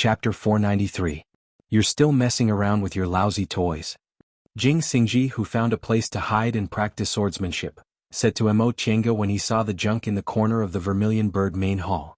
Chapter 493. You're still messing around with your lousy toys. Jing Xingji, who found a place to hide and practice swordsmanship, said to Mo Qianga when he saw the junk in the corner of the Vermilion Bird main hall.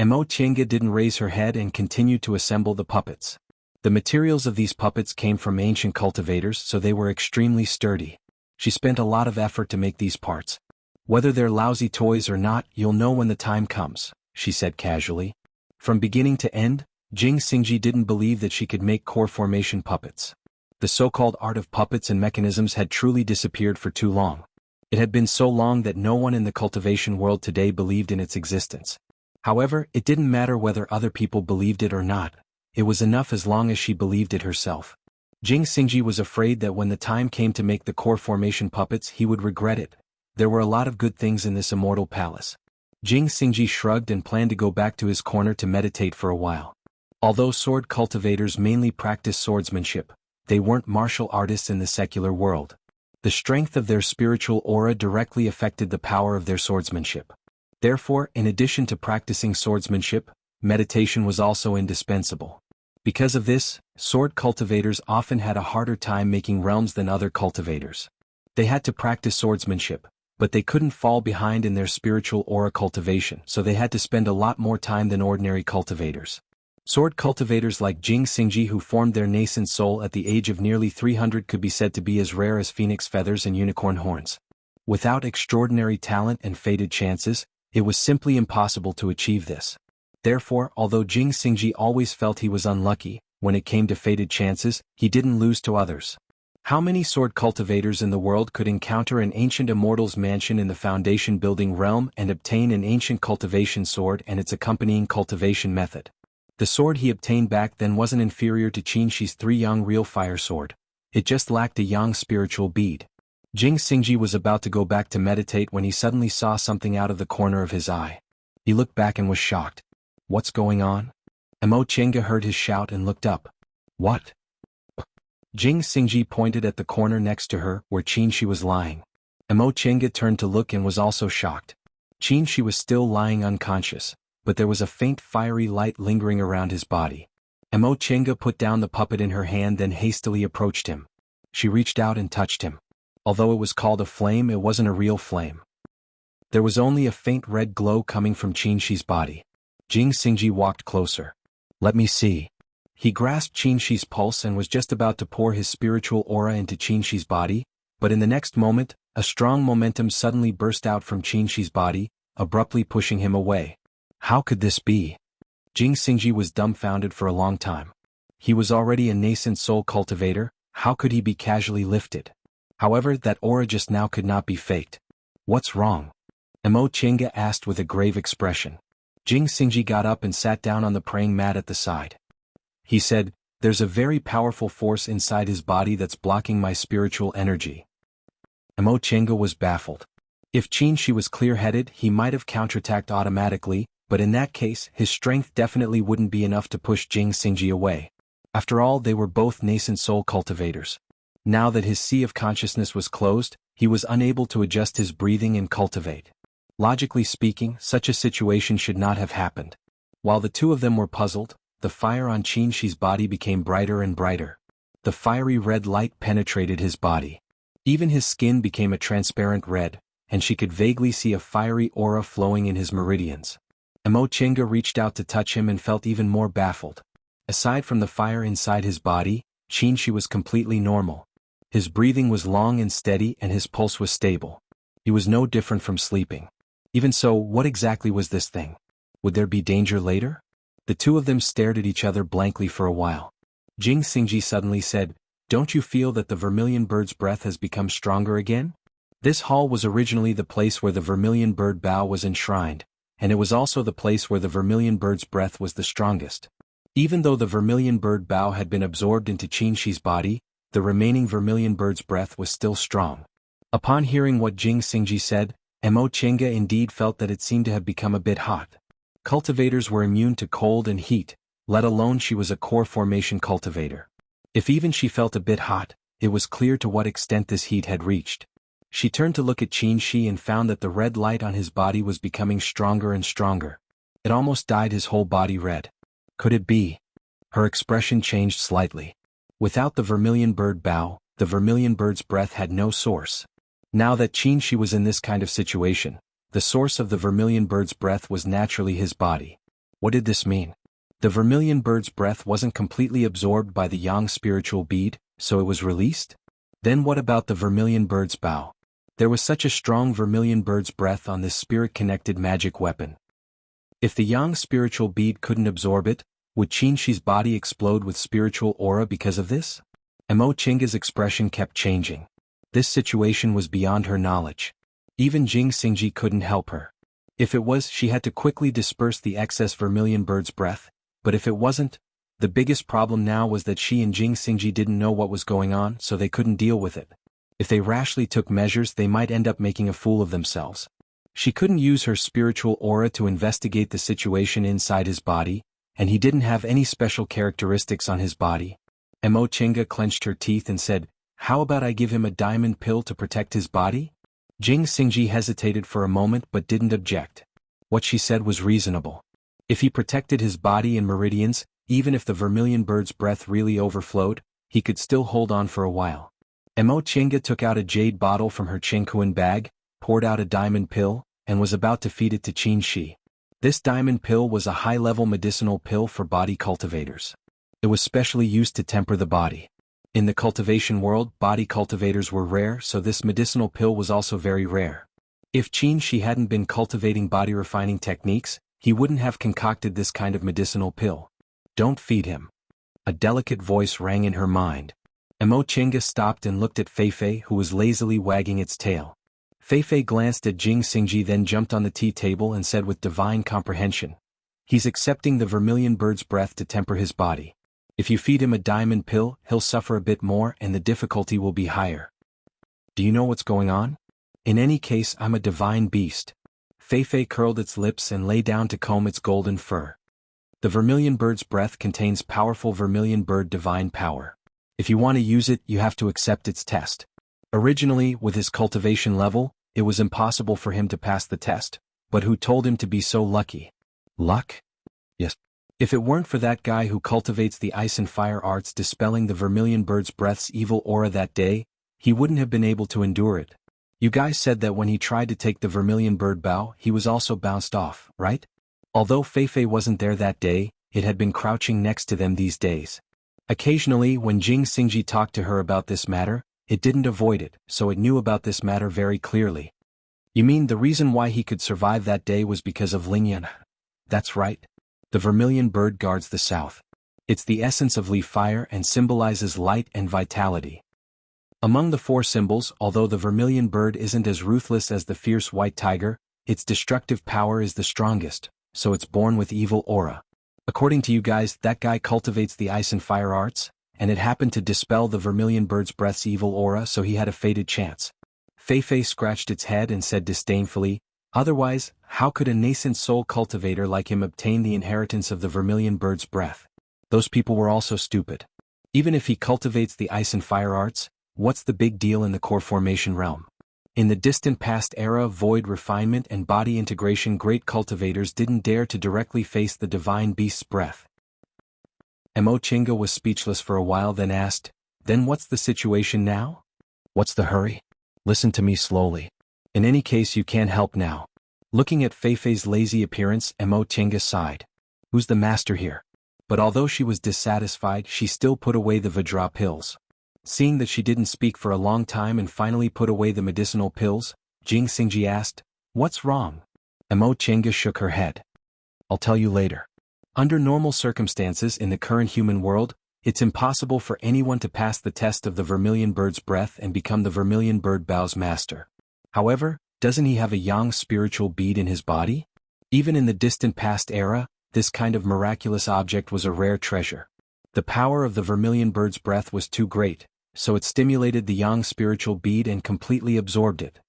Mo Qianga didn't raise her head and continued to assemble the puppets. The materials of these puppets came from ancient cultivators, so they were extremely sturdy. She spent a lot of effort to make these parts. Whether they're lousy toys or not, you'll know when the time comes, she said casually. From beginning to end, Jing Xingji didn't believe that she could make core formation puppets. The so-called art of puppets and mechanisms had truly disappeared for too long. It had been so long that no one in the cultivation world today believed in its existence. However, it didn't matter whether other people believed it or not. It was enough as long as she believed it herself. Jing Xingji was afraid that when the time came to make the core formation puppets, he would regret it. There were a lot of good things in this immortal palace. Jing Xingji shrugged and planned to go back to his corner to meditate for a while. Although sword cultivators mainly practice swordsmanship, they weren't martial artists in the secular world. The strength of their spiritual aura directly affected the power of their swordsmanship. Therefore, in addition to practicing swordsmanship, meditation was also indispensable. Because of this, sword cultivators often had a harder time making realms than other cultivators. They had to practice swordsmanship, but they couldn't fall behind in their spiritual aura cultivation, so they had to spend a lot more time than ordinary cultivators. Sword cultivators like Jing Xingji, who formed their nascent soul at the age of nearly 300, could be said to be as rare as phoenix feathers and unicorn horns. Without extraordinary talent and fated chances, it was simply impossible to achieve this. Therefore, although Jing Xingji always felt he was unlucky, when it came to fated chances, he didn't lose to others. How many sword cultivators in the world could encounter an ancient immortal's mansion in the foundation building realm and obtain an ancient cultivation sword and its accompanying cultivation method? The sword he obtained back then wasn't inferior to Qin Shi's 3 Yang real fire sword. It just lacked a Yang spiritual bead. Jing Xingji was about to go back to meditate when he suddenly saw something out of the corner of his eye. He looked back and was shocked. What's going on? Mo Qianga heard his shout and looked up. What? Jing Xingji pointed at the corner next to her, where Qin Shi was lying. Mo Qianga turned to look and was also shocked. Qin Shi was still lying unconscious, but there was a faint fiery light lingering around his body. Mo Qianga put down the puppet in her hand, then hastily approached him. She reached out and touched him. Although it was called a flame, it wasn't a real flame. There was only a faint red glow coming from Qin Shi's body. Jing Xingji walked closer. Let me see. He grasped Qin Shi's pulse and was just about to pour his spiritual aura into Qin Shi's body, but in the next moment, a strong momentum suddenly burst out from Qin Shi's body, abruptly pushing him away. How could this be? Jing Xingji was dumbfounded for a long time. He was already a nascent soul cultivator, how could he be casually lifted? However, that aura just now could not be faked. What's wrong? Mo Qianga asked with a grave expression. Jing Xingji got up and sat down on the praying mat at the side. He said, there's a very powerful force inside his body that's blocking my spiritual energy. Mo Qianga was baffled. If Qin Shi was clear-headed, he might have counterattacked automatically, but in that case, his strength definitely wouldn't be enough to push Jing Xingji away. After all, they were both nascent soul cultivators. Now that his sea of consciousness was closed, he was unable to adjust his breathing and cultivate. Logically speaking, such a situation should not have happened. While the two of them were puzzled, the fire on Qin Shi's body became brighter and brighter. The fiery red light penetrated his body. Even his skin became a transparent red, and she could vaguely see a fiery aura flowing in his meridians. Mo Qianga reached out to touch him and felt even more baffled. Aside from the fire inside his body, Qin Shi was completely normal. His breathing was long and steady and his pulse was stable. He was no different from sleeping. Even so, what exactly was this thing? Would there be danger later? The two of them stared at each other blankly for a while. Jing Xingji suddenly said, Don't you feel that the Vermilion Bird's breath has become stronger again? This hall was originally the place where the Vermilion Bird Bow was enshrined, and it was also the place where the Vermilion Bird's breath was the strongest. Even though the Vermilion Bird Bow had been absorbed into Qin Shi's body, the remaining Vermilion Bird's breath was still strong. Upon hearing what Jing Xingji said, Mo Qianga indeed felt that it seemed to have become a bit hot. Cultivators were immune to cold and heat, let alone she was a core formation cultivator. If even she felt a bit hot, it was clear to what extent this heat had reached. She turned to look at Qin Shi and found that the red light on his body was becoming stronger and stronger. It almost dyed his whole body red. Could it be? Her expression changed slightly. Without the vermilion bird bow, the vermilion bird's breath had no source. Now that Qin was in this kind of situation, the source of the vermilion bird's breath was naturally his body. What did this mean? The vermilion bird's breath wasn't completely absorbed by the yang spiritual bead, so it was released? Then what about the vermilion bird's bow? There was such a strong vermilion bird's breath on this spirit-connected magic weapon. If the yang spiritual bead couldn't absorb it, would Qin's body explode with spiritual aura because of this? Mo Chinga's expression kept changing. This situation was beyond her knowledge. Even Jing Xingji couldn't help her. If it was, she had to quickly disperse the excess vermilion bird's breath, but if it wasn't, the biggest problem now was that she and Jing Xingji didn't know what was going on, so they couldn't deal with it. If they rashly took measures, they might end up making a fool of themselves. She couldn't use her spiritual aura to investigate the situation inside his body, and he didn't have any special characteristics on his body. Mo Chinga clenched her teeth and said, "How about I give him a diamond pill to protect his body?" Jing Xingji hesitated for a moment but didn't object. What she said was reasonable. If he protected his body and meridians, even if the vermilion bird's breath really overflowed, he could still hold on for a while. Mo Chinga took out a jade bottle from her Qingkuan bag, poured out a diamond pill, and was about to feed it to Qin Shi. This diamond pill was a high-level medicinal pill for body cultivators. It was specially used to temper the body. In the cultivation world, body cultivators were rare, so this medicinal pill was also very rare. If Qin Shi hadn't been cultivating body refining techniques, he wouldn't have concocted this kind of medicinal pill. Don't feed him. A delicate voice rang in her mind. Mo Chinga stopped and looked at Feifei, who was lazily wagging its tail. Feifei glanced at Jing Xingji, then jumped on the tea table and said with divine comprehension, "He's accepting the vermilion bird's breath to temper his body. If you feed him a diamond pill, he'll suffer a bit more and the difficulty will be higher. Do you know what's going on? In any case, I'm a divine beast." Feifei curled its lips and lay down to comb its golden fur. The vermilion bird's breath contains powerful vermilion bird divine power. If you want to use it, you have to accept its test. Originally, with his cultivation level, it was impossible for him to pass the test, but who told him to be so lucky? Luck? Yes. If it weren't for that guy who cultivates the ice and fire arts dispelling the vermilion bird's breath's evil aura that day, he wouldn't have been able to endure it. You guys said that when he tried to take the vermilion bird bow, he was also bounced off, right? Although Feifei wasn't there that day, it had been crouching next to them these days. Occasionally, when Jing Xingji talked to her about this matter, it didn't avoid it, so it knew about this matter very clearly. You mean the reason why he could survive that day was because of Lingyan? That's right. The vermilion bird guards the south. It's the essence of Li fire and symbolizes light and vitality. Among the four symbols, although the vermilion bird isn't as ruthless as the fierce white tiger, its destructive power is the strongest, so it's born with evil aura. According to you guys, that guy cultivates the ice and fire arts, and it happened to dispel the vermilion bird's breath's evil aura, so he had a fated chance. Feifei scratched its head and said disdainfully, "Otherwise, how could a nascent soul cultivator like him obtain the inheritance of the vermilion bird's breath? Those people were also stupid. Even if he cultivates the ice and fire arts, what's the big deal in the core formation realm? In the distant past era of void refinement and body integration, great cultivators didn't dare to directly face the divine beast's breath." Mo Chinga was speechless for a while, then asked, "Then what's the situation now? What's the hurry? Listen to me slowly. In any case, you can't help now." Looking at Feifei's lazy appearance, Mo Chinga sighed. Who's the master here? But although she was dissatisfied, she still put away the Vajra pills. Seeing that she didn't speak for a long time and finally put away the medicinal pills, Jing Xingji asked, "What's wrong?" Mo Chinga shook her head. "I'll tell you later. Under normal circumstances in the current human world, it's impossible for anyone to pass the test of the vermilion bird's breath and become the vermilion bird bow's master. However, doesn't he have a yang spiritual bead in his body? Even in the distant past era, this kind of miraculous object was a rare treasure. The power of the vermilion bird's breath was too great, so it stimulated the yang spiritual bead and completely absorbed it.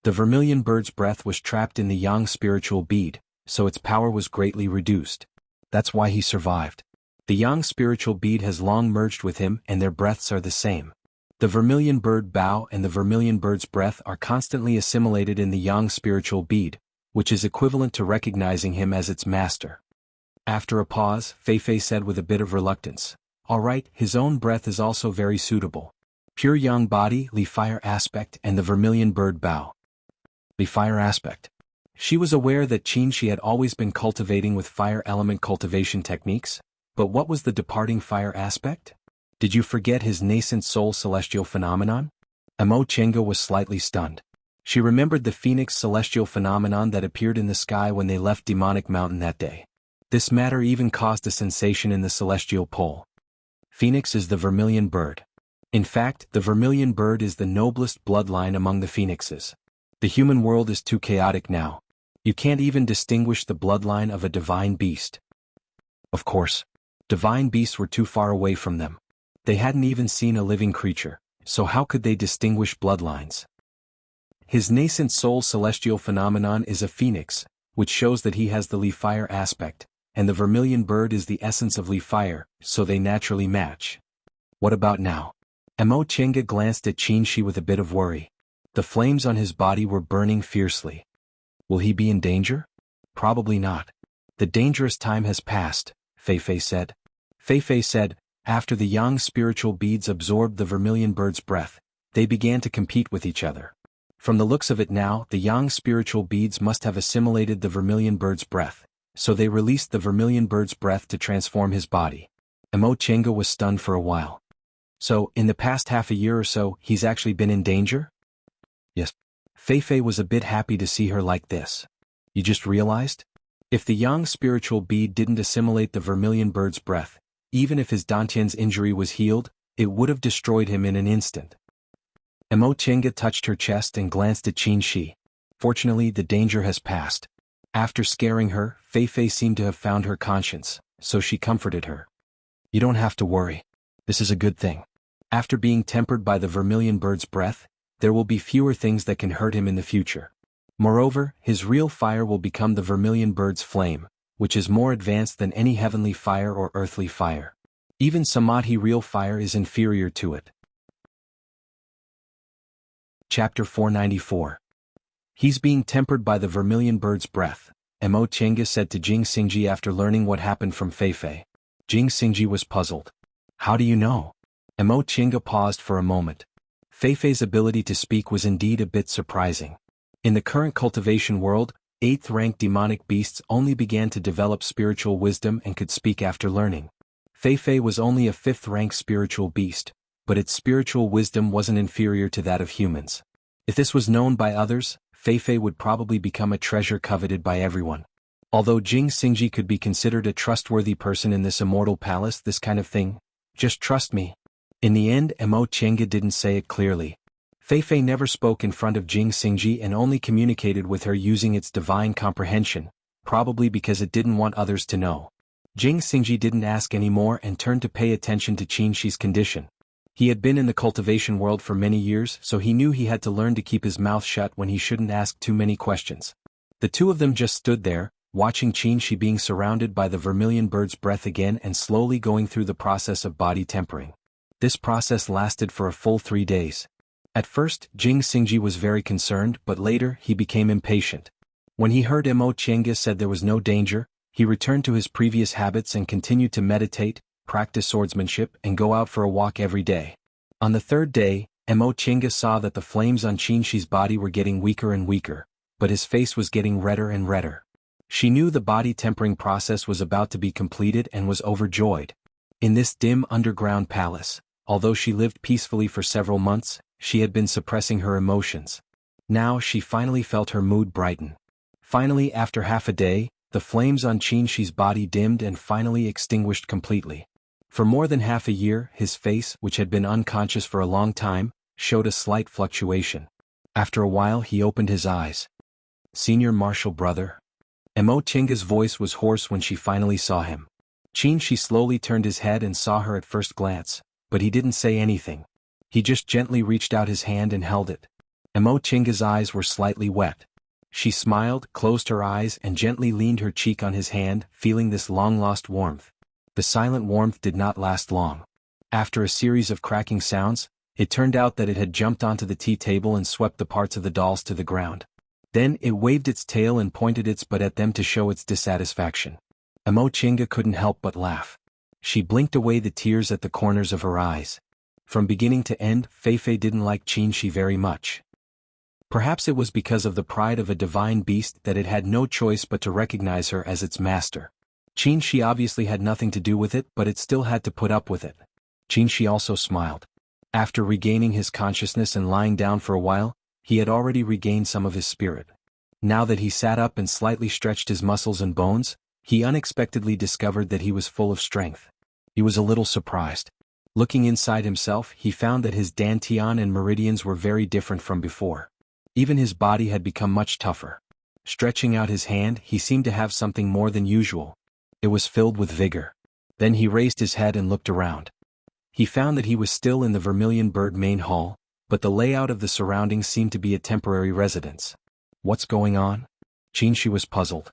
The vermilion bird's breath was trapped in the yang spiritual bead, so its power was greatly reduced. That's why he survived. The yang spiritual bead has long merged with him and their breaths are the same. The vermilion bird bow and the vermilion bird's breath are constantly assimilated in the yang spiritual bead, which is equivalent to recognizing him as its master. After a pause, Fei said with a bit of reluctance. All right, his own breath is also very suitable. Pure yang body, Li fire aspect, and the vermilion bird bow. Li fire aspect. She was aware that Qin had always been cultivating with fire element cultivation techniques, but what was the departing fire aspect? Did you forget his nascent soul celestial phenomenon? Amo Chenga was slightly stunned. She remembered the phoenix celestial phenomenon that appeared in the sky when they left Demonic Mountain that day. This matter even caused a sensation in the celestial pole. Phoenix is the vermilion bird. In fact, the vermilion bird is the noblest bloodline among the phoenixes. The human world is too chaotic now. You can't even distinguish the bloodline of a divine beast. Of course, divine beasts were too far away from them. They hadn't even seen a living creature, so how could they distinguish bloodlines? His nascent soul celestial phenomenon is a phoenix, which shows that he has the Li fire aspect, and the vermilion bird is the essence of Li fire, so they naturally match. What about now? Amo Chenga glanced at Qin with a bit of worry. The flames on his body were burning fiercely. Will he be in danger? Probably not. The dangerous time has passed, Fei said. Fei said, after the yang spiritual beads absorbed the vermilion bird's breath, they began to compete with each other. From the looks of it now, the yang spiritual beads must have assimilated the vermilion bird's breath, so they released the vermilion bird's breath to transform his body. Amo Chenga was stunned for a while. So, in the past half a year or so, he's actually been in danger? Yes. Fei was a bit happy to see her like this. You just realized? If the yang spiritual bead didn't assimilate the vermilion bird's breath, even if his Dantian's injury was healed, it would have destroyed him in an instant. Amo Chenga touched her chest and glanced at Qin. Fortunately, the danger has passed. After scaring her, Fei seemed to have found her conscience, so she comforted her. You don't have to worry. This is a good thing. After being tempered by the vermilion bird's breath, there will be fewer things that can hurt him in the future. Moreover, his real fire will become the vermilion bird's flame, which is more advanced than any heavenly fire or earthly fire. Even Samadhi real fire is inferior to it. Chapter 494. He's being tempered by the vermilion bird's breath, Amo Chenga said to Jing Xingji after learning what happened from Fei. Jing Xingji was puzzled. How do you know? Amo Chenga paused for a moment. Fei's ability to speak was indeed a bit surprising. In the current cultivation world, 8th-rank demonic beasts only began to develop spiritual wisdom and could speak after learning. Fei was only a 5th-rank spiritual beast, but its spiritual wisdom wasn't inferior to that of humans. If this was known by others, Fei would probably become a treasure coveted by everyone. Although Jing Xingji could be considered a trustworthy person in this immortal palace, this kind of thing, just trust me. In the end, Amo Chenga didn't say it clearly. Fei never spoke in front of Jing Xingji and only communicated with her using its divine comprehension, probably because it didn't want others to know. Jing Xingji didn't ask any more and turned to pay attention to Qin's condition. He had been in the cultivation world for many years, so he knew he had to learn to keep his mouth shut when he shouldn't ask too many questions. The two of them just stood there, watching Qin being surrounded by the vermilion bird's breath again and slowly going through the process of body tempering. This process lasted for a full 3 days. At first, Jing Xingji was very concerned, but later he became impatient. When he heard Amo Chenga said there was no danger, he returned to his previous habits and continued to meditate, practice swordsmanship, and go out for a walk every day. On the 3rd day, Amo Chenga saw that the flames on Qin's body were getting weaker and weaker, but his face was getting redder and redder. She knew the body tempering process was about to be completed and was overjoyed. In this dim underground palace, although she lived peacefully for several months, she had been suppressing her emotions. Now she finally felt her mood brighten. Finally, after half a day, the flames on Qin's body dimmed and finally extinguished completely. For more than half a year, his face, which had been unconscious for a long time, showed a slight fluctuation. After a while he opened his eyes. Senior Marshal Brother? Amo Chenga's voice was hoarse when she finally saw him. Qin slowly turned his head and saw her at first glance, but he didn't say anything. He just gently reached out his hand and held it. Amo Chenga's eyes were slightly wet. She smiled, closed her eyes and gently leaned her cheek on his hand, feeling this long-lost warmth. The silent warmth did not last long. After a series of cracking sounds, it turned out that it had jumped onto the tea table and swept the parts of the dolls to the ground. Then it waved its tail and pointed its butt at them to show its dissatisfaction. Chinga couldn't help but laugh. She blinked away the tears at the corners of her eyes. From beginning to end, Feifei didn't like Qinshi very much. Perhaps it was because of the pride of a divine beast that it had no choice but to recognize her as its master. Qinshi obviously had nothing to do with it, but it still had to put up with it. Qinshi also smiled. After regaining his consciousness and lying down for a while, he had already regained some of his spirit. Now that he sat up and slightly stretched his muscles and bones, he unexpectedly discovered that he was full of strength. He was a little surprised. Looking inside himself, he found that his dantian and meridians were very different from before. Even his body had become much tougher. Stretching out his hand, he seemed to have something more than usual. It was filled with vigor. Then he raised his head and looked around. He found that he was still in the Vermilion Bird main hall, but the layout of the surroundings seemed to be a temporary residence. What's going on? Qinshi was puzzled.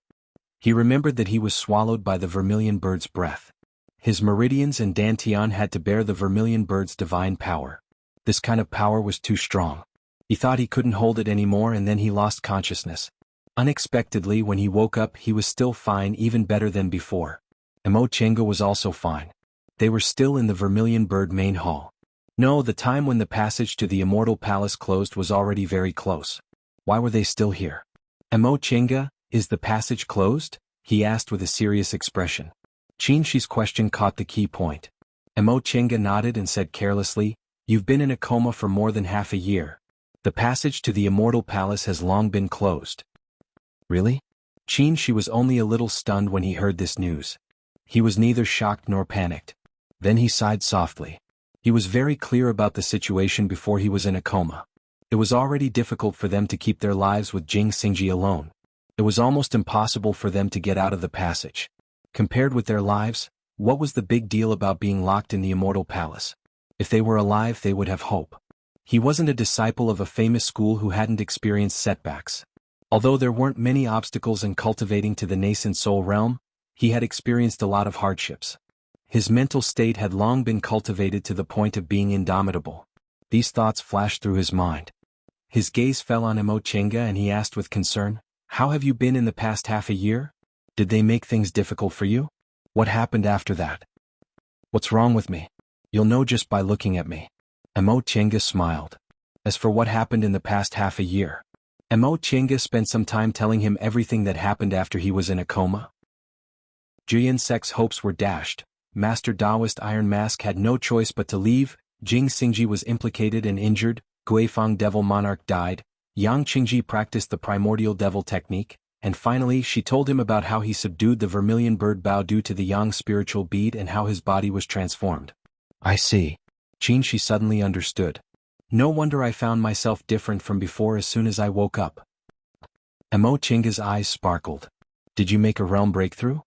He remembered that he was swallowed by the Vermilion Bird's breath. His meridians and dantian had to bear the Vermilion Bird's divine power. This kind of power was too strong. He thought he couldn't hold it anymore, and then he lost consciousness. Unexpectedly, when he woke up, he was still fine, even better than before. Chenga was also fine. They were still in the Vermilion Bird main hall. No, the time when the passage to the Immortal Palace closed was already very close. Why were they still here? Chenga, is the passage closed? He asked with a serious expression. Qinshi's question caught the key point. Chenga nodded and said carelessly, "You've been in a coma for more than half a year. The passage to the Immortal Palace has long been closed." Really? Qinshi was only a little stunned when he heard this news. He was neither shocked nor panicked. Then he sighed softly. He was very clear about the situation before he was in a coma. It was already difficult for them to keep their lives with Jing Xingji alone. It was almost impossible for them to get out of the passage. Compared with their lives, what was the big deal about being locked in the Immortal Palace? If they were alive, they would have hope. He wasn't a disciple of a famous school who hadn't experienced setbacks. Although there weren't many obstacles in cultivating to the nascent soul realm, he had experienced a lot of hardships. His mental state had long been cultivated to the point of being indomitable. These thoughts flashed through his mind. His gaze fell on Chenga and he asked with concern, "How have you been in the past half a year? Did they make things difficult for you? What happened after that?" "What's wrong with me? You'll know just by looking at me." Chenga smiled. As for what happened in the past half a year, Chenga spent some time telling him everything that happened after he was in a coma. Jian Sek's hopes were dashed. Master Daoist Iron Mask had no choice but to leave. Jing Xingji was implicated and injured. Guifeng Devil Monarch died. Yang Qingji practiced the primordial devil technique, and finally she told him about how he subdued the Vermilion Bird Bao due to the Yang spiritual bead and how his body was transformed. "I see." Qinshi suddenly understood. "No wonder I found myself different from before as soon as I woke up." Chenga's eyes sparkled. "Did you make a realm breakthrough?"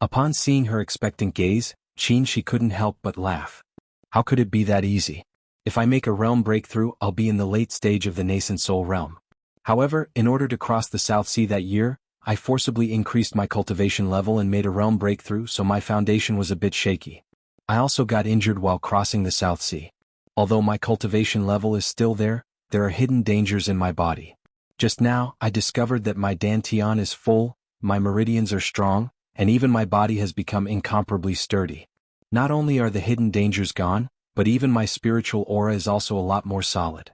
Upon seeing her expectant gaze, Qinshi couldn't help but laugh. "How could it be that easy? If I make a realm breakthrough, I'll be in the late stage of the nascent soul realm. However, in order to cross the South Sea that year, I forcibly increased my cultivation level and made a realm breakthrough, so my foundation was a bit shaky. I also got injured while crossing the South Sea. Although my cultivation level is still there are hidden dangers in my body. Just now, I discovered that my dantian is full, my meridians are strong, and even my body has become incomparably sturdy. Not only are the hidden dangers gone, but even my spiritual aura is also a lot more solid."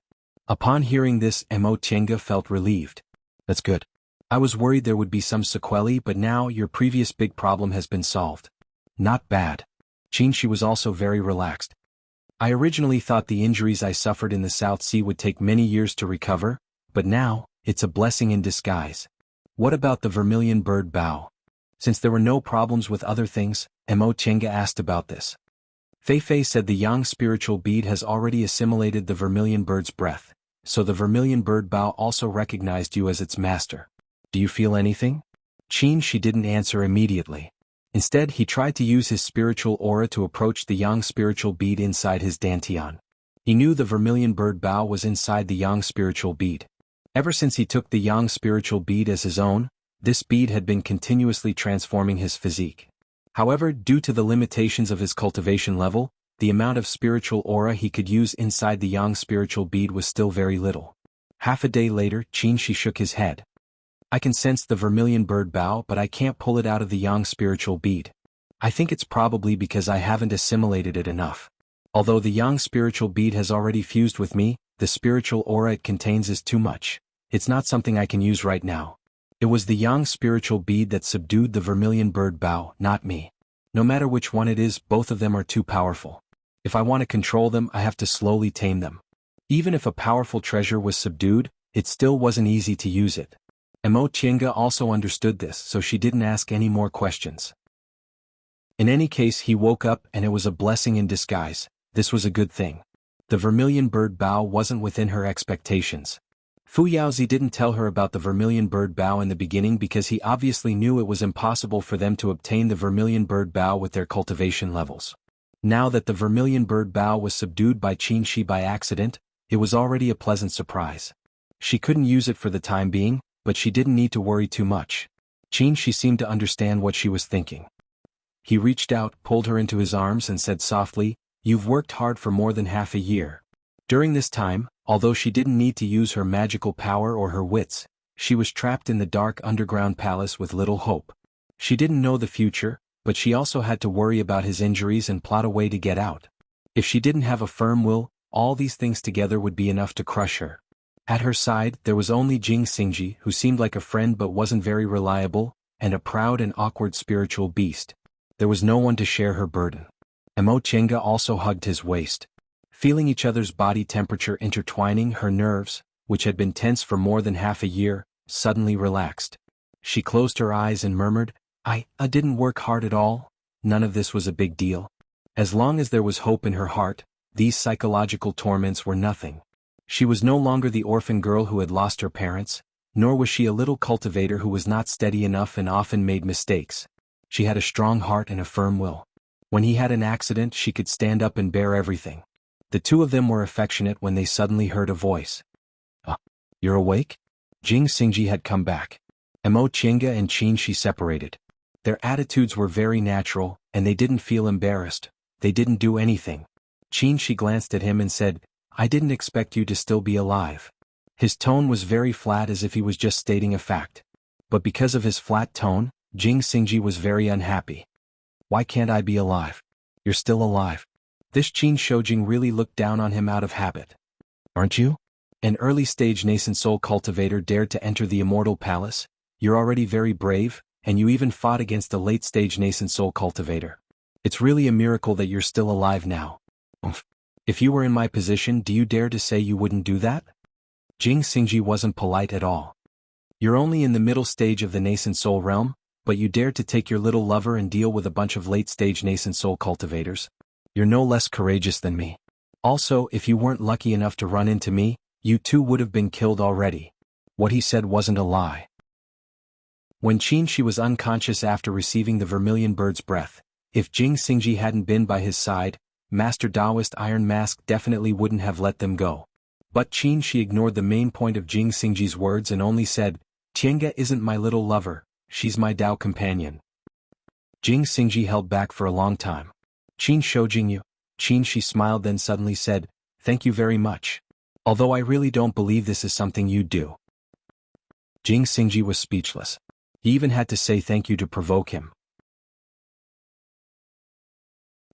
Upon hearing this, Chenga felt relieved. "That's good. I was worried there would be some sequelae, but now your previous big problem has been solved." "Not bad." Qinshi was also very relaxed. "I originally thought the injuries I suffered in the South Sea would take many years to recover, but now, it's a blessing in disguise." "What about the Vermilion Bird Bao?" Since there were no problems with other things, Chenga asked about this. Feifei said the Yang spiritual bead has already assimilated the Vermilion Bird's breath, so the Vermilion Bird Bao also recognized you as its master. "Do you feel anything?" Qinshi didn't answer immediately. Instead, he tried to use his spiritual aura to approach the Yang spiritual bead inside his dantian. He knew the Vermilion Bird Bao was inside the Yang spiritual bead. Ever since he took the Yang spiritual bead as his own, this bead had been continuously transforming his physique. However, due to the limitations of his cultivation level, the amount of spiritual aura he could use inside the Yang spiritual bead was still very little. Half a day later, Qinshi shook his head. I can sense the vermilion bird bow, but I can't pull it out of the yang spiritual bead. I think it's probably because I haven't assimilated it enough. Although the yang spiritual bead has already fused with me, the spiritual aura it contains is too much. It's not something I can use right now. It was the yang spiritual bead that subdued the vermilion bird bow, not me. No matter which one it is, both of them are too powerful. If I want to control them, I have to slowly tame them. Even if a powerful treasure was subdued, it still wasn't easy to use it. Emo Tienga also understood this, so she didn't ask any more questions. In any case, he woke up and it was a blessing in disguise. This was a good thing. The vermilion bird bow wasn't within her expectations. Fu Yaozi didn't tell her about the vermilion bird bow in the beginning because he obviously knew it was impossible for them to obtain the vermilion bird bow with their cultivation levels. Now that the vermilion bird bow was subdued by Qin Shi by accident, it was already a pleasant surprise. She couldn't use it for the time being, but she didn't need to worry too much. Qin Shi seemed to understand what she was thinking. He reached out, pulled her into his arms and said softly, "You've worked hard for more than half a year." During this time, although she didn't need to use her magical power or her wits, she was trapped in the dark underground palace with little hope. She didn't know the future, but she also had to worry about his injuries and plot a way to get out. If she didn't have a firm will, all these things together would be enough to crush her. At her side, there was only Jing Xingji, who seemed like a friend but wasn't very reliable, and a proud and awkward spiritual beast. There was no one to share her burden. Emo Tienga also hugged his waist. Feeling each other's body temperature intertwining, her nerves, which had been tense for more than half a year, suddenly relaxed. She closed her eyes and murmured, I didn't work hard at all. None of this was a big deal. As long as there was hope in her heart, these psychological torments were nothing. She was no longer the orphan girl who had lost her parents, nor was she a little cultivator who was not steady enough and often made mistakes. She had a strong heart and a firm will. When he had an accident, she could stand up and bear everything. The two of them were affectionate when they suddenly heard a voice. You're awake? Jing Xingji had come back. Emo Tienga and Qin Shi separated. Their attitudes were very natural, and they didn't feel embarrassed. They didn't do anything. Qin Shi glanced at him and said, I didn't expect you to still be alive. His tone was very flat, as if he was just stating a fact. But because of his flat tone, Jing Xingji was very unhappy. Why can't I be alive? You're still alive. This Qin Shoujing really looked down on him out of habit. Aren't you? An early-stage nascent soul cultivator dared to enter the immortal palace. You're already very brave, and you even fought against a late-stage nascent soul cultivator. It's really a miracle that you're still alive now. If you were in my position, do you dare to say you wouldn't do that? Jing Xingji wasn't polite at all. You're only in the middle stage of the nascent soul realm, but you dared to take your little lover and deal with a bunch of late-stage nascent soul cultivators. You're no less courageous than me. Also, if you weren't lucky enough to run into me, you too would have been killed already. What he said wasn't a lie. When Qin Shi was unconscious after receiving the vermilion bird's breath, if Jing Xingji hadn't been by his side, Master Taoist Iron Mask definitely wouldn't have let them go. But Qin Shi ignored the main point of Jing Xingji's words and only said, Tienga isn't my little lover, she's my Tao companion. Jing Xingji held back for a long time. Qin Shoujing you? Qin Shi smiled, then suddenly said, thank you very much. Although I really don't believe this is something you'd do. Jing Xingji was speechless. He even had to say thank you to provoke him.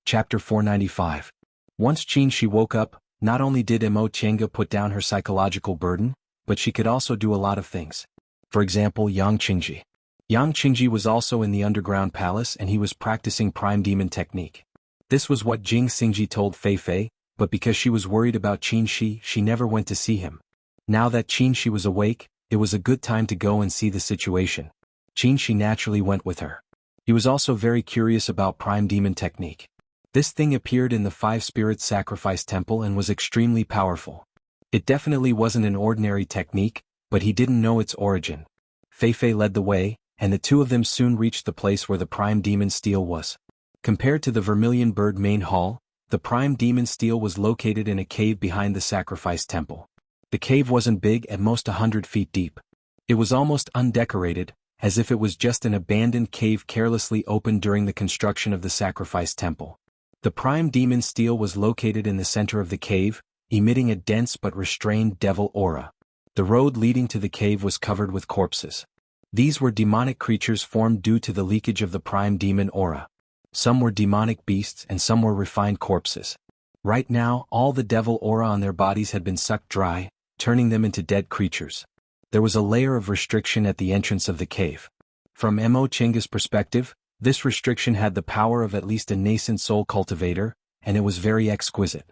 Chapter 495. Once Qin Shi woke up, not only did Emo Tienga put down her psychological burden, but she could also do a lot of things. For example, Yang Qingji. Yang Qingji was also in the underground palace and he was practicing prime demon technique. This was what Jing Xingji told Fei Fei, but because she was worried about Qin Shi, she never went to see him. Now that Qin Shi was awake, it was a good time to go and see the situation. Qin Shi naturally went with her. He was also very curious about prime demon technique. This thing appeared in the Five Spirits Sacrifice Temple and was extremely powerful. It definitely wasn't an ordinary technique, but he didn't know its origin. Fei Fei led the way, and the two of them soon reached the place where the Prime Demon Steel was. Compared to the Vermilion Bird main hall, the Prime Demon Steel was located in a cave behind the Sacrifice Temple. The cave wasn't big, at most 100 feet deep. It was almost undecorated, as if it was just an abandoned cave carelessly opened during the construction of the Sacrifice Temple. The Prime Demon Steel was located in the center of the cave, emitting a dense but restrained devil aura. The road leading to the cave was covered with corpses. These were demonic creatures formed due to the leakage of the prime demon aura. Some were demonic beasts and some were refined corpses. Right now, all the devil aura on their bodies had been sucked dry, turning them into dead creatures. There was a layer of restriction at the entrance of the cave. From Mo Chenga's perspective, this restriction had the power of at least a nascent soul cultivator, and it was very exquisite.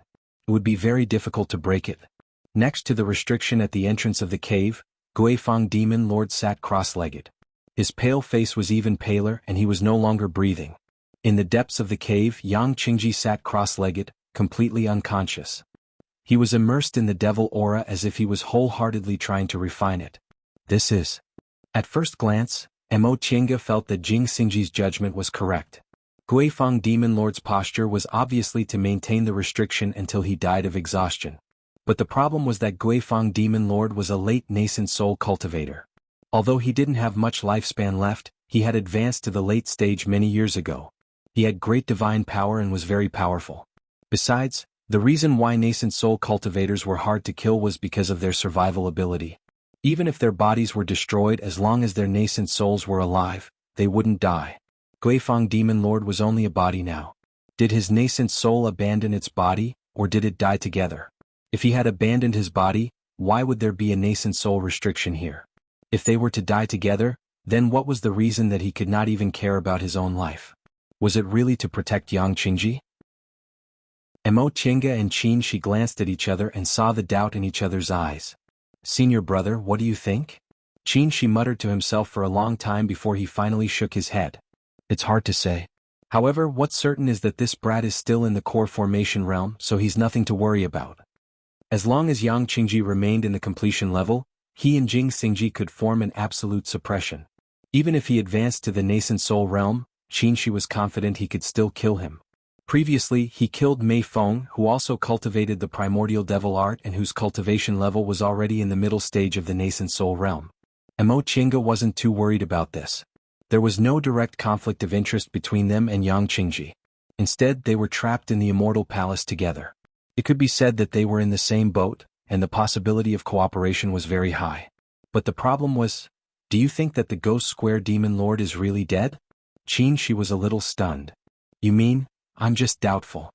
It would be very difficult to break it. Next to the restriction at the entrance of the cave, Guifeng Demon Lord sat cross-legged. His pale face was even paler and he was no longer breathing. In the depths of the cave, Yang Qingji sat cross-legged, completely unconscious. He was immersed in the devil aura as if he was wholeheartedly trying to refine it. This is. At first glance, Mo Chenga felt that Jing Xingji's judgment was correct. Guifeng Demon Lord's posture was obviously to maintain the restriction until he died of exhaustion. But the problem was that Guifeng Demon Lord was a late nascent soul cultivator. Although he didn't have much lifespan left, he had advanced to the late stage many years ago. He had great divine power and was very powerful. Besides, the reason why nascent soul cultivators were hard to kill was because of their survival ability. Even if their bodies were destroyed, as long as their nascent souls were alive, they wouldn't die. Guifeng Demon Lord was only a body now. Did his nascent soul abandon its body, or did it die together? If he had abandoned his body, why would there be a nascent soul restriction here? If they were to die together, then what was the reason that he could not even care about his own life? Was it really to protect Yang Qingji? Mo Chenga and Qin Shi glanced at each other and saw the doubt in each other's eyes. "Senior brother, what do you think?" Qin Shi muttered to himself for a long time before he finally shook his head. "It's hard to say. However, what's certain is that this brat is still in the core formation realm, so he's nothing to worry about. As long as Yang Qingji remained in the completion level, he and Jing Xingji could form an absolute suppression. Even if he advanced to the nascent soul realm, Qin Shi was confident he could still kill him. Previously, he killed Mei Feng, who also cultivated the primordial devil art and whose cultivation level was already in the middle stage of the nascent soul realm. Mo Chenga wasn't too worried about this. There was no direct conflict of interest between them and Yang Qingji. Instead, they were trapped in the immortal palace together. It could be said that they were in the same boat, and the possibility of cooperation was very high. But the problem was, do you think that the Ghost Square Demon Lord is really dead? Qin Shi was a little stunned. You mean? I'm just doubtful.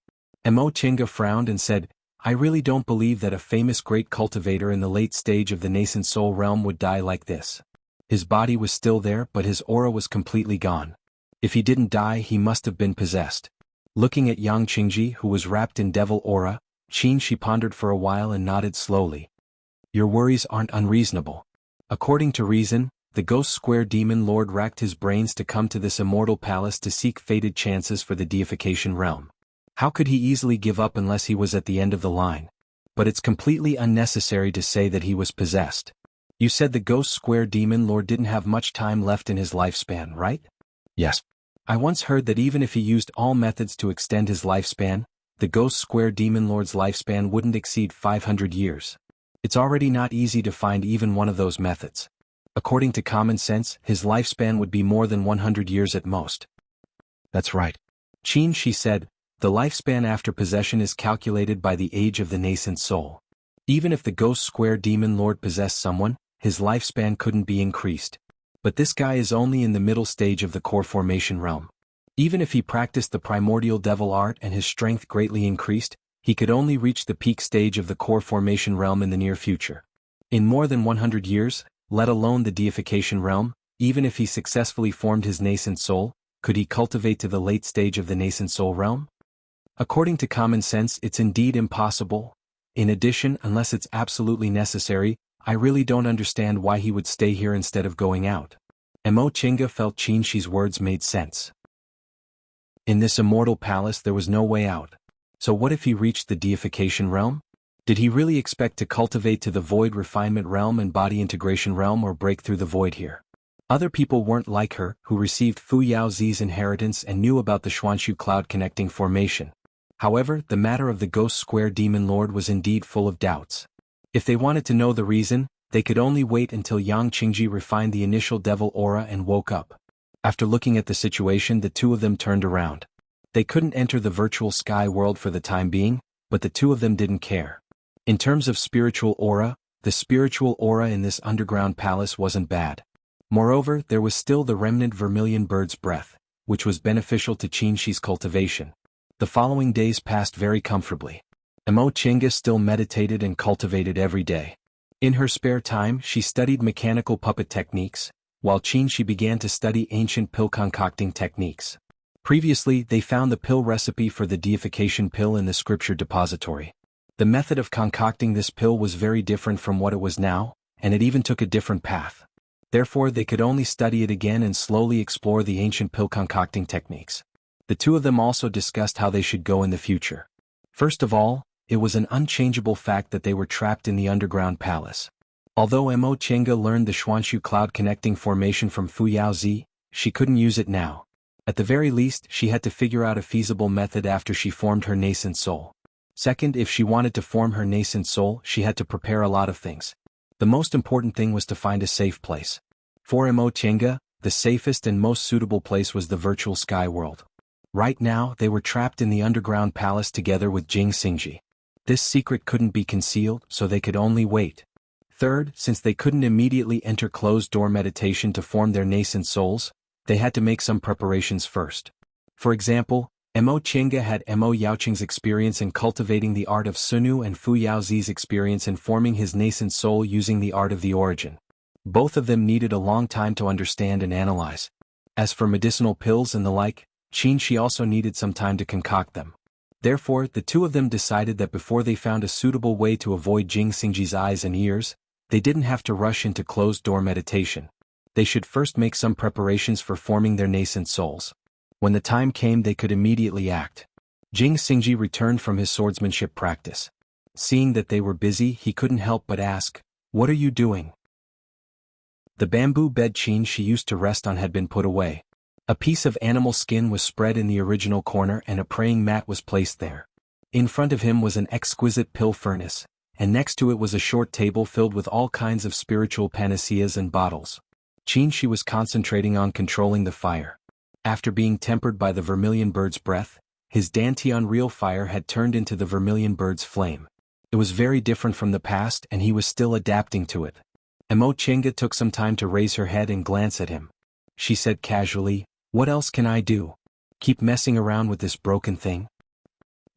Mo Chenga frowned and said, I really don't believe that a famous great cultivator in the late stage of the nascent soul realm would die like this. His body was still there, but his aura was completely gone. If he didn't die, he must have been possessed. Looking at Yang Qingji, who was wrapped in devil aura, Qin Shi pondered for a while and nodded slowly. Your worries aren't unreasonable. According to reason, the Ghost Square Demon Lord racked his brains to come to this immortal palace to seek fated chances for the deification realm. How could he easily give up unless he was at the end of the line? But it's completely unnecessary to say that he was possessed. You said the Ghost Square Demon Lord didn't have much time left in his lifespan, right? Yes. I once heard that even if he used all methods to extend his lifespan, the Ghost Square Demon Lord's lifespan wouldn't exceed 500 years. It's already not easy to find even one of those methods. According to common sense, his lifespan would be more than 100 years at most. That's right. Qin Shi said, the lifespan after possession is calculated by the age of the nascent soul. Even if the Ghost Square Demon Lord possessed someone, his lifespan couldn't be increased. But this guy is only in the middle stage of the core formation realm. Even if he practiced the primordial devil art and his strength greatly increased, he could only reach the peak stage of the core formation realm in the near future. In more than 100 years, let alone the deification realm, even if he successfully formed his nascent soul, could he cultivate to the late stage of the nascent soul realm? According to common sense, it's indeed impossible. In addition, unless it's absolutely necessary, I really don't understand why he would stay here instead of going out. Mo Chenga felt Qin Shi's words made sense. In this immortal palace there was no way out. So what if he reached the deification realm? Did he really expect to cultivate to the void refinement realm and body integration realm or break through the void here? Other people weren't like her, who received Fu Yaozi's inheritance and knew about the Xuanshu cloud connecting formation. However, the matter of the Ghost Square Demon Lord was indeed full of doubts. If they wanted to know the reason, they could only wait until Yang Qingji refined the initial devil aura and woke up. After looking at the situation, the two of them turned around. They couldn't enter the virtual sky world for the time being, but the two of them didn't care. In terms of spiritual aura, the spiritual aura in this underground palace wasn't bad. Moreover, there was still the remnant vermilion bird's breath, which was beneficial to Qinshi's cultivation. The following days passed very comfortably. Emo Chenga still meditated and cultivated every day. In her spare time, she studied mechanical puppet techniques, while Qinshi began to study ancient pill concocting techniques. Previously, they found the pill recipe for the deification pill in the scripture depository. The method of concocting this pill was very different from what it was now, and it even took a different path. Therefore, they could only study it again and slowly explore the ancient pill concocting techniques. The two of them also discussed how they should go in the future. First of all, it was an unchangeable fact that they were trapped in the underground palace. Although Emo Chenga learned the Xuanshu cloud connecting formation from Fu Yaozi, she couldn't use it now. At the very least, she had to figure out a feasible method after she formed her nascent soul. Second, if she wanted to form her nascent soul, she had to prepare a lot of things. The most important thing was to find a safe place. For Emo Chenga, the safest and most suitable place was the virtual sky world. Right now, they were trapped in the underground palace together with Jing Xingji. This secret couldn't be concealed, so they could only wait. Third, since they couldn't immediately enter closed-door meditation to form their nascent souls, they had to make some preparations first. For example, Emo Chenga had Emo Yaoqing's experience in cultivating the art of Sunu and Fu Yaozi's experience in forming his nascent soul using the art of the origin. Both of them needed a long time to understand and analyze. As for medicinal pills and the like, Qinshi also needed some time to concoct them. Therefore, the two of them decided that before they found a suitable way to avoid Jing Xingji's eyes and ears, they didn't have to rush into closed-door meditation. They should first make some preparations for forming their nascent souls. When the time came, they could immediately act. Jing Xingji returned from his swordsmanship practice. Seeing that they were busy, he couldn't help but ask, "What are you doing?" The bamboo bed Qinshi used to rest on had been put away. A piece of animal skin was spread in the original corner and a praying mat was placed there. In front of him was an exquisite pill furnace, and next to it was a short table filled with all kinds of spiritual panaceas and bottles. Qinshi was concentrating on controlling the fire. After being tempered by the vermilion bird's breath, his dantian real fire had turned into the vermilion bird's flame. It was very different from the past and he was still adapting to it. Emo Chenga took some time to raise her head and glance at him. She said casually, "What else can I do? Keep messing around with this broken thing?"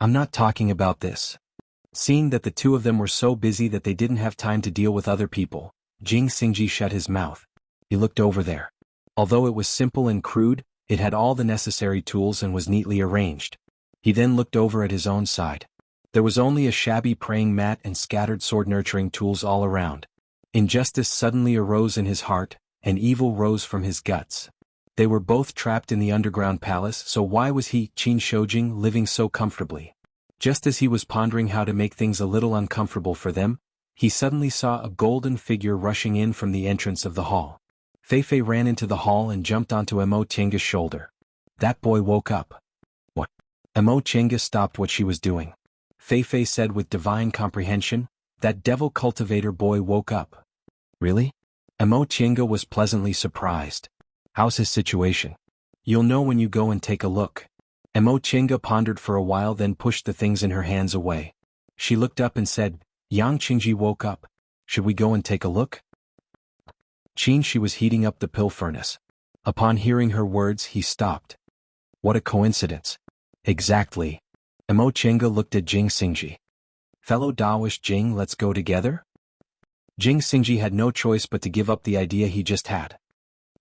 "I'm not talking about this." Seeing that the two of them were so busy that they didn't have time to deal with other people, Jing Xingji shut his mouth. He looked over there. Although it was simple and crude, it had all the necessary tools and was neatly arranged. He then looked over at his own side. There was only a shabby praying mat and scattered sword-nurturing tools all around. Injustice suddenly arose in his heart, and evil rose from his guts. They were both trapped in the underground palace, so why was he, Qin Shoujing, living so comfortably? Just as he was pondering how to make things a little uncomfortable for them, he suddenly saw a golden figure rushing in from the entrance of the hall. Feifei ran into the hall and jumped onto Emo Chenga's shoulder. That boy woke up. What? Emo Chenga stopped what she was doing. Feifei said with divine comprehension, that devil cultivator boy woke up. Really? Emo Chenga was pleasantly surprised. How's his situation? You'll know when you go and take a look. Emo Chenga pondered for a while, then pushed the things in her hands away. She looked up and said, Yang Qingji woke up. Should we go and take a look? Qinshi was heating up the pill furnace. Upon hearing her words, he stopped. What a coincidence. Exactly. Emo Chenga looked at Jing Xingji. Fellow Daoist Jing, let's go together? Jing Xingji had no choice but to give up the idea he just had.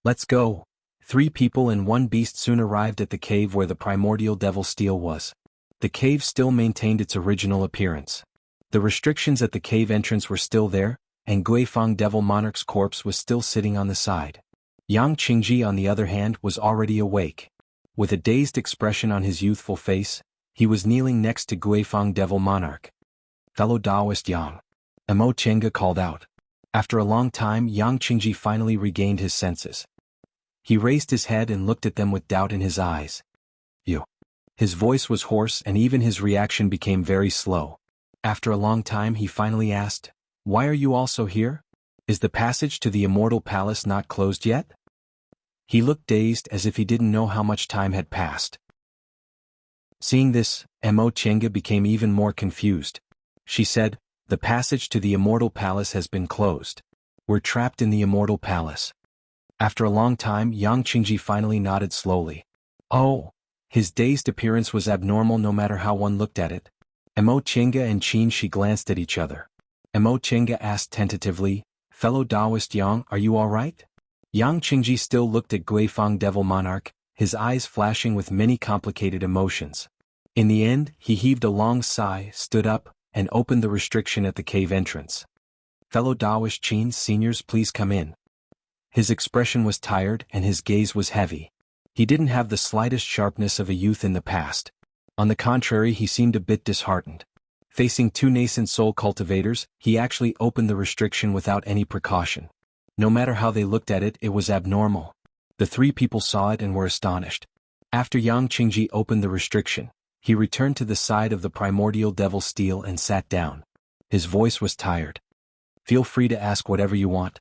Let's go. 3 people and 1 beast soon arrived at the cave where the primordial devil steel was. The cave still maintained its original appearance. The restrictions at the cave entrance were still there, and Guifang Devil Monarch's corpse was still sitting on the side. Yang Qingji, on the other hand, was already awake. With a dazed expression on his youthful face, he was kneeling next to Guifang Devil Monarch. Fellow Daoist Yang. Emo Chenga called out. After a long time, Yang Qingji finally regained his senses. He raised his head and looked at them with doubt in his eyes. You. His voice was hoarse and even his reaction became very slow. After a long time he finally asked, Why are you also here? Is the passage to the immortal palace not closed yet? He looked dazed as if he didn't know how much time had passed. Seeing this, Emo Chenga became even more confused. She said, The passage to the immortal palace has been closed. We're trapped in the immortal palace. After a long time, Yang Qingji finally nodded slowly. Oh! His dazed appearance was abnormal no matter how one looked at it. Mo Chenga and Qin Shi glanced at each other. Mo Chenga asked tentatively, "Fellow Taoist Yang, are you all right?" Yang Qingji still looked at Guifang Devil Monarch, his eyes flashing with many complicated emotions. In the end, he heaved a long sigh, stood up, and opened the restriction at the cave entrance. "Fellow Taoist Qin seniors, please come in." His expression was tired and his gaze was heavy. He didn't have the slightest sharpness of a youth in the past. On the contrary, he seemed a bit disheartened. Facing two nascent soul cultivators, he actually opened the restriction without any precaution. No matter how they looked at it, it was abnormal. The three people saw it and were astonished. After Yang Qingji opened the restriction, he returned to the side of the primordial devil steel and sat down. His voice was tired. "Feel free to ask whatever you want."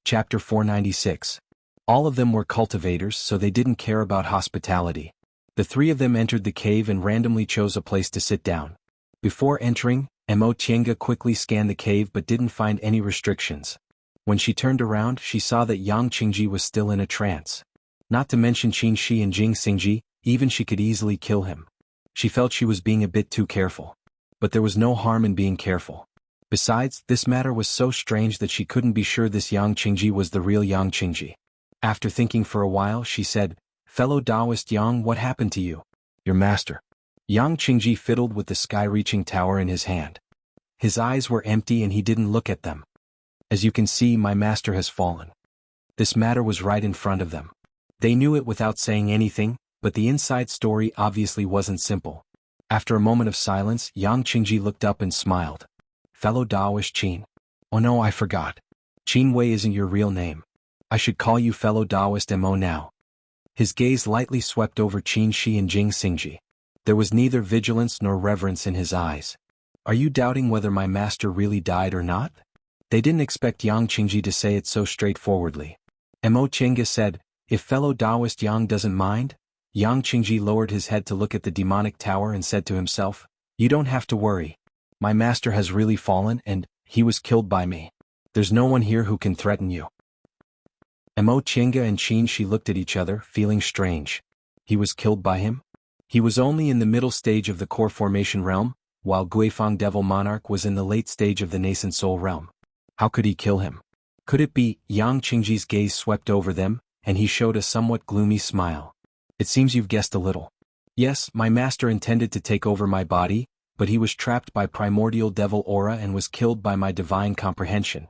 Chapter 496. All of them were cultivators, so they didn't care about hospitality. The three of them entered the cave and randomly chose a place to sit down. Before entering, Mo Tienga quickly scanned the cave but didn't find any restrictions. When she turned around, she saw that Yang Qingji was still in a trance. Not to mention Qin Shi and Jing Xingji, even she could easily kill him. She felt she was being a bit too careful. But there was no harm in being careful. Besides, this matter was so strange that she couldn't be sure this Yang Qingji was the real Yang Qingji. After thinking for a while, she said, "Fellow Taoist Yang, what happened to you?" "Your master." Yang Qingji fiddled with the sky-reaching tower in his hand. His eyes were empty and he didn't look at them. "As you can see, my master has fallen." This matter was right in front of them. They knew it without saying anything, but the inside story obviously wasn't simple. After a moment of silence, Yang Qingji looked up and smiled. "Fellow Taoist Qin." "Oh no, I forgot. Qin Wei isn't your real name. I should call you Fellow Taoist Mo now." His gaze lightly swept over Qin Shi and Jing Xingji. There was neither vigilance nor reverence in his eyes. "Are you doubting whether my master really died or not?" They didn't expect Yang Qingji to say it so straightforwardly. Mo Chenga said, "If Fellow Taoist Yang doesn't mind." Yang Qingji lowered his head to look at the demonic tower and said to himself, "You don't have to worry. My master has really fallen and he was killed by me. There's no one here who can threaten you." Mo Chenga and Qin Shi looked at each other, feeling strange. He was killed by him? He was only in the middle stage of the core formation realm, while Guifang Devil Monarch was in the late stage of the nascent soul realm. How could he kill him? Could it be? Yang Qingji's gaze swept over them, and he showed a somewhat gloomy smile. "It seems you've guessed a little. Yes, my master intended to take over my body, but he was trapped by primordial devil aura and was killed by my divine comprehension."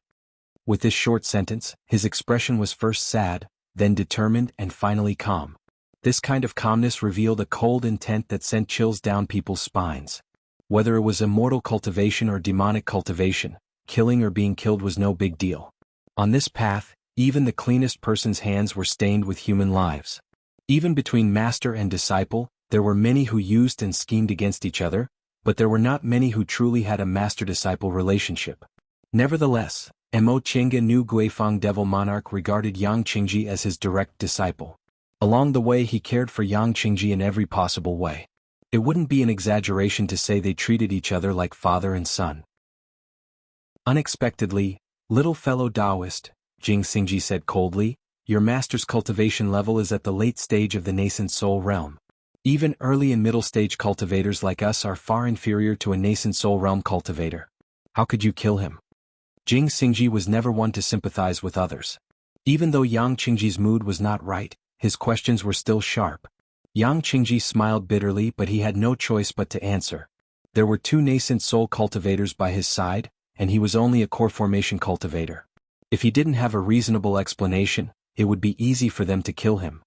With this short sentence, his expression was first sad, then determined and finally calm. This kind of calmness revealed a cold intent that sent chills down people's spines. Whether it was immortal cultivation or demonic cultivation, killing or being killed was no big deal. On this path, even the cleanest person's hands were stained with human lives. Even between master and disciple, there were many who used and schemed against each other, but there were not many who truly had a master-disciple relationship. Nevertheless, Mo Chenga knew Guifang Devil Monarch regarded Yang Qingji as his direct disciple. Along the way he cared for Yang Qingji in every possible way. It wouldn't be an exaggeration to say they treated each other like father and son. Unexpectedly, "Little fellow Taoist," Jing Xingji said coldly, "your master's cultivation level is at the late stage of the nascent soul realm. Even early and middle stage cultivators like us are far inferior to a nascent soul realm cultivator. How could you kill him?" Jing Xingji was never one to sympathize with others. Even though Yang Qingji's mood was not right, his questions were still sharp. Yang Qingji smiled bitterly, but he had no choice but to answer. There were two nascent soul cultivators by his side, and he was only a core formation cultivator. If he didn't have a reasonable explanation, it would be easy for them to kill him.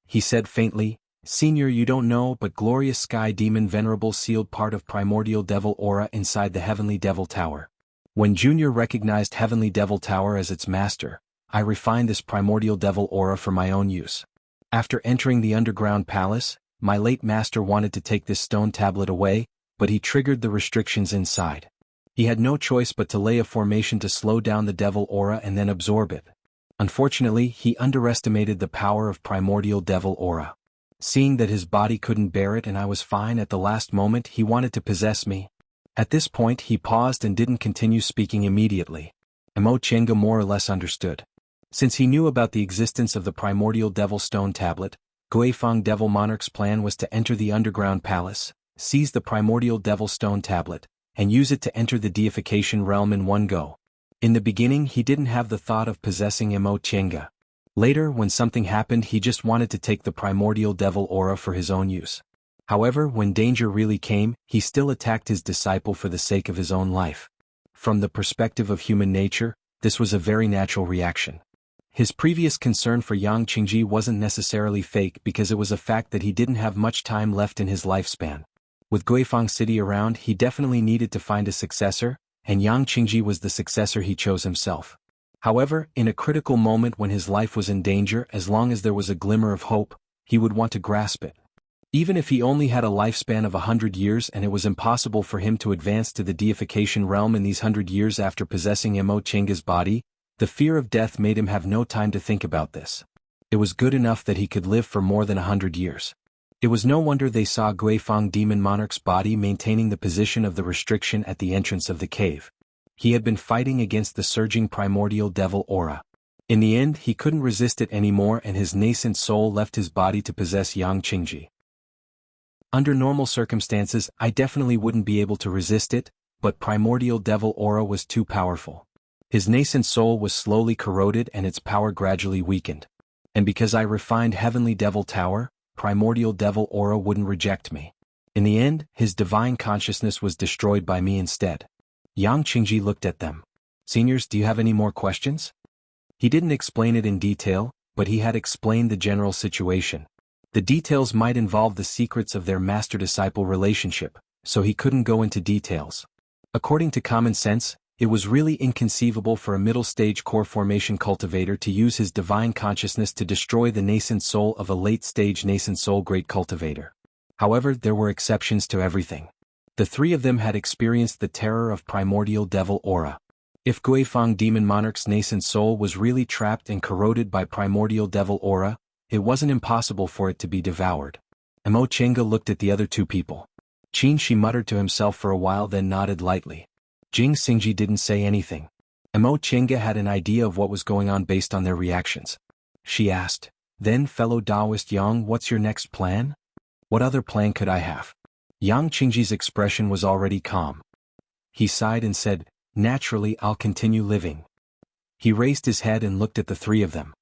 He said faintly, "Senior, you don't know, but Glorious Sky Demon Venerable sealed part of Primordial Devil Aura inside the Heavenly Devil Tower. When Junior recognized Heavenly Devil Tower as its master, I refined this Primordial Devil Aura for my own use. After entering the underground palace, my late master wanted to take this stone tablet away, but he triggered the restrictions inside. He had no choice but to lay a formation to slow down the devil aura and then absorb it. Unfortunately, he underestimated the power of primordial devil aura. Seeing that his body couldn't bear it and I was fine at the last moment, he wanted to possess me. At this point he paused and didn't continue speaking immediately. Mo Chenga more or less understood. Since he knew about the existence of the primordial Devil Stone tablet, Guifang Devil Monarch's plan was to enter the underground palace, seize the primordial Devil Stone tablet, and use it to enter the deification realm in one go. In the beginning he didn't have the thought of possessing Mo Chenga. Later, when something happened, he just wanted to take the primordial devil aura for his own use. However, when danger really came, he still attacked his disciple for the sake of his own life. From the perspective of human nature, this was a very natural reaction. His previous concern for Yang Qingji wasn't necessarily fake because it was a fact that he didn't have much time left in his lifespan. With Guifang City around, he definitely needed to find a successor, and Yang Qingji was the successor he chose himself. However, in a critical moment when his life was in danger, as long as there was a glimmer of hope, he would want to grasp it. Even if he only had a lifespan of 100 years and it was impossible for him to advance to the deification realm in these 100 years after possessing Mo Chenga's body, the fear of death made him have no time to think about this. It was good enough that he could live for more than 100 years. It was no wonder they saw Guifang Demon Monarch's body maintaining the position of the restriction at the entrance of the cave. He had been fighting against the surging primordial devil aura. In the end, he couldn't resist it anymore and his nascent soul left his body to possess Yang Qingji. Under normal circumstances, I definitely wouldn't be able to resist it, but primordial devil aura was too powerful. His nascent soul was slowly corroded and its power gradually weakened. And because I refined Heavenly Devil Tower, primordial devil aura wouldn't reject me. In the end, his divine consciousness was destroyed by me instead. Yang Qingji looked at them. Seniors, do you have any more questions? He didn't explain it in detail, but he had explained the general situation. The details might involve the secrets of their master-disciple relationship, so he couldn't go into details. According to common sense, it was really inconceivable for a middle-stage core formation cultivator to use his divine consciousness to destroy the nascent soul of a late-stage nascent soul great cultivator. However, there were exceptions to everything. The three of them had experienced the terror of primordial devil aura. If Guifang Demon Monarch's nascent soul was really trapped and corroded by primordial devil aura, it wasn't impossible for it to be devoured. Mo Chenga looked at the other two people. Qin Shi muttered to himself for a while then nodded lightly. Jing Xingji didn't say anything. Mo Chenga had an idea of what was going on based on their reactions. She asked, "Then, fellow Taoist Yang, what's your next plan?" "What other plan could I have?" Yang Qingji's expression was already calm. He sighed and said, "Naturally, I'll continue living." He raised his head and looked at the three of them.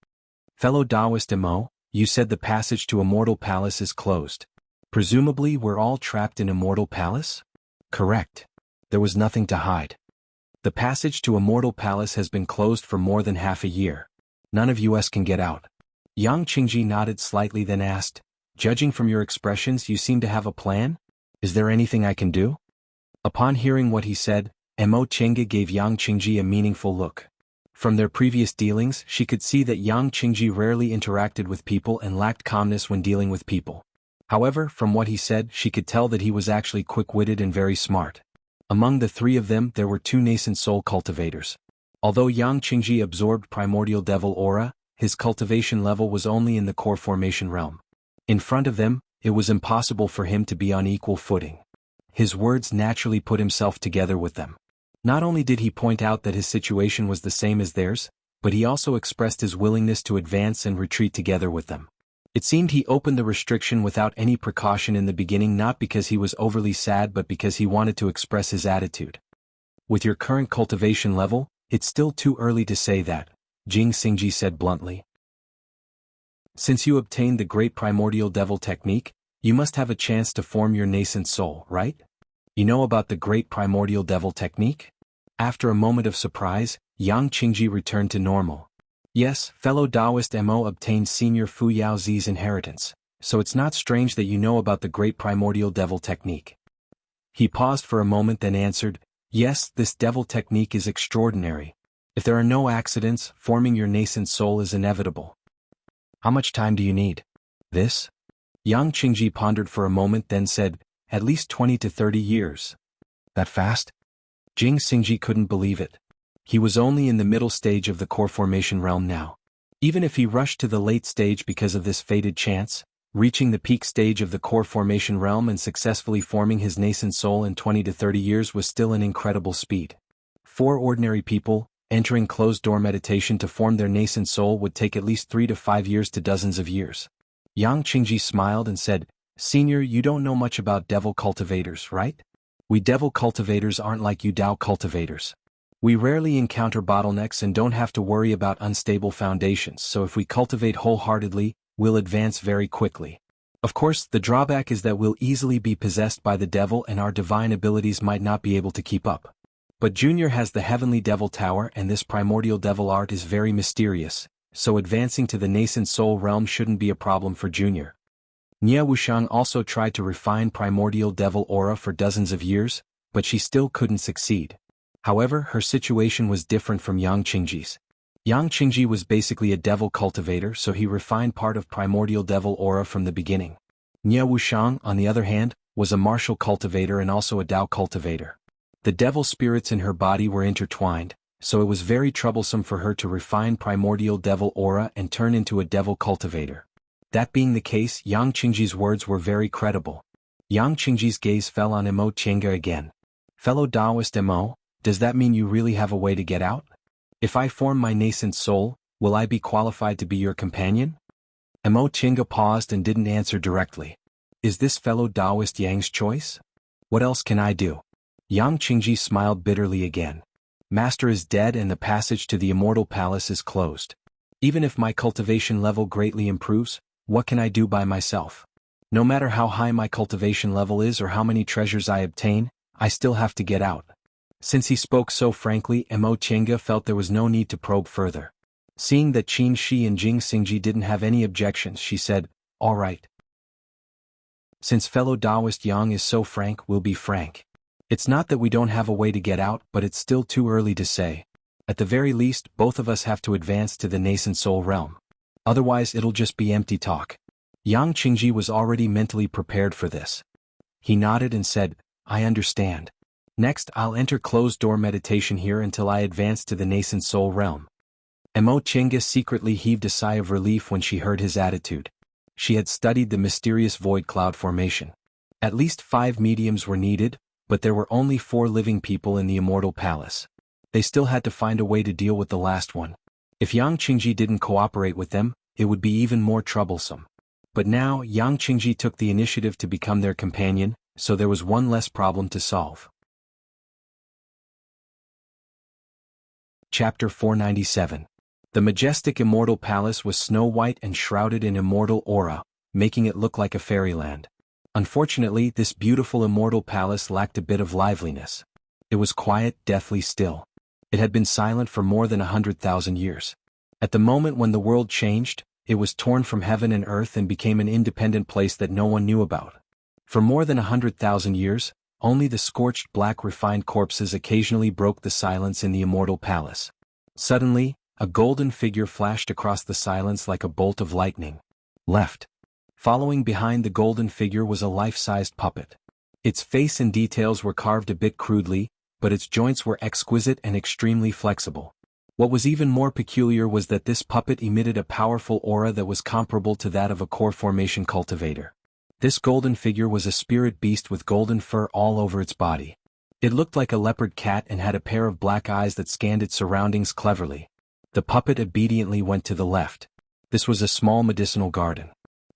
"Fellow Taoist Mo, you said the passage to Immortal Palace is closed. Presumably we're all trapped in Immortal Palace?" "Correct. There was nothing to hide. The passage to Immortal Palace has been closed for more than half a year. None of us can get out." Yang Qingji nodded slightly then asked, "Judging from your expressions you seem to have a plan? Is there anything I can do?" Upon hearing what he said, Mo Chenga gave Yang Qingji a meaningful look. From their previous dealings, she could see that Yang Qingji rarely interacted with people and lacked calmness when dealing with people. However, from what he said, she could tell that he was actually quick-witted and very smart. Among the three of them, there were two nascent soul cultivators. Although Yang Qingji absorbed primordial devil aura, his cultivation level was only in the core formation realm. In front of them, it was impossible for him to be on equal footing. His words naturally put himself together with them. Not only did he point out that his situation was the same as theirs, but he also expressed his willingness to advance and retreat together with them. It seemed he opened the restriction without any precaution in the beginning, not because he was overly sad but because he wanted to express his attitude. "With your current cultivation level, it's still too early to say that," Jing Xingji said bluntly. "Since you obtained the Great Primordial Devil Technique, you must have a chance to form your nascent soul, right? You know about the Great Primordial Devil Technique?" After a moment of surprise, Yang Qingji returned to normal. "Yes, fellow Taoist Mo obtained Senior Fu Yaozi's inheritance, so it's not strange that you know about the Great Primordial Devil Technique." He paused for a moment then answered, "Yes, this devil technique is extraordinary. If there are no accidents, forming your nascent soul is inevitable." "How much time do you need?" "This?" Yang Qingji pondered for a moment then said, "At least 20 to 30 years. "That fast?" Jing Xingji couldn't believe it. He was only in the middle stage of the core formation realm now. Even if he rushed to the late stage because of this fated chance, reaching the peak stage of the core formation realm and successfully forming his nascent soul in 20 to 30 years was still an incredible speed. 4 ordinary people, entering closed-door meditation to form their nascent soul would take at least 3 to 5 years to dozens of years. Yang Qingji smiled and said, "Senior, you don't know much about devil cultivators, right? We devil cultivators aren't like you Dao cultivators. We rarely encounter bottlenecks and don't have to worry about unstable foundations, so if we cultivate wholeheartedly, we'll advance very quickly. Of course, the drawback is that we'll easily be possessed by the devil and our divine abilities might not be able to keep up. But Junior has the Heavenly Devil Tower and this primordial devil art is very mysterious, so advancing to the nascent soul realm shouldn't be a problem for Junior." Nie Wuxiang also tried to refine primordial devil aura for dozens of years, but she still couldn't succeed. However, her situation was different from Yang Qingji's. Yang Qingji was basically a devil cultivator, so he refined part of primordial devil aura from the beginning. Nie Wuxiang, on the other hand, was a martial cultivator and also a Dao cultivator. The devil spirits in her body were intertwined, so it was very troublesome for her to refine primordial devil aura and turn into a devil cultivator. That being the case, Yang Qingji's words were very credible. Yang Qingji's gaze fell on Emo Chenga again. "Fellow Taoist Emo, does that mean you really have a way to get out? If I form my nascent soul, will I be qualified to be your companion?" Emo Chenga paused and didn't answer directly. "Is this fellow Taoist Yang's choice? What else can I do?" Yang Qingji smiled bitterly again. "Master is dead and the passage to the immortal palace is closed. Even if my cultivation level greatly improves, what can I do by myself? No matter how high my cultivation level is or how many treasures I obtain, I still have to get out." Since he spoke so frankly, Emo Chenga felt there was no need to probe further. Seeing that Qin Shi and Jing Xingji didn't have any objections, she said, "All right. Since fellow Taoist Yang is so frank, we'll be frank. It's not that we don't have a way to get out, but it's still too early to say. At the very least, both of us have to advance to the nascent soul realm. Otherwise it'll just be empty talk." Yang Qingji was already mentally prepared for this. He nodded and said, "I understand. Next, I'll enter closed-door meditation here until I advance to the nascent soul realm." Emo Chenga secretly heaved a sigh of relief when she heard his attitude. She had studied the mysterious void cloud formation. At least 5 mediums were needed, but there were only 4 living people in the immortal palace. They still had to find a way to deal with the last one. If Yang Qingji didn't cooperate with them, it would be even more troublesome. But now, Yang Qingji took the initiative to become their companion, so there was one less problem to solve. Chapter 497. The majestic immortal palace was snow-white and shrouded in immortal aura, making it look like a fairyland. Unfortunately, this beautiful immortal palace lacked a bit of liveliness. It was quiet, deathly still. It had been silent for more than 100,000 years. At the moment when the world changed, it was torn from heaven and earth and became an independent place that no one knew about. For more than 100,000 years, only the scorched black refined corpses occasionally broke the silence in the immortal palace. Suddenly, a golden figure flashed across the silence like a bolt of lightning. Left. Following behind the golden figure was a life-sized puppet. Its face and details were carved a bit crudely, but its joints were exquisite and extremely flexible. What was even more peculiar was that this puppet emitted a powerful aura that was comparable to that of a core formation cultivator. This golden figure was a spirit beast with golden fur all over its body. It looked like a leopard cat and had a pair of black eyes that scanned its surroundings cleverly. The puppet obediently went to the left. This was a small medicinal garden.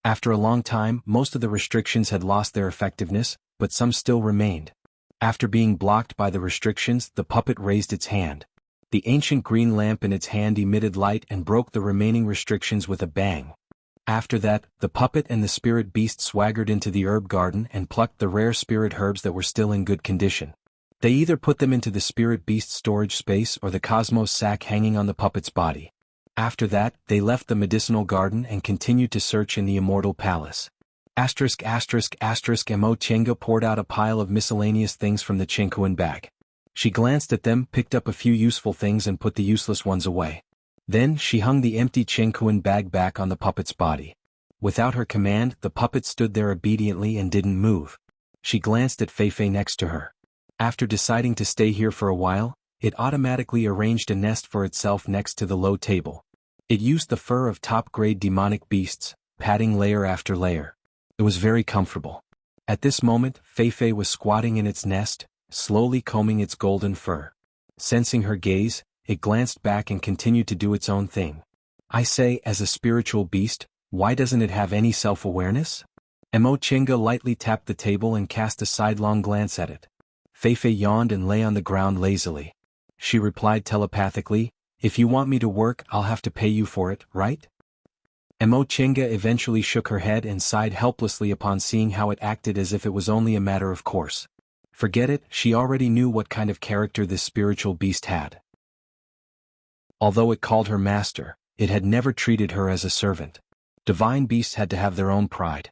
After a long time, most of the restrictions had lost their effectiveness, but some still remained. After being blocked by the restrictions, the puppet raised its hand. The ancient green lamp in its hand emitted light and broke the remaining restrictions with a bang. After that, the puppet and the spirit beast swaggered into the herb garden and plucked the rare spirit herbs that were still in good condition. They either put them into the spirit beast storage space or the cosmos sack hanging on the puppet's body. After that, they left the medicinal garden and continued to search in the immortal palace. Emo Chenga poured out a pile of miscellaneous things from the Chenkuan bag. She glanced at them, picked up a few useful things and put the useless ones away. Then, she hung the empty Chenkuan bag back on the puppet's body. Without her command, the puppet stood there obediently and didn't move. She glanced at Feifei next to her. After deciding to stay here for a while, it automatically arranged a nest for itself next to the low table. It used the fur of top-grade demonic beasts, padding layer after layer. It was very comfortable. At this moment, Feifei was squatting in its nest, slowly combing its golden fur. Sensing her gaze, it glanced back and continued to do its own thing. I say, as a spiritual beast, why doesn't it have any self-awareness? Mo Chenga lightly tapped the table and cast a sidelong glance at it. Feifei yawned and lay on the ground lazily. She replied telepathically, if you want me to work, I'll have to pay you for it, right? Mo Chenga eventually shook her head and sighed helplessly upon seeing how it acted as if it was only a matter of course. Forget it, she already knew what kind of character this spiritual beast had. Although it called her master, it had never treated her as a servant. Divine beasts had to have their own pride.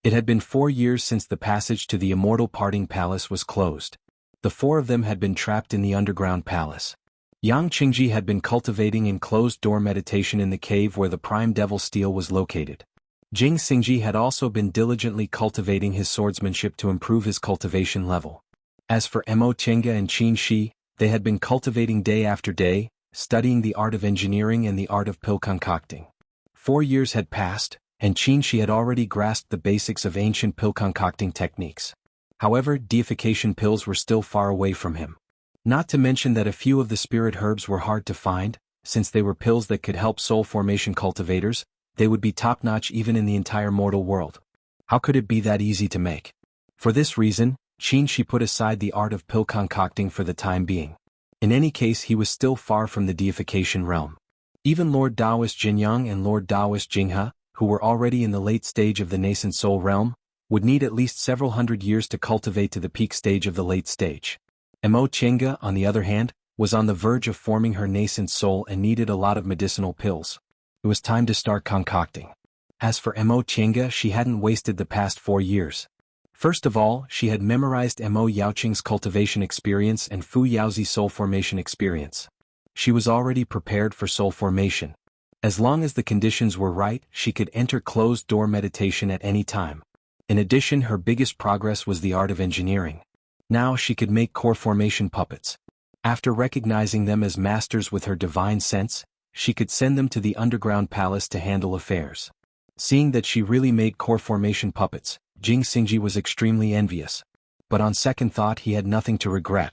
It had been 4 years since the passage to the immortal parting palace was closed. The 4 of them had been trapped in the underground palace. Yang Qingji had been cultivating in closed-door meditation in the cave where the prime devil steel was located. Jing Xingji had also been diligently cultivating his swordsmanship to improve his cultivation level. As for Mo Chenga and Qin Shi, they had been cultivating day after day, studying the art of engineering and the art of pill concocting. 4 years had passed, and Qin Shi had already grasped the basics of ancient pill concocting techniques. However, deification pills were still far away from him. Not to mention that a few of the spirit herbs were hard to find, since they were pills that could help soul formation cultivators, they would be top-notch even in the entire mortal world. How could it be that easy to make? For this reason, Qin Shi put aside the art of pill concocting for the time being. In any case, he was still far from the deification realm. Even Lord Taoist Jinyang and Lord Taoist Jinghe, who were already in the late stage of the nascent soul realm, would need at least several hundred years to cultivate to the peak stage of the late stage. Mo Chenga, on the other hand, was on the verge of forming her nascent soul and needed a lot of medicinal pills. It was time to start concocting. As for Mo Chenga, she hadn't wasted the past 4 years. First of all, she had memorized Mo Yaoqing's cultivation experience and Fu Yaozi's soul formation experience. She was already prepared for soul formation. As long as the conditions were right, she could enter closed-door meditation at any time. In addition, her biggest progress was the art of engineering. Now she could make core formation puppets. After recognizing them as masters with her divine sense, she could send them to the underground palace to handle affairs. Seeing that she really made core formation puppets, Jing Xingji was extremely envious. But on second thought, he had nothing to regret.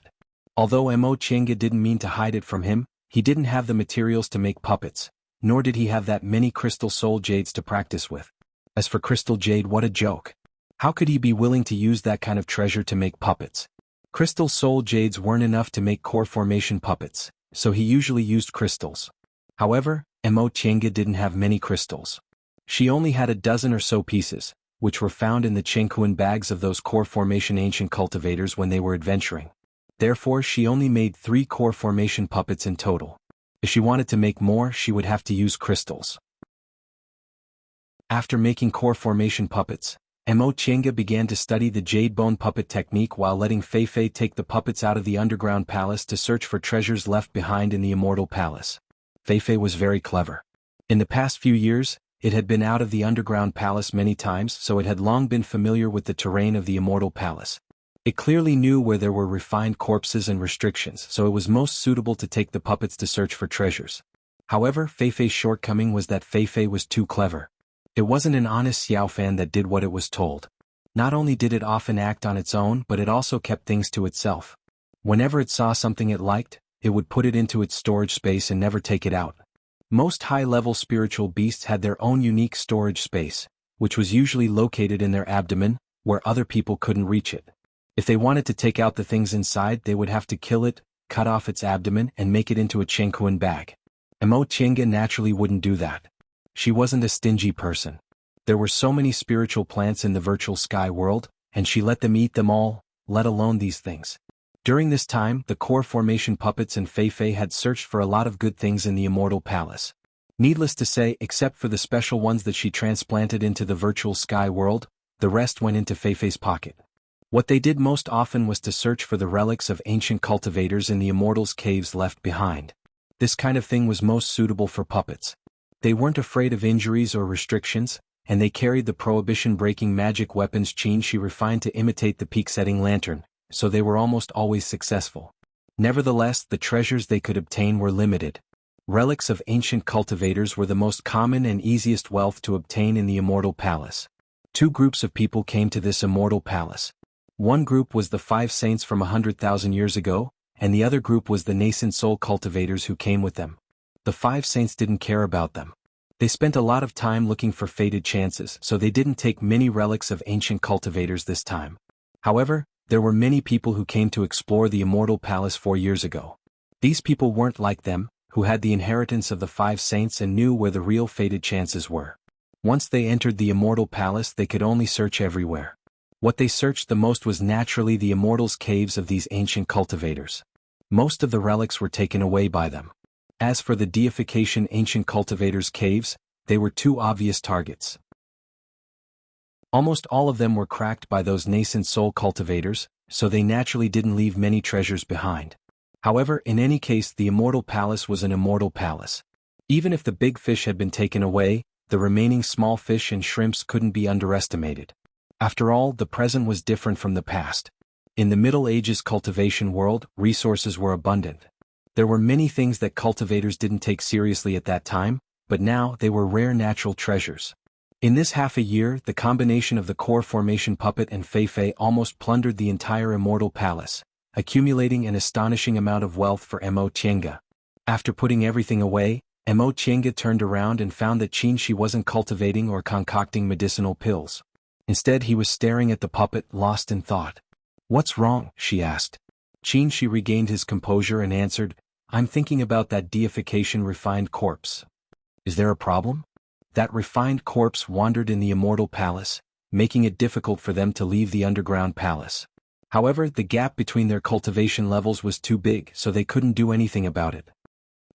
Although Mo Chenga didn't mean to hide it from him, he didn't have the materials to make puppets, nor did he have that many crystal soul jades to practice with. As for crystal jade, what a joke. How could he be willing to use that kind of treasure to make puppets? Crystal soul jades weren't enough to make core formation puppets, so he usually used crystals. However, Mo Chenga didn't have many crystals. She only had a dozen or so pieces, which were found in the Chengkuan bags of those core formation ancient cultivators when they were adventuring. Therefore, she only made 3 core formation puppets in total. If she wanted to make more, she would have to use crystals. After making core formation puppets, Mo Chenga began to study the jade bone puppet technique while letting Feifei take the puppets out of the underground palace to search for treasures left behind in the immortal palace. Feifei was very clever. In the past few years, it had been out of the underground palace many times, so it had long been familiar with the terrain of the immortal palace. It clearly knew where there were refined corpses and restrictions, so it was most suitable to take the puppets to search for treasures. However, Feifei's shortcoming was that Feifei was too clever. It wasn't an honest Xiaofan that did what it was told. Not only did it often act on its own, but it also kept things to itself. Whenever it saw something it liked, it would put it into its storage space and never take it out. Most high-level spiritual beasts had their own unique storage space, which was usually located in their abdomen, where other people couldn't reach it. If they wanted to take out the things inside, they would have to kill it, cut off its abdomen, and make it into a Chengkuan bag. Mo Chenga naturally wouldn't do that. She wasn't a stingy person. There were so many spiritual plants in the virtual sky world, and she let them eat them all, let alone these things. During this time, the core formation puppets and Feifei had searched for a lot of good things in the immortal palace. Needless to say, except for the special ones that she transplanted into the virtual sky world, the rest went into Feifei's pocket. What they did most often was to search for the relics of ancient cultivators in the immortals' caves left behind. This kind of thing was most suitable for puppets. They weren't afraid of injuries or restrictions, and they carried the prohibition-breaking magic weapons Qin Shi refined to imitate the peak-setting lantern, so they were almost always successful. Nevertheless, the treasures they could obtain were limited. Relics of ancient cultivators were the most common and easiest wealth to obtain in the immortal palace. 2 groups of people came to this immortal palace. One group was the 5 saints from 100,000 years ago, and the other group was the nascent soul cultivators who came with them. The 5 saints didn't care about them. They spent a lot of time looking for fated chances, so they didn't take many relics of ancient cultivators this time. However, there were many people who came to explore the Immortal Palace 4 years ago. These people weren't like them, who had the inheritance of the 5 saints and knew where the real fated chances were. Once they entered the Immortal Palace, they could only search everywhere. What they searched the most was naturally the Immortals' caves of these ancient cultivators. Most of the relics were taken away by them. As for the deification ancient cultivators' caves, they were 2 obvious targets. Almost all of them were cracked by those nascent soul cultivators, so they naturally didn't leave many treasures behind. However, in any case, the Immortal Palace was an immortal palace. Even if the big fish had been taken away, the remaining small fish and shrimps couldn't be underestimated. After all, the present was different from the past. In the Middle Ages cultivation world, resources were abundant. There were many things that cultivators didn't take seriously at that time, but now they were rare natural treasures. In this half a year, the combination of the core formation puppet and Fei almost plundered the entire Immortal Palace, accumulating an astonishing amount of wealth for Mo Qianga. After putting everything away, Mo Qianga turned around and found that Qin wasn't cultivating or concocting medicinal pills. Instead, he was staring at the puppet, lost in thought. "What's wrong?" she asked. Qin regained his composure and answered, "I'm thinking about that deification refined corpse." "Is there a problem?" That refined corpse wandered in the Immortal Palace, making it difficult for them to leave the underground palace. However, the gap between their cultivation levels was too big, so they couldn't do anything about it.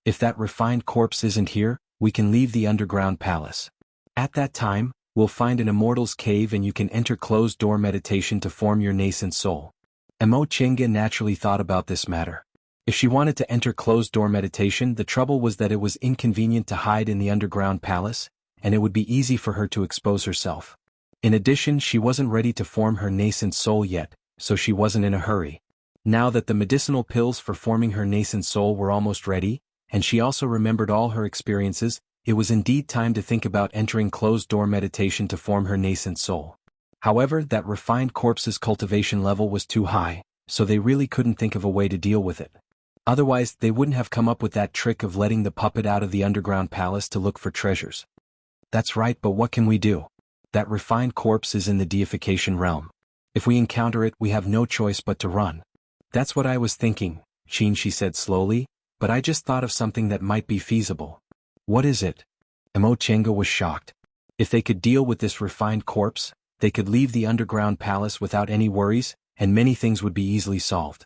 "If that refined corpse isn't here, we can leave the underground palace. At that time, we'll find an immortal's cave and you can enter closed-door meditation to form your nascent soul." Mo Qianga naturally thought about this matter. If she wanted to enter closed-door meditation, the trouble was that it was inconvenient to hide in the underground palace, and it would be easy for her to expose herself. In addition, she wasn't ready to form her nascent soul yet, so she wasn't in a hurry. Now that the medicinal pills for forming her nascent soul were almost ready, and she also remembered all her experiences, it was indeed time to think about entering closed-door meditation to form her nascent soul. However, that refined corpse's cultivation level was too high, so they really couldn't think of a way to deal with it. Otherwise, they wouldn't have come up with that trick of letting the puppet out of the underground palace to look for treasures. "That's right, but what can we do? That refined corpse is in the deification realm. If we encounter it, we have no choice but to run." "That's what I was thinking," Qin said slowly, "but I just thought of something that might be feasible." "What is it?" Mo Qianga was shocked. If they could deal with this refined corpse, they could leave the underground palace without any worries, and many things would be easily solved.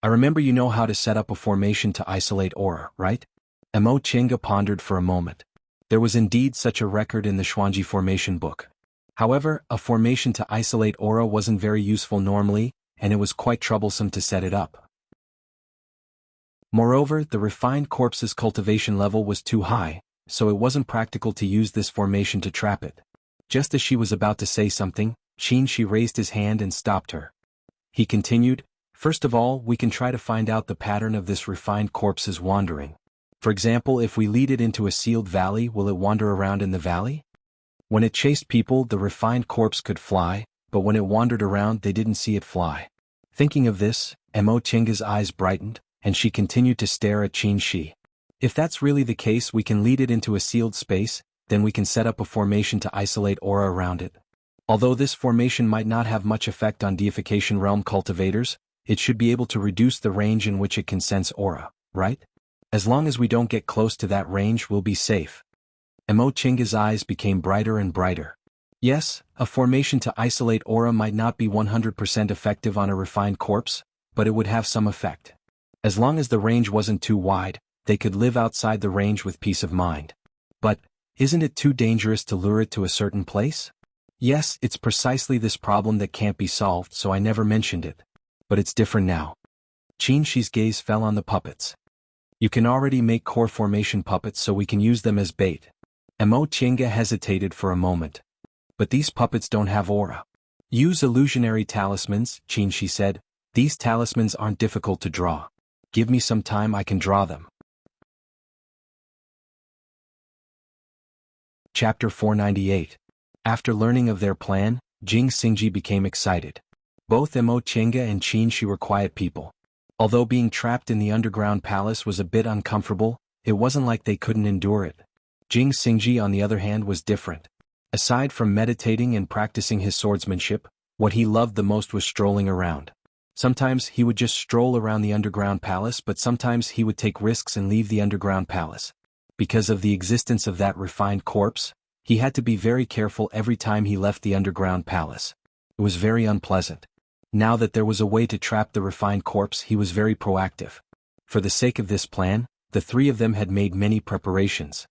"I remember you know how to set up a formation to isolate aura, right?" Mo Qianga pondered for a moment. There was indeed such a record in the Xuanji formation book. However, a formation to isolate aura wasn't very useful normally, and it was quite troublesome to set it up. Moreover, the refined corpse's cultivation level was too high, so it wasn't practical to use this formation to trap it. Just as she was about to say something, Qin raised his hand and stopped her. He continued, "First of all, we can try to find out the pattern of this refined corpse's wandering. For example, if we lead it into a sealed valley, will it wander around in the valley? When it chased people, the refined corpse could fly, but when it wandered around, they didn't see it fly." Thinking of this, Mo Qianga's eyes brightened, and she continued to stare at Qin. "If that's really the case, we can lead it into a sealed space, then we can set up a formation to isolate aura around it. Although this formation might not have much effect on deification realm cultivators, it should be able to reduce the range in which it can sense aura, right? As long as we don't get close to that range, we'll be safe." Mo Qianga's eyes became brighter and brighter. Yes, a formation to isolate aura might not be 100% effective on a refined corpse, but it would have some effect. As long as the range wasn't too wide, they could live outside the range with peace of mind. But, isn't it too dangerous to lure it to a certain place? Yes, it's precisely this problem that can't be solved, so I never mentioned it. But it's different now. Qin's gaze fell on the puppets. "You can already make core formation puppets, so we can use them as bait." Mo Qianga hesitated for a moment. "But these puppets don't have aura." "Use illusionary talismans," Qin said. "These talismans aren't difficult to draw. Give me some time, I can draw them." Chapter 498. After learning of their plan, Jing Xingji became excited. Both Mo Qianga and Qin were quiet people. Although being trapped in the underground palace was a bit uncomfortable, it wasn't like they couldn't endure it. Jing Xingji, on the other hand, was different. Aside from meditating and practicing his swordsmanship, what he loved the most was strolling around. Sometimes he would just stroll around the underground palace, but sometimes he would take risks and leave the underground palace. Because of the existence of that refined corpse, he had to be very careful every time he left the underground palace. It was very unpleasant. Now that there was a way to trap the refined corpse, he was very proactive. For the sake of this plan, the three of them had made many preparations.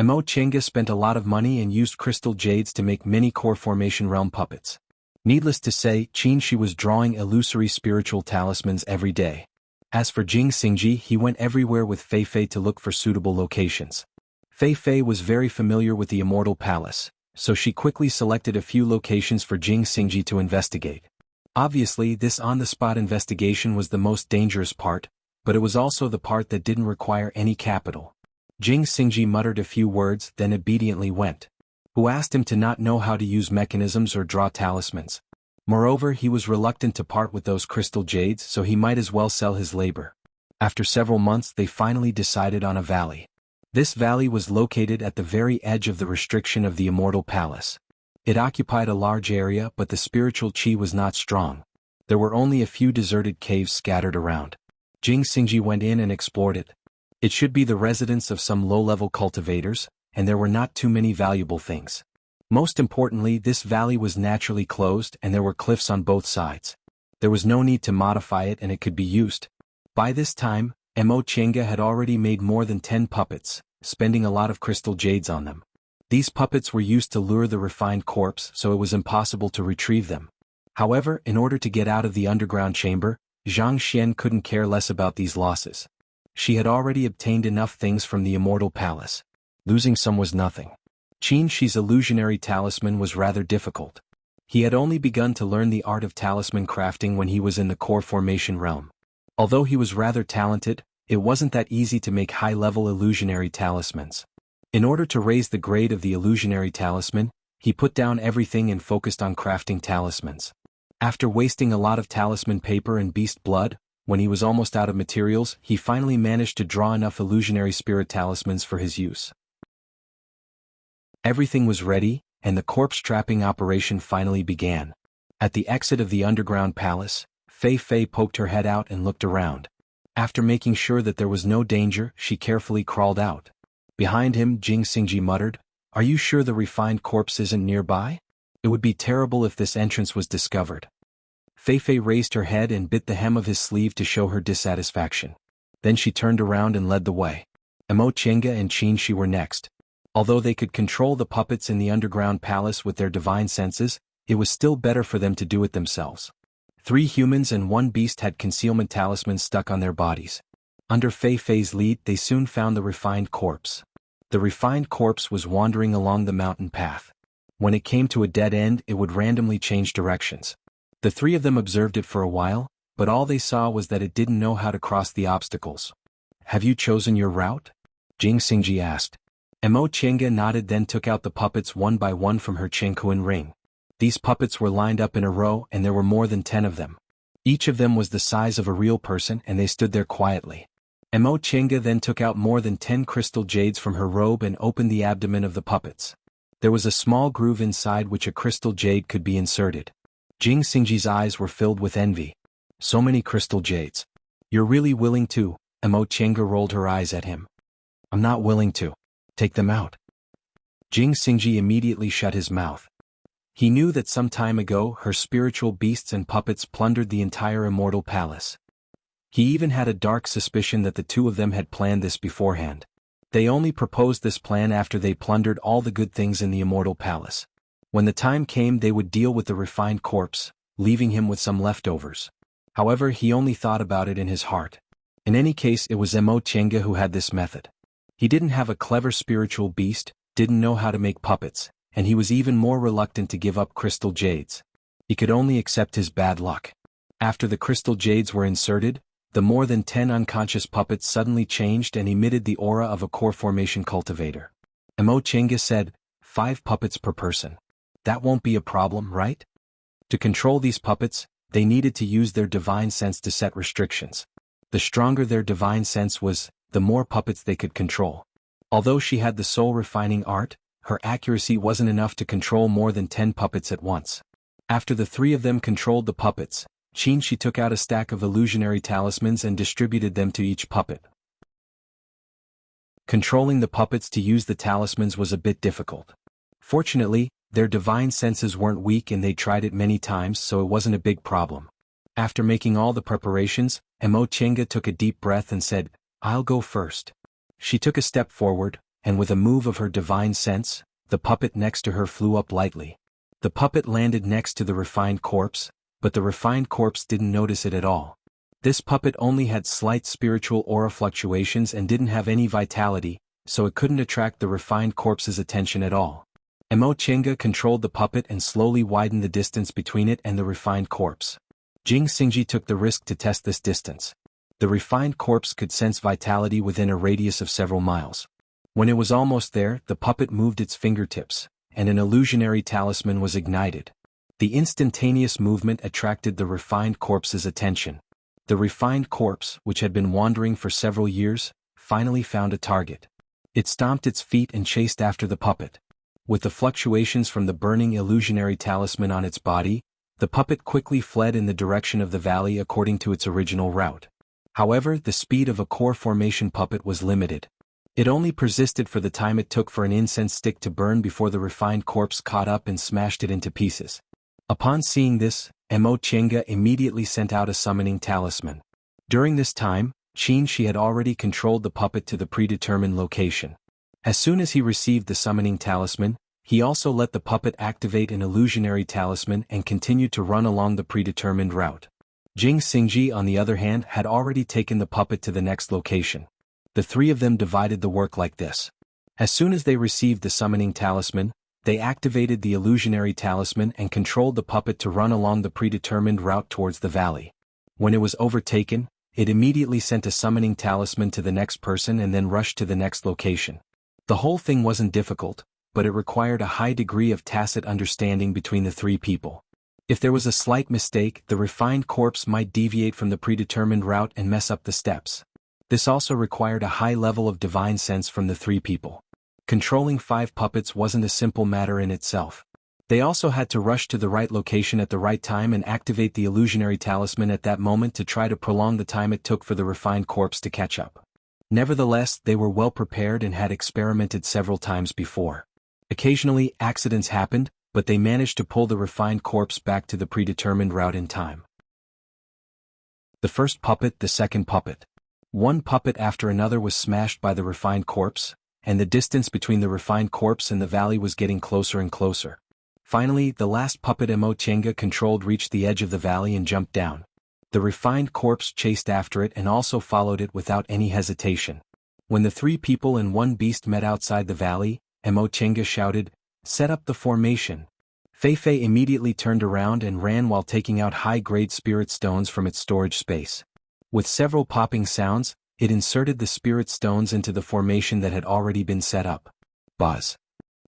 Mo Chenga spent a lot of money and used crystal jades to make many core formation realm puppets. Needless to say, Qin Shi was drawing illusory spiritual talismans every day. As for Jing Xingji, he went everywhere with Fei Fei to look for suitable locations. Fei Fei was very familiar with the Immortal Palace, so she quickly selected a few locations for Jing Xingji to investigate. Obviously, this on-the-spot investigation was the most dangerous part, but it was also the part that didn't require any capital. Jing Xingji muttered a few words, then obediently went. Who asked him to not know how to use mechanisms or draw talismans. Moreover, he was reluctant to part with those crystal jades, so he might as well sell his labor. After several months, they finally decided on a valley. This valley was located at the very edge of the restriction of the Immortal Palace. It occupied a large area, but the spiritual qi was not strong. There were only a few deserted caves scattered around. Jing Xingji went in and explored it. It should be the residence of some low-level cultivators, and there were not too many valuable things. Most importantly, this valley was naturally closed and there were cliffs on both sides. There was no need to modify it and it could be used. By this time, Mo Chenga had already made more than 10 puppets, spending a lot of crystal jades on them. These puppets were used to lure the refined corpse, so it was impossible to retrieve them. However, in order to get out of the underground chamber, Zhang Xian couldn't care less about these losses. She had already obtained enough things from the Immortal Palace. Losing some was nothing. Qin Shi's illusionary talisman was rather difficult. He had only begun to learn the art of talisman crafting when he was in the core formation realm. Although he was rather talented, it wasn't that easy to make high-level illusionary talismans. In order to raise the grade of the illusionary talisman, he put down everything and focused on crafting talismans. After wasting a lot of talisman paper and beast blood, when he was almost out of materials, he finally managed to draw enough illusionary spirit talismans for his use. Everything was ready, and the corpse trapping operation finally began. At the exit of the underground palace, Fei Fei poked her head out and looked around. After making sure that there was no danger, she carefully crawled out. Behind him, Jing Xingji muttered, "Are you sure the refined corpse isn't nearby? It would be terrible if this entrance was discovered." Fei Fei raised her head and bit the hem of his sleeve to show her dissatisfaction. Then she turned around and led the way. Mo Chenga and Qin Shi were next. Although they could control the puppets in the underground palace with their divine senses, it was still better for them to do it themselves. 3 humans and 1 beast had concealment talismans stuck on their bodies. Under Fei Fei's lead, they soon found the refined corpse. The refined corpse was wandering along the mountain path. When it came to a dead end, it would randomly change directions. The 3 of them observed it for a while, but all they saw was that it didn't know how to cross the obstacles. "Have you chosen your route?" Jing Xingji asked. Mo Chenga nodded, then took out the puppets one by one from her Chengkuan ring. These puppets were lined up in a row and there were more than 10 of them. Each of them was the size of a real person and they stood there quietly. Mo Chenga then took out more than 10 crystal jades from her robe and opened the abdomen of the puppets. There was a small groove inside which a crystal jade could be inserted. Jing Xingji's eyes were filled with envy. "So many crystal jades. You're really willing to?" Mo Chenga rolled her eyes at him. "I'm not willing to. Take them out." Jing Xingji immediately shut his mouth. He knew that some time ago her spiritual beasts and puppets plundered the entire Immortal Palace. He even had a dark suspicion that the 2 of them had planned this beforehand. They only proposed this plan after they plundered all the good things in the Immortal Palace. When the time came, they would deal with the refined corpse, leaving him with some leftovers. However, he only thought about it in his heart. In any case, it was Mo Chenga who had this method. He didn't have a clever spiritual beast, didn't know how to make puppets, and he was even more reluctant to give up crystal jades. He could only accept his bad luck. After the crystal jades were inserted, the more than 10 unconscious puppets suddenly changed and emitted the aura of a core formation cultivator. Mo Chenga said, 5 puppets per person. That won't be a problem, right? To control these puppets, they needed to use their divine sense to set restrictions. The stronger their divine sense was, the more puppets they could control. Although she had the soul refining art, her accuracy wasn't enough to control more than 10 puppets at once. After the 3 of them controlled the puppets, she took out a stack of illusionary talismans and distributed them to each puppet. Controlling the puppets to use the talismans was a bit difficult. Fortunately, their divine senses weren't weak and they tried it many times, so it wasn't a big problem. After making all the preparations, Chenga took a deep breath and said, "I'll go first." She took a step forward, and with a move of her divine sense, the puppet next to her flew up lightly. The puppet landed next to the refined corpse, but the refined corpse didn't notice it at all. This puppet only had slight spiritual aura fluctuations and didn't have any vitality, so it couldn't attract the refined corpse's attention at all. Chenga controlled the puppet and slowly widened the distance between it and the refined corpse. Jing Xingji took the risk to test this distance. The refined corpse could sense vitality within a radius of several miles. When it was almost there, the puppet moved its fingertips, and an illusionary talisman was ignited. The instantaneous movement attracted the refined corpse's attention. The refined corpse, which had been wandering for several years, finally found a target. It stomped its feet and chased after the puppet. With the fluctuations from the burning illusionary talisman on its body, the puppet quickly fled in the direction of the valley according to its original route. However, the speed of a core formation puppet was limited. It only persisted for the time it took for an incense stick to burn before the refined corpse caught up and smashed it into pieces. Upon seeing this, Chenga immediately sent out a summoning talisman. During this time, she had already controlled the puppet to the predetermined location. As soon as he received the summoning talisman, he also let the puppet activate an illusionary talisman and continued to run along the predetermined route. Jing Xingji, on the other hand, had already taken the puppet to the next location. The 3 of them divided the work like this. As soon as they received the summoning talisman, they activated the illusionary talisman and controlled the puppet to run along the predetermined route towards the valley. When it was overtaken, it immediately sent a summoning talisman to the next person and then rushed to the next location. The whole thing wasn't difficult, but it required a high degree of tacit understanding between the 3 people. If there was a slight mistake, the refined corpse might deviate from the predetermined route and mess up the steps. This also required a high level of divine sense from the 3 people. Controlling 5 puppets wasn't a simple matter in itself. They also had to rush to the right location at the right time and activate the illusionary talisman at that moment to try to prolong the time it took for the refined corpse to catch up. Nevertheless, they were well prepared and had experimented several times before. Occasionally, accidents happened, but they managed to pull the refined corpse back to the predetermined route in time. The first puppet, the second puppet. One puppet after another was smashed by the refined corpse, and the distance between the refined corpse and the valley was getting closer and closer. Finally, the last puppet Chenga controlled reached the edge of the valley and jumped down. The refined corpse chased after it and also followed it without any hesitation. When the 3 people and 1 beast met outside the valley, Chenga shouted, "Set up the formation." Feifei immediately turned around and ran while taking out high-grade spirit stones from its storage space. With several popping sounds, it inserted the spirit stones into the formation that had already been set up. Buzz.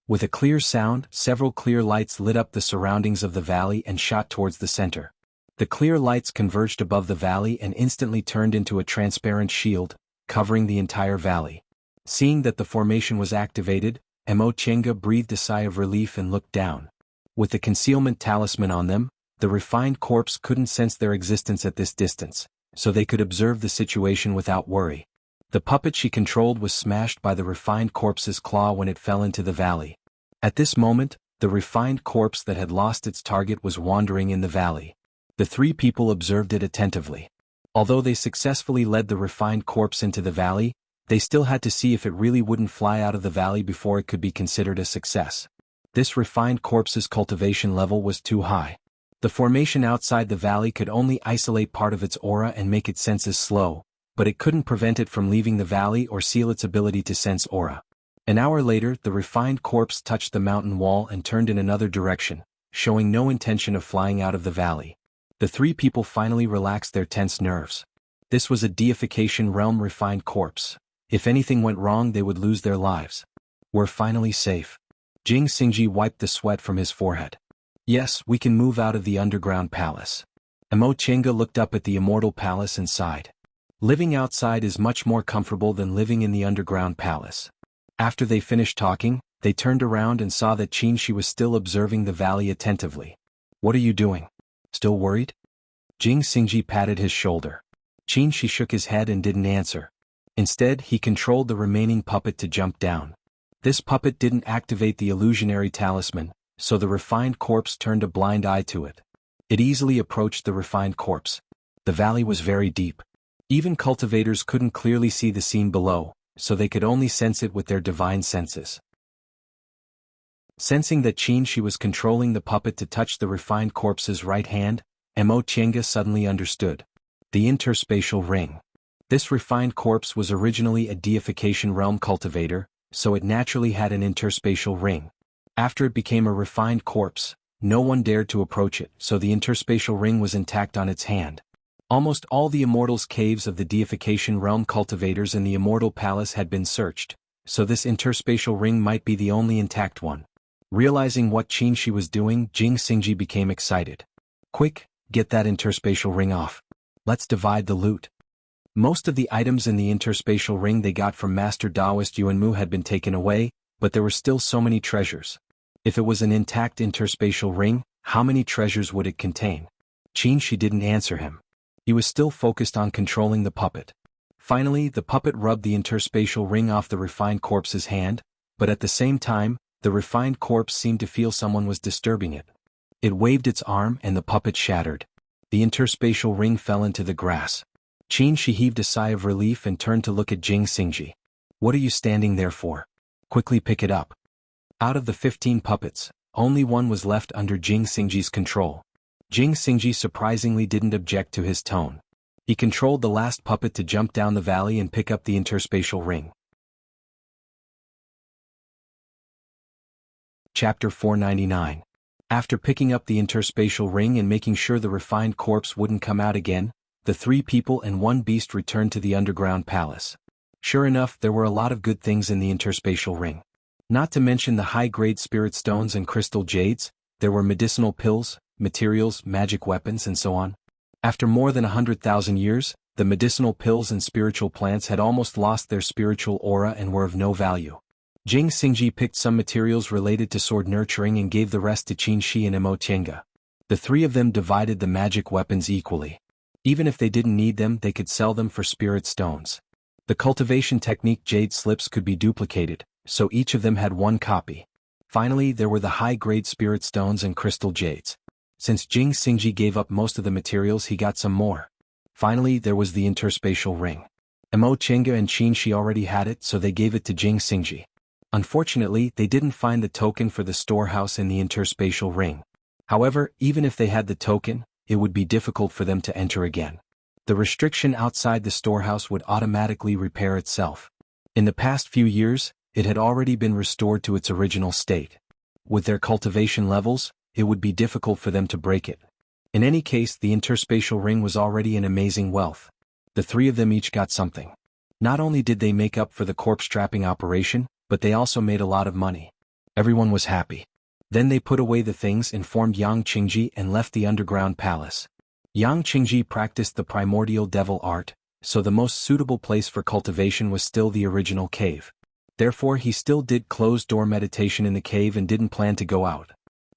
With a clear sound, several clear lights lit up the surroundings of the valley and shot towards the center. The clear lights converged above the valley and instantly turned into a transparent shield, covering the entire valley. Seeing that the formation was activated, Chenga breathed a sigh of relief and looked down. With the concealment talisman on them, the refined corpse couldn't sense their existence at this distance, so they could observe the situation without worry. The puppet she controlled was smashed by the refined corpse's claw when it fell into the valley. At this moment, the refined corpse that had lost its target was wandering in the valley. The 3 people observed it attentively. Although they successfully led the refined corpse into the valley, they still had to see if it really wouldn't fly out of the valley before it could be considered a success. This refined corpse's cultivation level was too high. The formation outside the valley could only isolate part of its aura and make its senses slow, but it couldn't prevent it from leaving the valley or seal its ability to sense aura. An hour later, the refined corpse touched the mountain wall and turned in another direction, showing no intention of flying out of the valley. The 3 people finally relaxed their tense nerves. This was a deification realm refined corpse. If anything went wrong, they would lose their lives. We're finally safe. Jing Xingji wiped the sweat from his forehead. Yes, we can move out of the underground palace. Chenga looked up at the immortal palace and sighed. Living outside is much more comfortable than living in the underground palace. After they finished talking, they turned around and saw that Qin was still observing the valley attentively. What are you doing? Still worried? Jing Xingji patted his shoulder. Qin shook his head and didn't answer. Instead, he controlled the remaining puppet to jump down. This puppet didn't activate the illusionary talisman, so the refined corpse turned a blind eye to it. It easily approached the refined corpse. The valley was very deep. Even cultivators couldn't clearly see the scene below, so they could only sense it with their divine senses. Sensing that Qin was controlling the puppet to touch the refined corpse's right hand, Mo Qiange suddenly understood. The interspatial ring. This refined corpse was originally a deification realm cultivator, so it naturally had an interspatial ring. After it became a refined corpse, no one dared to approach it, so the interspatial ring was intact on its hand. Almost all the Immortals' caves of the deification realm cultivators in the Immortal Palace had been searched, so this interspatial ring might be the only intact one. Realizing what Qin was doing, Jing Xingji became excited. Quick, get that interspatial ring off. Let's divide the loot. Most of the items in the interspatial ring they got from Master Taoist Yuanmu had been taken away, but there were still so many treasures. If it was an intact interspatial ring, how many treasures would it contain? Qin didn't answer him. He was still focused on controlling the puppet. Finally, the puppet rubbed the interspatial ring off the refined corpse's hand, but at the same time, the refined corpse seemed to feel someone was disturbing it. It waved its arm and the puppet shattered. The interspatial ring fell into the grass. Qin heaved a sigh of relief and turned to look at Jing Xingji. What are you standing there for? Quickly pick it up. Out of the 15 puppets, only one was left under Jing Xingji's control. Jing Xingji surprisingly didn't object to his tone. He controlled the last puppet to jump down the valley and pick up the interspatial ring. Chapter 499. After picking up the interspatial ring and making sure the refined corpse wouldn't come out again, the 3 people and 1 beast returned to the underground palace. Sure enough, there were a lot of good things in the interspatial ring. Not to mention the high-grade spirit stones and crystal jades, there were medicinal pills, materials, magic weapons, and so on. After more than 100,000 years, the medicinal pills and spiritual plants had almost lost their spiritual aura and were of no value. Jing Xingji picked some materials related to sword nurturing and gave the rest to Qin and Mo Qiange. The 3 of them divided the magic weapons equally. Even if they didn't need them, they could sell them for spirit stones. The cultivation technique Jade slips could be duplicated, so each of them had 1 copy. Finally, there were the high-grade spirit stones and crystal jades. Since Jing Xingji gave up most of the materials, he got some more. Finally, there was the interspatial ring. Mo Qiange and Qin already had it, so they gave it to Jing Xingji. Unfortunately, they didn't find the token for the storehouse in the interspatial ring. However, even if they had the token, it would be difficult for them to enter again. The restriction outside the storehouse would automatically repair itself. In the past few years, it had already been restored to its original state. With their cultivation levels, it would be difficult for them to break it. In any case, the interspatial ring was already an amazing wealth. The 3 of them each got something. Not only did they make up for the corpse trapping operation, but they also made a lot of money. Everyone was happy. Then they put away the things, informed Yang Qingji, and left the underground palace. Yang Qingji practiced the primordial devil art, so the most suitable place for cultivation was still the original cave. Therefore he still did closed-door meditation in the cave and didn't plan to go out.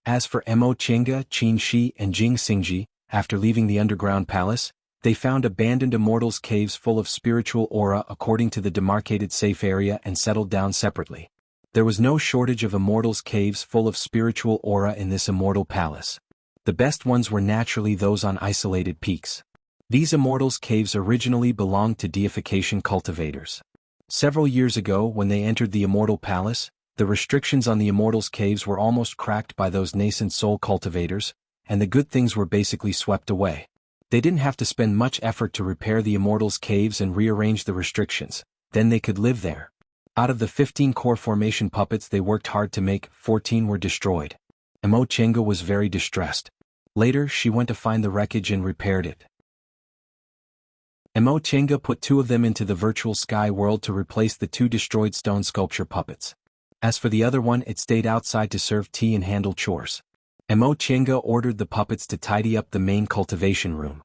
As for Mo Qiange, Qin and Jing Xingji, after leaving the underground palace, they found abandoned immortals' caves full of spiritual aura according to the demarcated safe area and settled down separately. There was no shortage of immortals' caves full of spiritual aura in this immortal palace. The best ones were naturally those on isolated peaks. These immortals' caves originally belonged to deification cultivators. Several years ago, when they entered the immortal palace, the restrictions on the immortals' caves were almost cracked by those nascent soul cultivators, and the good things were basically swept away. They didn't have to spend much effort to repair the immortals' caves and rearrange the restrictions, then they could live there. Out of the 15 core formation puppets they worked hard to make, 14 were destroyed. Mo Qiange was very distressed. Later, she went to find the wreckage and repaired it. Mo Qiange put 2 of them into the virtual sky world to replace the 2 destroyed stone sculpture puppets. As for the other one, it stayed outside to serve tea and handle chores. Mo Qiange ordered the puppets to tidy up the main cultivation room.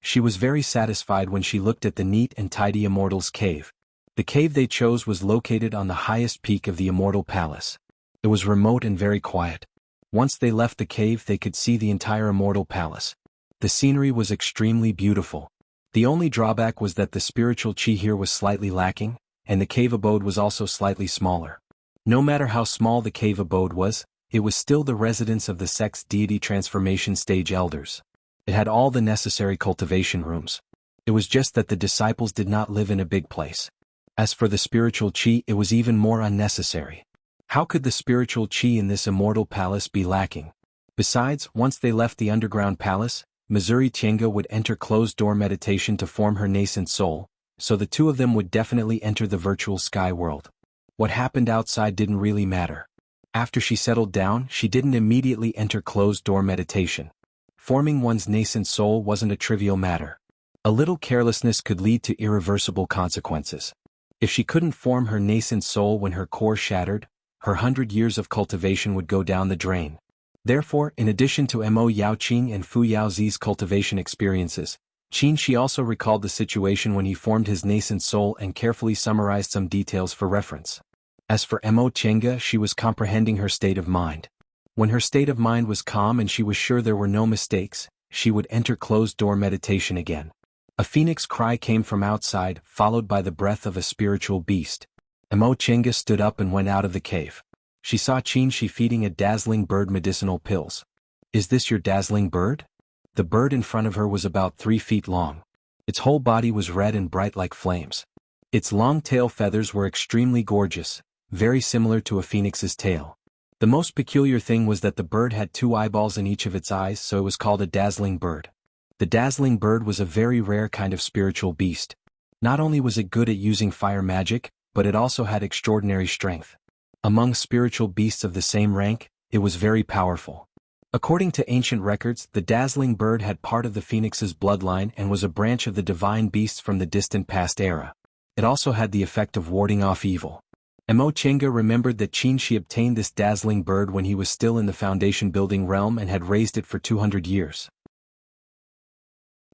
She was very satisfied when she looked at the neat and tidy Immortal's cave. The cave they chose was located on the highest peak of the Immortal Palace. It was remote and very quiet. Once they left the cave, they could see the entire Immortal Palace. The scenery was extremely beautiful. The only drawback was that the spiritual chi here was slightly lacking, and the cave abode was also slightly smaller. No matter how small the cave abode was, it was still the residence of the sect's deity transformation stage elders. It had all the necessary cultivation rooms. It was just that the disciples did not live in a big place. As for the spiritual chi, it was even more unnecessary. How could the spiritual chi in this immortal palace be lacking? Besides, once they left the underground palace, Missouri Tienga would enter closed-door meditation to form her nascent soul, so the two of them would definitely enter the virtual sky world. What happened outside didn't really matter. After she settled down, she didn't immediately enter closed-door meditation. Forming one's nascent soul wasn't a trivial matter. A little carelessness could lead to irreversible consequences. If she couldn't form her nascent soul when her core shattered, her 100 years of cultivation would go down the drain. Therefore, in addition to Mo Yaoqing and Fu Yaozi's cultivation experiences, Qin Shi also recalled the situation when he formed his nascent soul and carefully summarized some details for reference. As for Mo Chenga, she was comprehending her state of mind. When her state of mind was calm and she was sure there were no mistakes, she would enter closed-door meditation again. A phoenix cry came from outside, followed by the breath of a spiritual beast. Mo Chenga stood up and went out of the cave. She saw Qin Shi feeding a dazzling bird medicinal pills. "Is this your dazzling bird?" The bird in front of her was about 3 feet long. Its whole body was red and bright like flames. Its long tail feathers were extremely gorgeous, very similar to a phoenix's tail. The most peculiar thing was that the bird had 2 eyeballs in each of its eyes, so it was called a dazzling bird. The dazzling bird was a very rare kind of spiritual beast. Not only was it good at using fire magic, but it also had extraordinary strength. Among spiritual beasts of the same rank, it was very powerful. According to ancient records, the dazzling bird had part of the phoenix's bloodline and was a branch of the divine beasts from the distant past era. It also had the effect of warding off evil. Mo Chenga remembered that Qin Shi obtained this dazzling bird when he was still in the foundation building realm and had raised it for 200 years.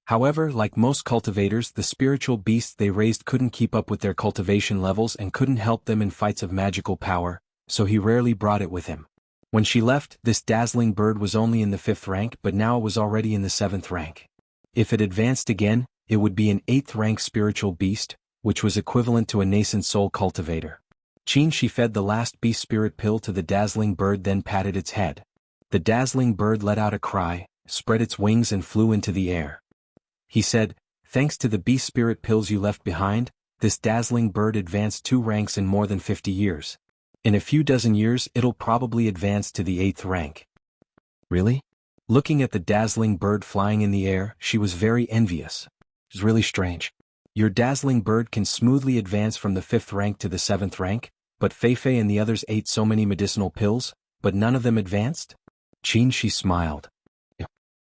However, like most cultivators, the spiritual beasts they raised couldn't keep up with their cultivation levels and couldn't help them in fights of magical power, so he rarely brought it with him. When she left, this dazzling bird was only in the 5th rank, but now it was already in the 7th rank. If it advanced again, it would be an 8th rank spiritual beast, which was equivalent to a nascent soul cultivator. Qin Shi fed the last beast spirit pill to the dazzling bird, then patted its head. The dazzling bird let out a cry, spread its wings and flew into the air. He said, "Thanks to the beast spirit pills you left behind, this dazzling bird advanced 2 ranks in more than 50 years. In a few dozen years it'll probably advance to the 8th rank." Really? Looking at the dazzling bird flying in the air, she was very envious. It's really strange. Your dazzling bird can smoothly advance from the 5th rank to the 7th rank, but Feifei and the others ate so many medicinal pills, but none of them advanced? Qin Shi smiled.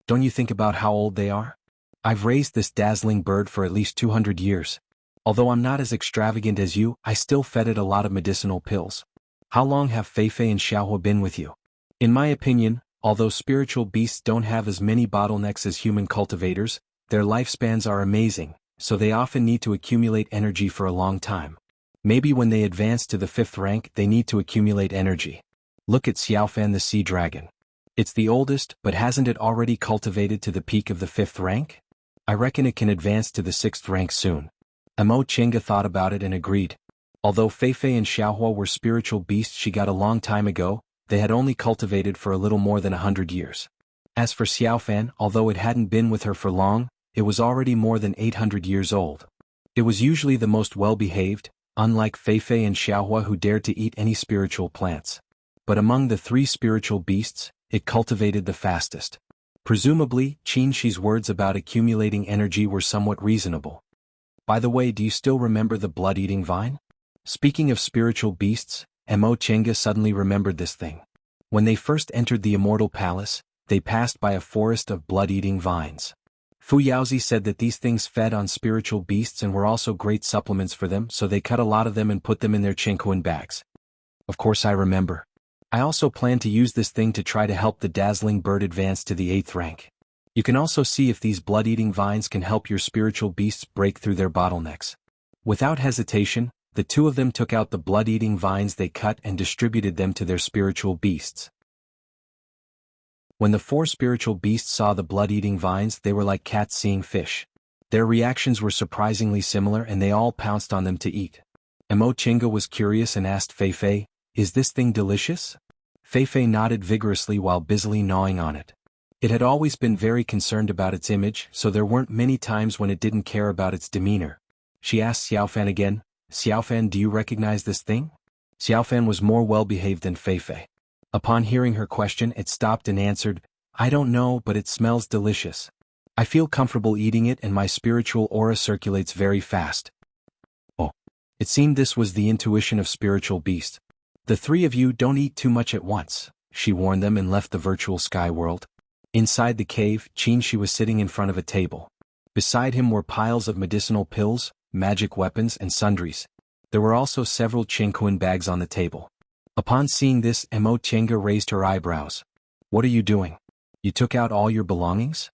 Don't you think about how old they are? I've raised this dazzling bird for at least 200 years. Although I'm not as extravagant as you, I still fed it a lot of medicinal pills. How long have Feifei and Xiaohua been with you? In my opinion, although spiritual beasts don't have as many bottlenecks as human cultivators, their lifespans are amazing, so they often need to accumulate energy for a long time. Maybe when they advance to the 5th rank they need to accumulate energy. Look at Xiaofan the sea dragon. It's the oldest, but hasn't it already cultivated to the peak of the 5th rank? I reckon it can advance to the 6th rank soon. Mo Chenga thought about it and agreed. Although Feifei and Xiaohua were spiritual beasts she got a long time ago, they had only cultivated for a little more than 100 years. As for Xiaofan, although it hadn't been with her for long, it was already more than 800 years old. It was usually the most well-behaved, unlike Feifei and Xiaohua who dared to eat any spiritual plants. But among the 3 spiritual beasts, it cultivated the fastest. Presumably, Qin Shi's words about accumulating energy were somewhat reasonable. By the way, do you still remember the blood-eating vine? Speaking of spiritual beasts, Mo Chenga suddenly remembered this thing. When they first entered the Immortal Palace, they passed by a forest of blood-eating vines. Fu Yaozi said that these things fed on spiritual beasts and were also great supplements for them, so they cut a lot of them and put them in their chinkuan bags. Of course I remember. I also plan to use this thing to try to help the dazzling bird advance to the 8th rank. You can also see if these blood-eating vines can help your spiritual beasts break through their bottlenecks. Without hesitation, the two of them took out the blood-eating vines they cut and distributed them to their spiritual beasts. When the four spiritual beasts saw the blood-eating vines, they were like cats seeing fish. Their reactions were surprisingly similar and they all pounced on them to eat. Mo Chinga was curious and asked Fei, "Is this thing delicious?" Fei nodded vigorously while busily gnawing on it. It had always been very concerned about its image, so there weren't many times when it didn't care about its demeanor. She asked Xiaofan again, "Xiaofan, do you recognize this thing?" Xiaofan was more well-behaved than Fei. Upon hearing her question, it stopped and answered, "I don't know, but it smells delicious. I feel comfortable eating it and my spiritual aura circulates very fast." Oh. It seemed this was the intuition of spiritual beast. "The three of you don't eat too much at once," she warned them and left the virtual sky world. Inside the cave, Qin was sitting in front of a table. Beside him were piles of medicinal pills, magic weapons and sundries. There were also several Qingquan bags on the table. Upon seeing this, Mo Chenga raised her eyebrows. "What are you doing? You took out all your belongings?"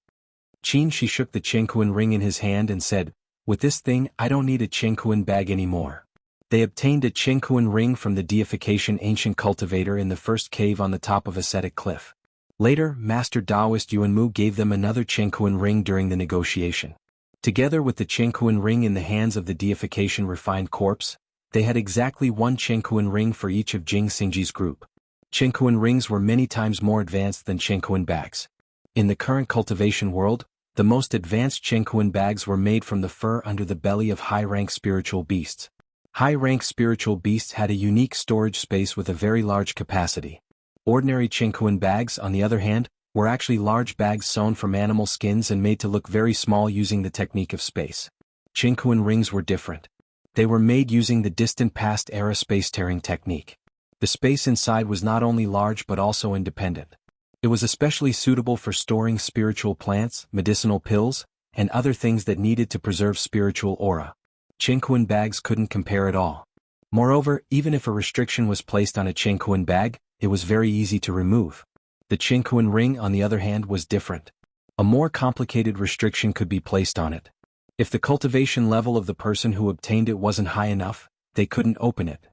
She shook the Qingquan ring in his hand and said, "With this thing, I don't need a Qingquan bag anymore." They obtained a Qingquan ring from the deification ancient cultivator in the first cave on the top of ascetic cliff. Later, Master Taoist Yuanmu gave them another Qingquan ring during the negotiation. Together with the Qingquan ring in the hands of the deification refined corpse, they had exactly one Qingquan ring for each of Jing Xingji's group. Qingquan rings were many times more advanced than Qingquan bags. In the current cultivation world, the most advanced Qingquan bags were made from the fur under the belly of high-rank spiritual beasts. High-rank spiritual beasts had a unique storage space with a very large capacity. Ordinary Qingquan bags, on the other hand, were actually large bags sewn from animal skins and made to look very small using the technique of space. Qingquan rings were different. They were made using the distant past era space-tearing technique. The space inside was not only large but also independent. It was especially suitable for storing spiritual plants, medicinal pills, and other things that needed to preserve spiritual aura. Qingquan bags couldn't compare at all. Moreover, even if a restriction was placed on a Qingquan bag, it was very easy to remove. The Qingquan ring, on the other hand, was different. A more complicated restriction could be placed on it. If the cultivation level of the person who obtained it wasn't high enough, they couldn't open it.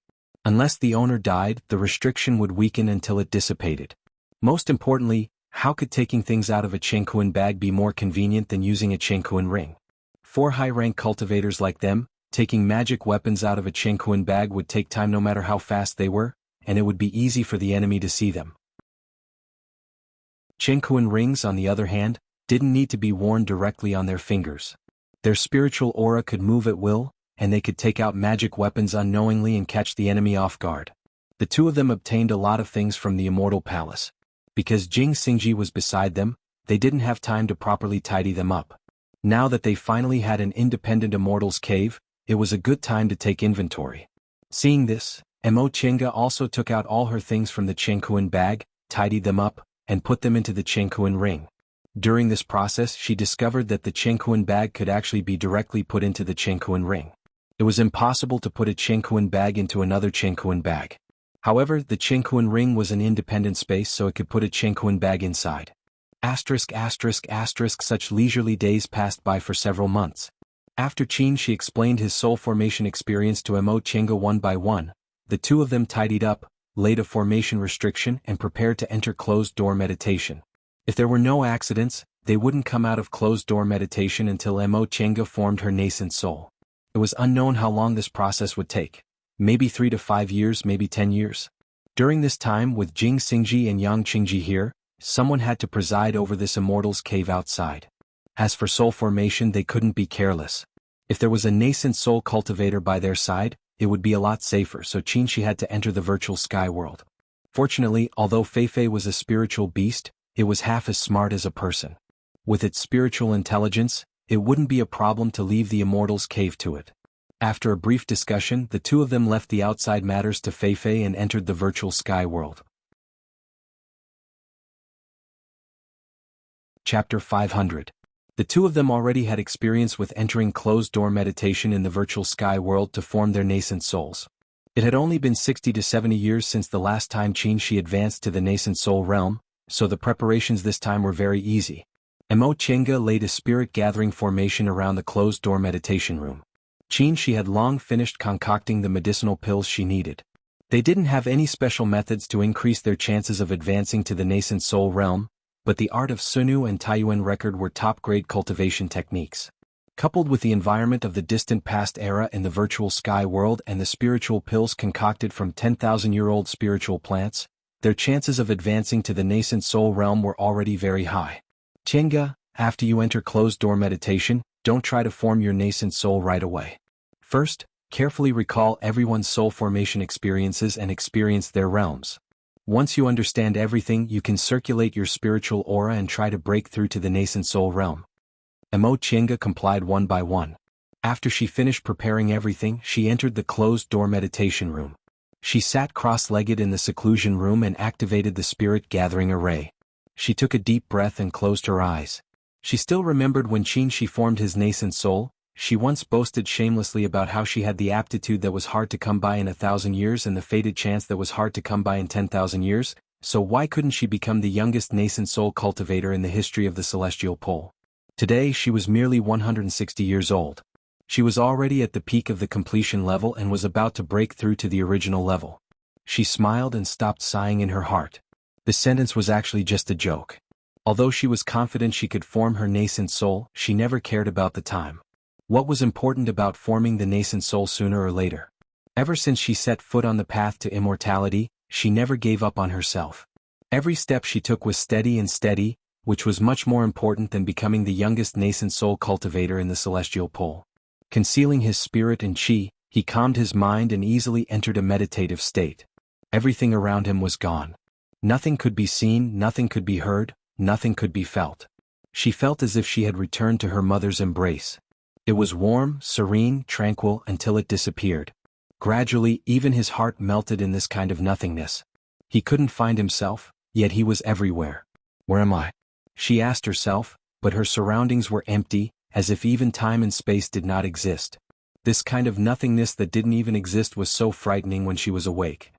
Unless the owner died, the restriction would weaken until it dissipated. Most importantly, how could taking things out of a Qingquan bag be more convenient than using a Qingquan ring? For high-rank cultivators like them, taking magic weapons out of a Qingquan bag would take time no matter how fast they were, and it would be easy for the enemy to see them. Qingquan rings, on the other hand, didn't need to be worn directly on their fingers. Their spiritual aura could move at will, and they could take out magic weapons unknowingly and catch the enemy off guard. The two of them obtained a lot of things from the Immortal Palace. Because Jing Xingji was beside them, they didn't have time to properly tidy them up. Now that they finally had an independent Immortal's cave, it was a good time to take inventory. Seeing this, Mo Chinga also took out all her things from the Qingquan bag, tidied them up, and put them into the Qingquan ring. During this process, she discovered that the Qingquan bag could actually be directly put into the Qingquan ring. It was impossible to put a Qingquan bag into another Qingquan bag. However, the Qingquan ring was an independent space so it could put a Qingquan bag inside. Such leisurely days passed by for several months. After she explained his soul formation experience to Mo Chinga one by one, the two of them tidied up, laid a formation restriction and prepared to enter closed-door meditation. If there were no accidents, they wouldn't come out of closed-door meditation until Mo Chinga formed her nascent soul. It was unknown how long this process would take. Maybe 3 to 5 years, maybe 10 years. During this time, with Jing Xingji and Yang Qingji here, someone had to preside over this immortal's cave outside. As for soul formation, they couldn't be careless. If there was a nascent soul cultivator by their side, it would be a lot safer, so she had to enter the virtual sky world. Fortunately, although Fei was a spiritual beast, it was half as smart as a person. With its spiritual intelligence, it wouldn't be a problem to leave the immortal's cave to it. After a brief discussion, the two of them left the outside matters to Fei and entered the virtual sky world. Chapter 500. The two of them already had experience with entering closed-door meditation in the virtual sky world to form their nascent souls. It had only been 60 to 70 years since the last time she advanced to the nascent soul realm, so the preparations this time were very easy. Emo Chenga laid a spirit-gathering formation around the closed-door meditation room. She had long finished concocting the medicinal pills she needed. They didn't have any special methods to increase their chances of advancing to the nascent soul realm, but the art of Sunu and Taiyuan record were top-grade cultivation techniques. Coupled with the environment of the distant past era in the virtual sky world and the spiritual pills concocted from 10,000-year-old spiritual plants, their chances of advancing to the nascent soul realm were already very high. Chenga, after you enter closed-door meditation, don't try to form your nascent soul right away. First, carefully recall everyone's soul formation experiences and experience their realms. Once you understand everything, you can circulate your spiritual aura and try to break through to the nascent soul realm. Emo Chenga complied one by one. After she finished preparing everything, she entered the closed-door meditation room. She sat cross-legged in the seclusion room and activated the spirit-gathering array. She took a deep breath and closed her eyes. She still remembered when she formed his nascent soul. She once boasted shamelessly about how she had the aptitude that was hard to come by in 1,000 years and the fated chance that was hard to come by in 10,000 years, so why couldn't she become the youngest nascent soul cultivator in the history of the celestial pole? Today she was merely 160 years old. She was already at the peak of the completion level and was about to break through to the original level. She smiled and stopped sighing in her heart. The sentence was actually just a joke. Although she was confident she could form her nascent soul, she never cared about the time. What was important about forming the nascent soul sooner or later? Ever since she set foot on the path to immortality, she never gave up on herself. Every step she took was steady, which was much more important than becoming the youngest nascent soul cultivator in the celestial pole. Concealing his spirit in chi, he calmed his mind and easily entered a meditative state. Everything around him was gone. Nothing could be seen, nothing could be heard, nothing could be felt. She felt as if she had returned to her mother's embrace. It was warm, serene, tranquil until it disappeared. Gradually, even his heart melted in this kind of nothingness. He couldn't find himself, yet he was everywhere. Where am I? She asked herself, but her surroundings were empty, as if even time and space did not exist. This kind of nothingness that didn't even exist was so frightening when she was awake.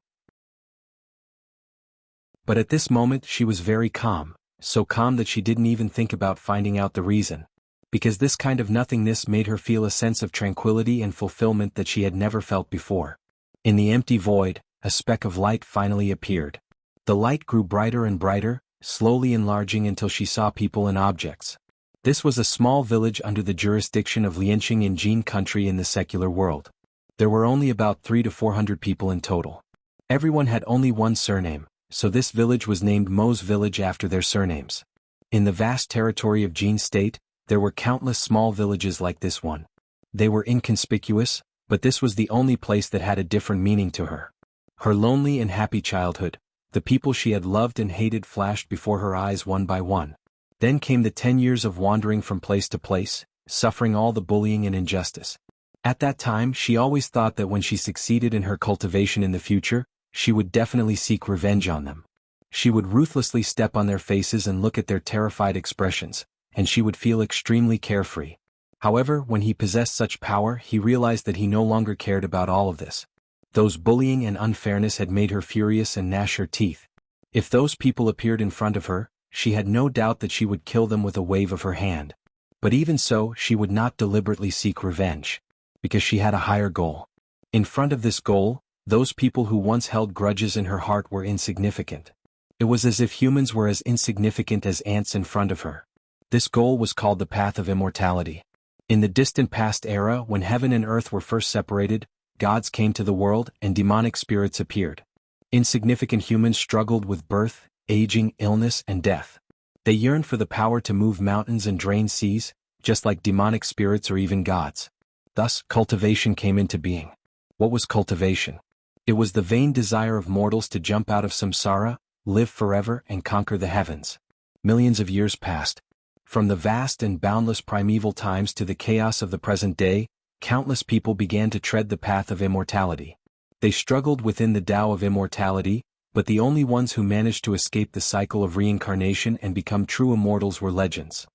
But at this moment she was very calm, so calm that she didn't even think about finding out the reason. Because this kind of nothingness made her feel a sense of tranquility and fulfillment that she had never felt before. In the empty void, a speck of light finally appeared. The light grew brighter and brighter, slowly enlarging until she saw people and objects. This was a small village under the jurisdiction of Lianqing in Jin country in the secular world. There were only about 300 to 400 people in total. Everyone had only one surname, so this village was named Mo's village after their surnames. In the vast territory of Jin state, there were countless small villages like this one. They were inconspicuous, but this was the only place that had a different meaning to her. Her lonely and happy childhood, the people she had loved and hated flashed before her eyes one by one. Then came the 10 years of wandering from place to place, suffering all the bullying and injustice. At that time she always thought that when she succeeded in her cultivation in the future, she would definitely seek revenge on them. She would ruthlessly step on their faces and look at their terrified expressions, and she would feel extremely carefree. However, when he possessed such power, he realized that he no longer cared about all of this. Those bullying and unfairness had made her furious and gnash her teeth. If those people appeared in front of her, she had no doubt that she would kill them with a wave of her hand. But even so, she would not deliberately seek revenge. Because she had a higher goal. In front of this goal, those people who once held grudges in her heart were insignificant. It was as if humans were as insignificant as ants in front of her. This goal was called the path of immortality. In the distant past era, when heaven and earth were first separated, gods came to the world and demonic spirits appeared. Insignificant humans struggled with birth, aging, illness, and death. They yearned for the power to move mountains and drain seas, just like demonic spirits or even gods. Thus, cultivation came into being. What was cultivation? It was the vain desire of mortals to jump out of samsara, live forever, and conquer the heavens. Millions of years passed. From the vast and boundless primeval times to the chaos of the present day, countless people began to tread the path of immortality. They struggled within the Tao of immortality, but the only ones who managed to escape the cycle of reincarnation and become true immortals were legends.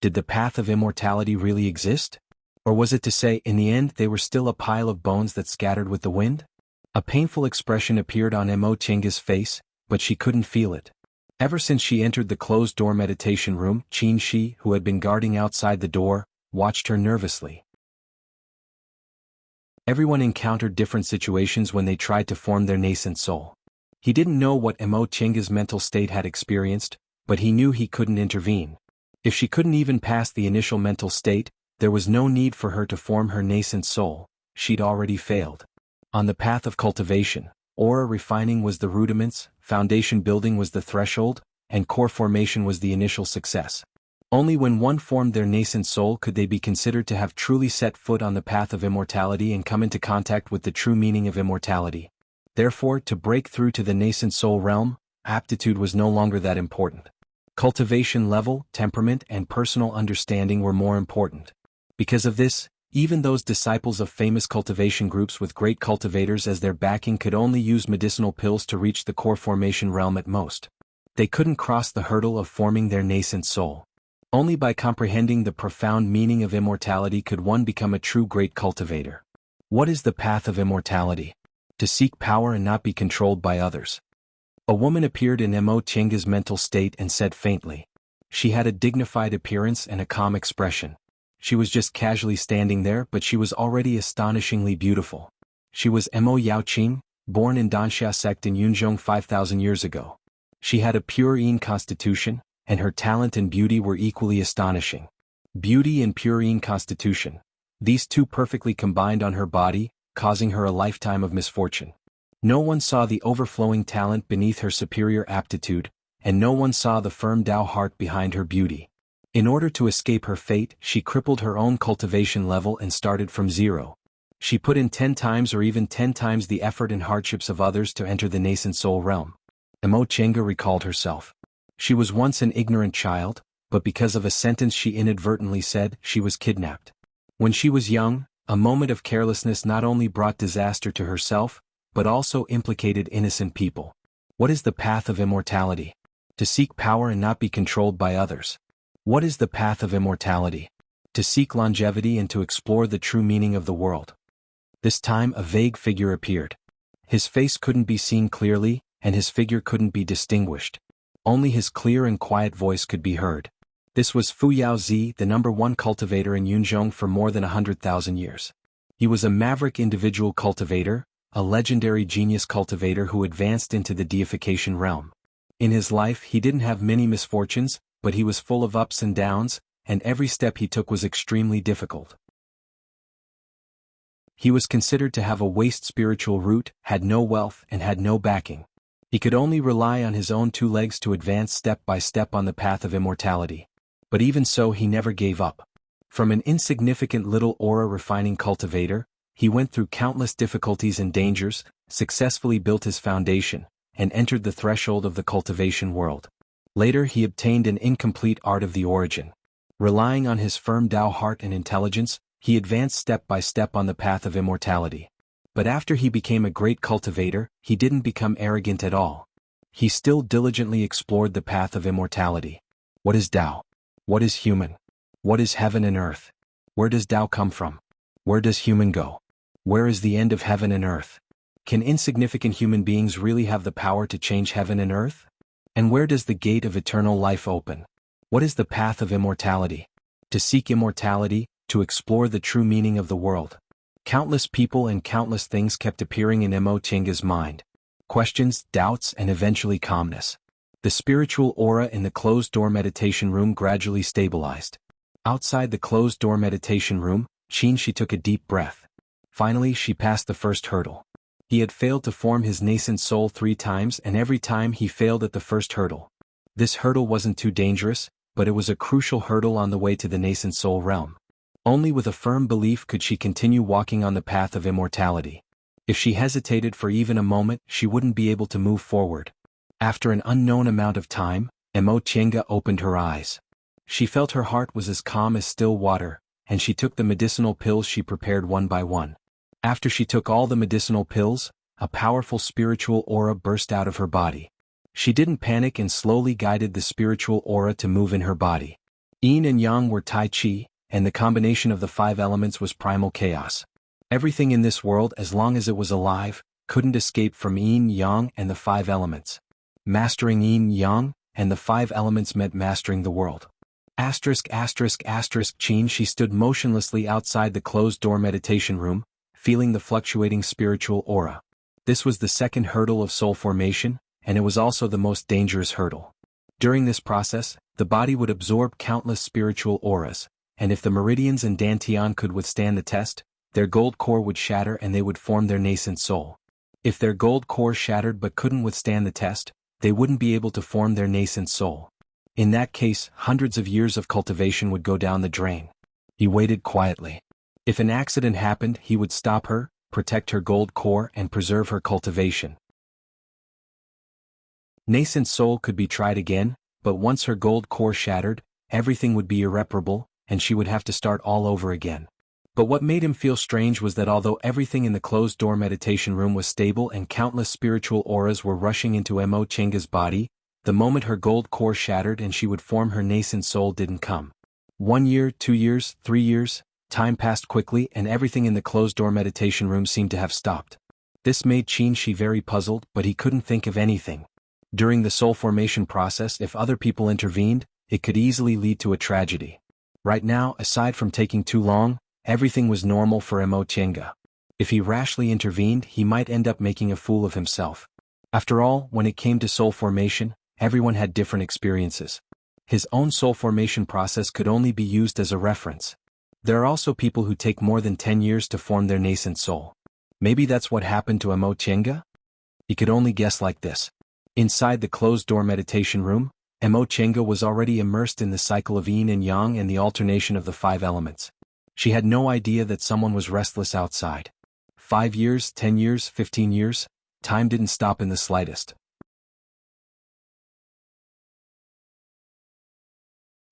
Did the path of immortality really exist? Or was it to say, in the end, they were still a pile of bones that scattered with the wind? A painful expression appeared on Emo Chenga's face, but she couldn't feel it. Ever since she entered the closed-door meditation room, Qin Shi, who had been guarding outside the door, watched her nervously. Everyone encountered different situations when they tried to form their nascent soul. He didn't know what Mo Chenga's mental state had experienced, but he knew he couldn't intervene. If she couldn't even pass the initial mental state, there was no need for her to form her nascent soul. She'd already failed. On the path of cultivation, aura refining was the rudiments, foundation building was the threshold, and core formation was the initial success. Only when one formed their nascent soul could they be considered to have truly set foot on the path of immortality and come into contact with the true meaning of immortality. Therefore, to break through to the nascent soul realm, aptitude was no longer that important. Cultivation level, temperament, and personal understanding were more important. Because of this, even those disciples of famous cultivation groups with great cultivators as their backing could only use medicinal pills to reach the core formation realm at most. They couldn't cross the hurdle of forming their nascent soul. Only by comprehending the profound meaning of immortality could one become a true great cultivator. What is the path of immortality? To seek power and not be controlled by others. A woman appeared in Mo Chenga's mental state and said faintly. She had a dignified appearance and a calm expression. She was just casually standing there, but she was already astonishingly beautiful. She was Mo Yaoqing, born in Danxia sect in Yunzhong 5,000 years ago. She had a pure Yin constitution, and her talent and beauty were equally astonishing. Beauty and pure Yin constitution. These two perfectly combined on her body, causing her a lifetime of misfortune. No one saw the overflowing talent beneath her superior aptitude, and no one saw the firm Tao heart behind her beauty. In order to escape her fate, she crippled her own cultivation level and started from zero. She put in 10 times or even 10 times the effort and hardships of others to enter the nascent soul realm. Mo Chenga recalled herself. She was once an ignorant child, but because of a sentence she inadvertently said, she was kidnapped. When she was young, a moment of carelessness not only brought disaster to herself, but also implicated innocent people. What is the path of immortality? To seek power and not be controlled by others. What is the path of immortality? To seek longevity and to explore the true meaning of the world. This time a vague figure appeared. His face couldn't be seen clearly, and his figure couldn't be distinguished. Only his clear and quiet voice could be heard. This was Fu Yaozi, the #1 cultivator in Yunzhong for more than 100,000 years. He was a maverick individual cultivator, a legendary genius cultivator who advanced into the deification realm. In his life he didn't have many misfortunes, but he was full of ups and downs, and every step he took was extremely difficult. He was considered to have a waste spiritual root, had no wealth, and had no backing. He could only rely on his own 2 legs to advance step by step on the path of immortality. But even so he never gave up. From an insignificant little aura refining cultivator, he went through countless difficulties and dangers, successfully built his foundation, and entered the threshold of the cultivation world. Later he obtained an incomplete art of the origin. Relying on his firm Tao heart and intelligence, he advanced step by step on the path of immortality. But after he became a great cultivator, he didn't become arrogant at all. He still diligently explored the path of immortality. What is Tao? What is human? What is heaven and earth? Where does Tao come from? Where does human go? Where is the end of heaven and earth? Can insignificant human beings really have the power to change heaven and earth? And where does the gate of eternal life open? What is the path of immortality? To seek immortality, to explore the true meaning of the world. Countless people and countless things kept appearing in Mo Chenga's mind. Questions, doubts, and eventually calmness. The spiritual aura in the closed-door meditation room gradually stabilized. Outside the closed-door meditation room, Qin Shi took a deep breath. Finally she passed the first hurdle. He had failed to form his nascent soul 3 times, and every time he failed at the first hurdle. This hurdle wasn't too dangerous, but it was a crucial hurdle on the way to the nascent soul realm. Only with a firm belief could she continue walking on the path of immortality. If she hesitated for even a moment, she wouldn't be able to move forward. After an unknown amount of time, Mo Chenga opened her eyes. She felt her heart was as calm as still water, and she took the medicinal pills she prepared one by one. After she took all the medicinal pills, a powerful spiritual aura burst out of her body. She didn't panic and slowly guided the spiritual aura to move in her body. Yin and Yang were Tai Chi, and the combination of the 5 elements was primal chaos. Everything in this world, as long as it was alive, couldn't escape from Yin, Yang, and the 5 elements. Mastering Yin, Yang, and the 5 elements meant mastering the world. Chin, she stood motionlessly outside the closed-door meditation room, feeling the fluctuating spiritual aura. This was the second hurdle of soul formation, and it was also the most dangerous hurdle. During this process, the body would absorb countless spiritual auras, and if the meridians and dantian could withstand the test, their gold core would shatter and they would form their nascent soul. If their gold core shattered but couldn't withstand the test, they wouldn't be able to form their nascent soul. In that case, hundreds of years of cultivation would go down the drain. He waited quietly. If an accident happened, he would stop her, protect her gold core and preserve her cultivation. Nascent soul could be tried again, but once her gold core shattered, everything would be irreparable, and she would have to start all over again. But what made him feel strange was that although everything in the closed-door meditation room was stable and countless spiritual auras were rushing into Mo Chenga's body, the moment her gold core shattered and she would form her nascent soul didn't come. 1 year, 2 years, 3 years, time passed quickly and everything in the closed-door meditation room seemed to have stopped. This made Qin Shi very puzzled, but he couldn't think of anything. During the soul formation process, if other people intervened, it could easily lead to a tragedy. Right now, aside from taking too long, everything was normal for Mo Chenga. If he rashly intervened, he might end up making a fool of himself. After all, when it came to soul formation, everyone had different experiences. His own soul formation process could only be used as a reference. There are also people who take more than 10 years to form their nascent soul. Maybe that's what happened to Mo Chenga? He could only guess like this. Inside the closed-door meditation room, Mo Chenga was already immersed in the cycle of yin and yang and the alternation of the 5 elements. She had no idea that someone was restless outside. 5 years, 10 years, 15 years, time didn't stop in the slightest.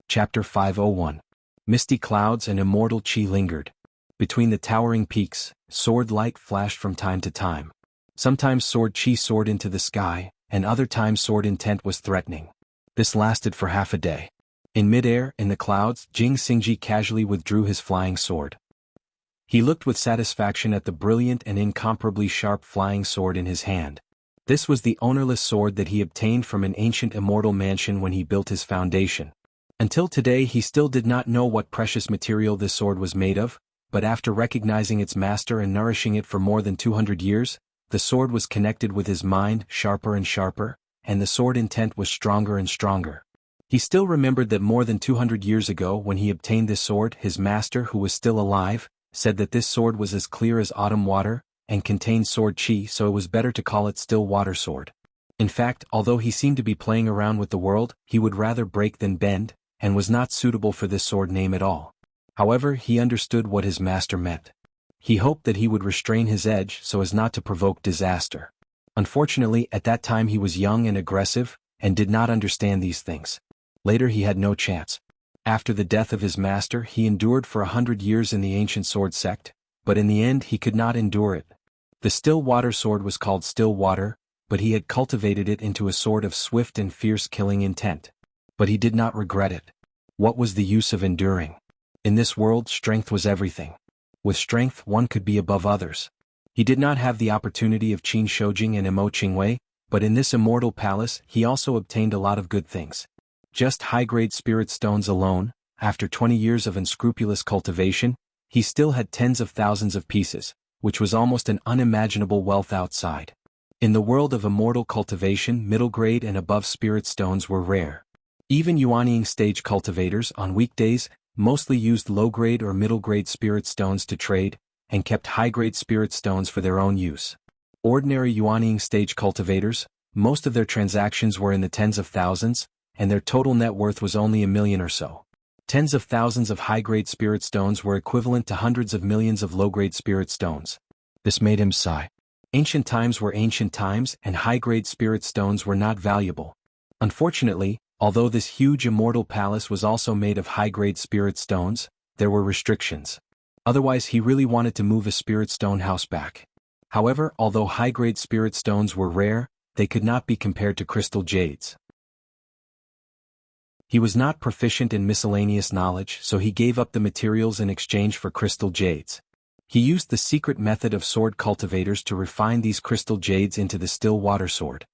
Chapter 501. Misty clouds and immortal qi lingered. Between the towering peaks, sword light flashed from time to time. Sometimes sword qi soared into the sky, and other times sword intent was threatening. This lasted for half a day. In midair, in the clouds, Jing Xingji casually withdrew his flying sword. He looked with satisfaction at the brilliant and incomparably sharp flying sword in his hand. This was the ownerless sword that he obtained from an ancient immortal mansion when he built his foundation. Until today he still did not know what precious material this sword was made of, but after recognizing its master and nourishing it for more than 200 years, the sword was connected with his mind, sharper and sharper, and the sword intent was stronger and stronger. He still remembered that more than 200 years ago when he obtained this sword, his master, who was still alive, said that this sword was as clear as autumn water, and contained sword qi, so it was better to call it still water sword. In fact, although he seemed to be playing around with the world, he would rather break than bend, and was not suitable for this sword name at all. However, he understood what his master meant. He hoped that he would restrain his edge so as not to provoke disaster. Unfortunately, at that time he was young and aggressive, and did not understand these things. Later he had no chance. After the death of his master, he endured for 100 years in the ancient sword sect, but in the end he could not endure it. The still water sword was called still water, but he had cultivated it into a sword of swift and fierce killing intent. But he did not regret it. What was the use of enduring? In this world, strength was everything. With strength, one could be above others. He did not have the opportunity of Qin Shoujing and Mo Qingwei, but in this immortal palace he also obtained a lot of good things. Just high-grade spirit stones alone, after 20 years of unscrupulous cultivation, he still had tens of thousands of pieces, which was almost an unimaginable wealth outside. In the world of immortal cultivation, middle-grade and above spirit stones were rare. Even Yuanying stage cultivators on weekdays mostly used low-grade or middle-grade spirit stones to trade, and kept high-grade spirit stones for their own use. Ordinary Yuanying stage cultivators, most of their transactions were in the tens of thousands, and their total net worth was only $1 million or so. Tens of thousands of high-grade spirit stones were equivalent to hundreds of millions of low-grade spirit stones. This made him sigh. Ancient times were ancient times, and high-grade spirit stones were not valuable. Unfortunately, although this huge immortal palace was also made of high-grade spirit stones, there were restrictions. Otherwise he really wanted to move a spirit stone house back. However, although high-grade spirit stones were rare, they could not be compared to crystal jades. He was not proficient in miscellaneous knowledge, so he gave up the materials in exchange for crystal jades. He used the secret method of sword cultivators to refine these crystal jades into the still water sword.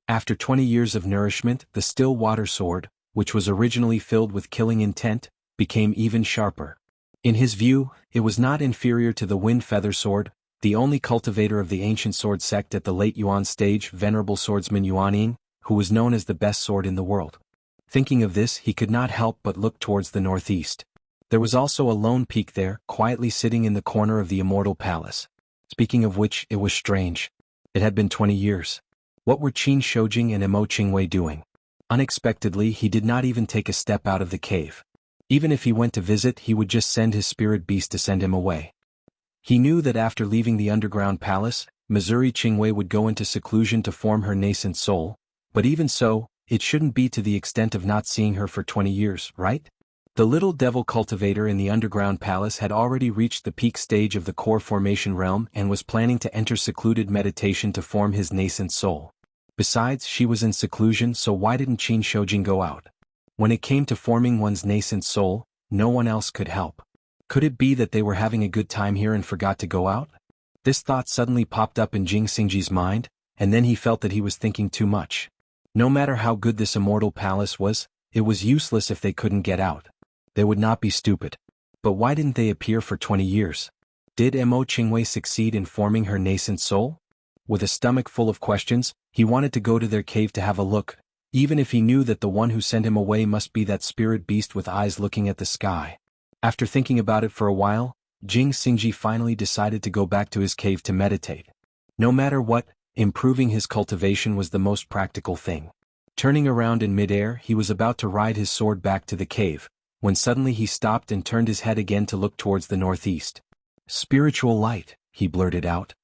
After 20 years of nourishment, the still water sword, which was originally filled with killing intent, became even sharper. In his view, it was not inferior to the wind feather sword. The only cultivator of the ancient sword sect at the late Yuan stage, venerable swordsman Yuanying, who was known as the best sword in the world. Thinking of this, he could not help but look towards the northeast. There was also a lone peak there, quietly sitting in the corner of the immortal palace. Speaking of which, it was strange. It had been 20 years. What were Qin Shoujing and Emo Qingwei doing? Unexpectedly, he did not even take a step out of the cave. Even if he went to visit, he would just send his spirit beast to send him away. He knew that after leaving the underground palace, Missouri Qingwei would go into seclusion to form her nascent soul, but even so, it shouldn't be to the extent of not seeing her for 20 years, right? The little devil cultivator in the underground palace had already reached the peak stage of the core formation realm and was planning to enter secluded meditation to form his nascent soul. Besides, she was in seclusion, so why didn't Qin Shoujing go out? When it came to forming one's nascent soul, no one else could help. Could it be that they were having a good time here and forgot to go out? This thought suddenly popped up in Jing Xingji's mind, and then he felt that he was thinking too much. No matter how good this immortal palace was, it was useless if they couldn't get out. They would not be stupid. But why didn't they appear for 20 years? Did Emo Qingwei succeed in forming her nascent soul? With a stomach full of questions, he wanted to go to their cave to have a look, even if he knew that the one who sent him away must be that spirit beast with eyes looking at the sky. After thinking about it for a while, Jing Xingji finally decided to go back to his cave to meditate. No matter what, improving his cultivation was the most practical thing. Turning around in midair, he was about to ride his sword back to the cave, when suddenly he stopped and turned his head again to look towards the northeast. "Spiritual light," he blurted out.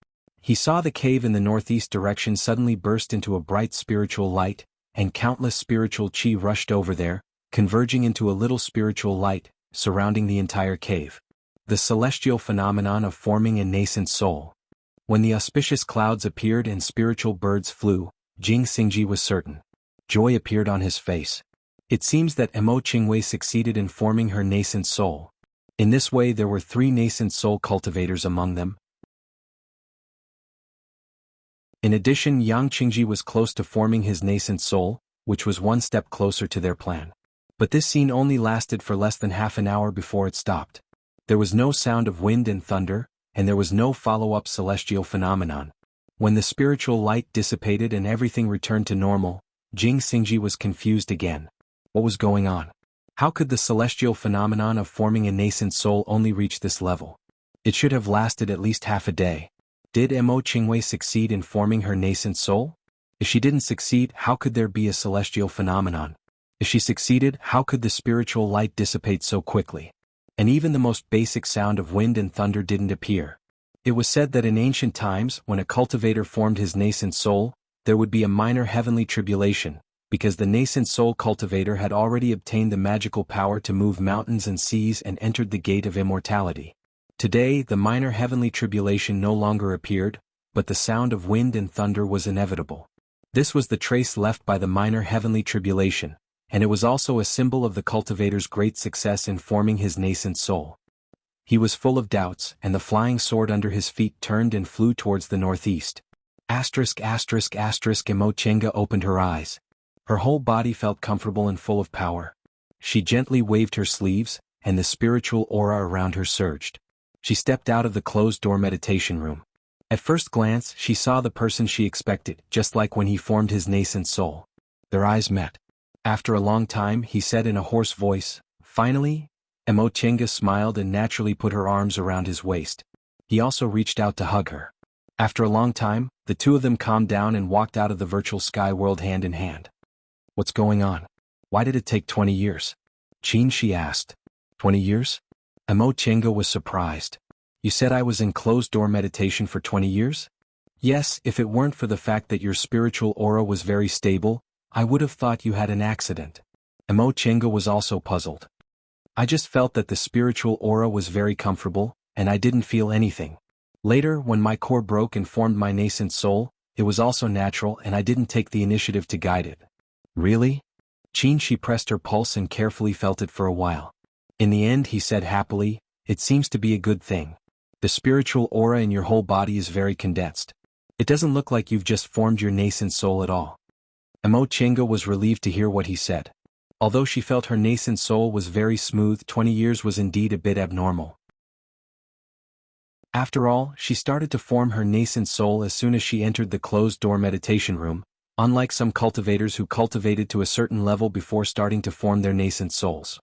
He saw the cave in the northeast direction suddenly burst into a bright spiritual light, and countless spiritual qi rushed over there, converging into a little spiritual light, surrounding the entire cave. The celestial phenomenon of forming a nascent soul. When the auspicious clouds appeared and spiritual birds flew, Jing Xingji was certain. Joy appeared on his face. It seems that Emo Qingwei succeeded in forming her nascent soul. In this way there were 3 nascent soul cultivators among them. In addition, Yang Qingji was close to forming his nascent soul, which was one step closer to their plan. But this scene only lasted for less than half an hour before it stopped. There was no sound of wind and thunder, and there was no follow-up celestial phenomenon. When the spiritual light dissipated and everything returned to normal, Jing Xingji was confused again. What was going on? How could the celestial phenomenon of forming a nascent soul only reach this level? It should have lasted at least half a day. Did Emo Qingwei succeed in forming her nascent soul? If she didn't succeed, how could there be a celestial phenomenon? If she succeeded, how could the spiritual light dissipate so quickly? And even the most basic sound of wind and thunder didn't appear. It was said that in ancient times, when a cultivator formed his nascent soul, there would be a minor heavenly tribulation, because the nascent soul cultivator had already obtained the magical power to move mountains and seas and entered the gate of immortality. Today, the minor heavenly tribulation no longer appeared, but the sound of wind and thunder was inevitable. This was the trace left by the minor heavenly tribulation, and it was also a symbol of the cultivator's great success in forming his nascent soul. He was full of doubts, and the flying sword under his feet turned and flew towards the northeast. Emo Qingwei opened her eyes. Her whole body felt comfortable and full of power. She gently waved her sleeves, and the spiritual aura around her surged. She stepped out of the closed-door meditation room. At first glance, she saw the person she expected, just like when he formed his nascent soul. Their eyes met. After a long time, he said in a hoarse voice, "Finally?" Emo Qingwei smiled and naturally put her arms around his waist. He also reached out to hug her. After a long time, the two of them calmed down and walked out of the virtual sky world hand in hand. "What's going on? Why did it take 20 years? Qin," she asked. 20 years? Emo Qingwei was surprised. "You said I was in closed-door meditation for 20 years? Yes, if it weren't for the fact that your spiritual aura was very stable, I would have thought you had an accident." Emo Qingwei was also puzzled. "I just felt that the spiritual aura was very comfortable, and I didn't feel anything. Later, when my core broke and formed my nascent soul, it was also natural and I didn't take the initiative to guide it." "Really?" Qin, she pressed her pulse and carefully felt it for a while. In the end, he said happily, "It seems to be a good thing. The spiritual aura in your whole body is very condensed. It doesn't look like you've just formed your nascent soul at all. Emo Chenga was relieved to hear what he said. Although she felt her nascent soul was very smooth, 20 years was indeed a bit abnormal. After all, she started to form her nascent soul as soon as she entered the closed-door meditation room, unlike some cultivators who cultivated to a certain level before starting to form their nascent souls.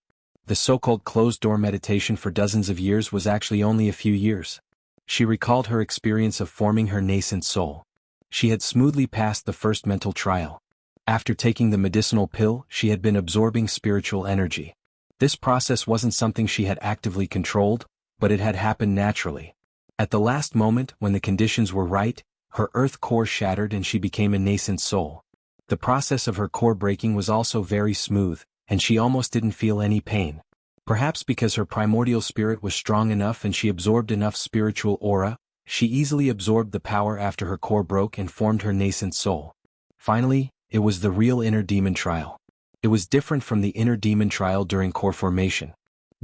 The so-called closed-door meditation for dozens of years was actually only a few years. She recalled her experience of forming her nascent soul. She had smoothly passed the first mental trial. After taking the medicinal pill, she had been absorbing spiritual energy. This process wasn't something she had actively controlled, but it had happened naturally. At the last moment, when the conditions were right, her earth core shattered and she became a nascent soul. The process of her core breaking was also very smooth, and she almost didn't feel any pain. Perhaps because her primordial spirit was strong enough and she absorbed enough spiritual aura, she easily absorbed the power after her core broke and formed her nascent soul. Finally, it was the real inner demon trial. It was different from the inner demon trial during core formation.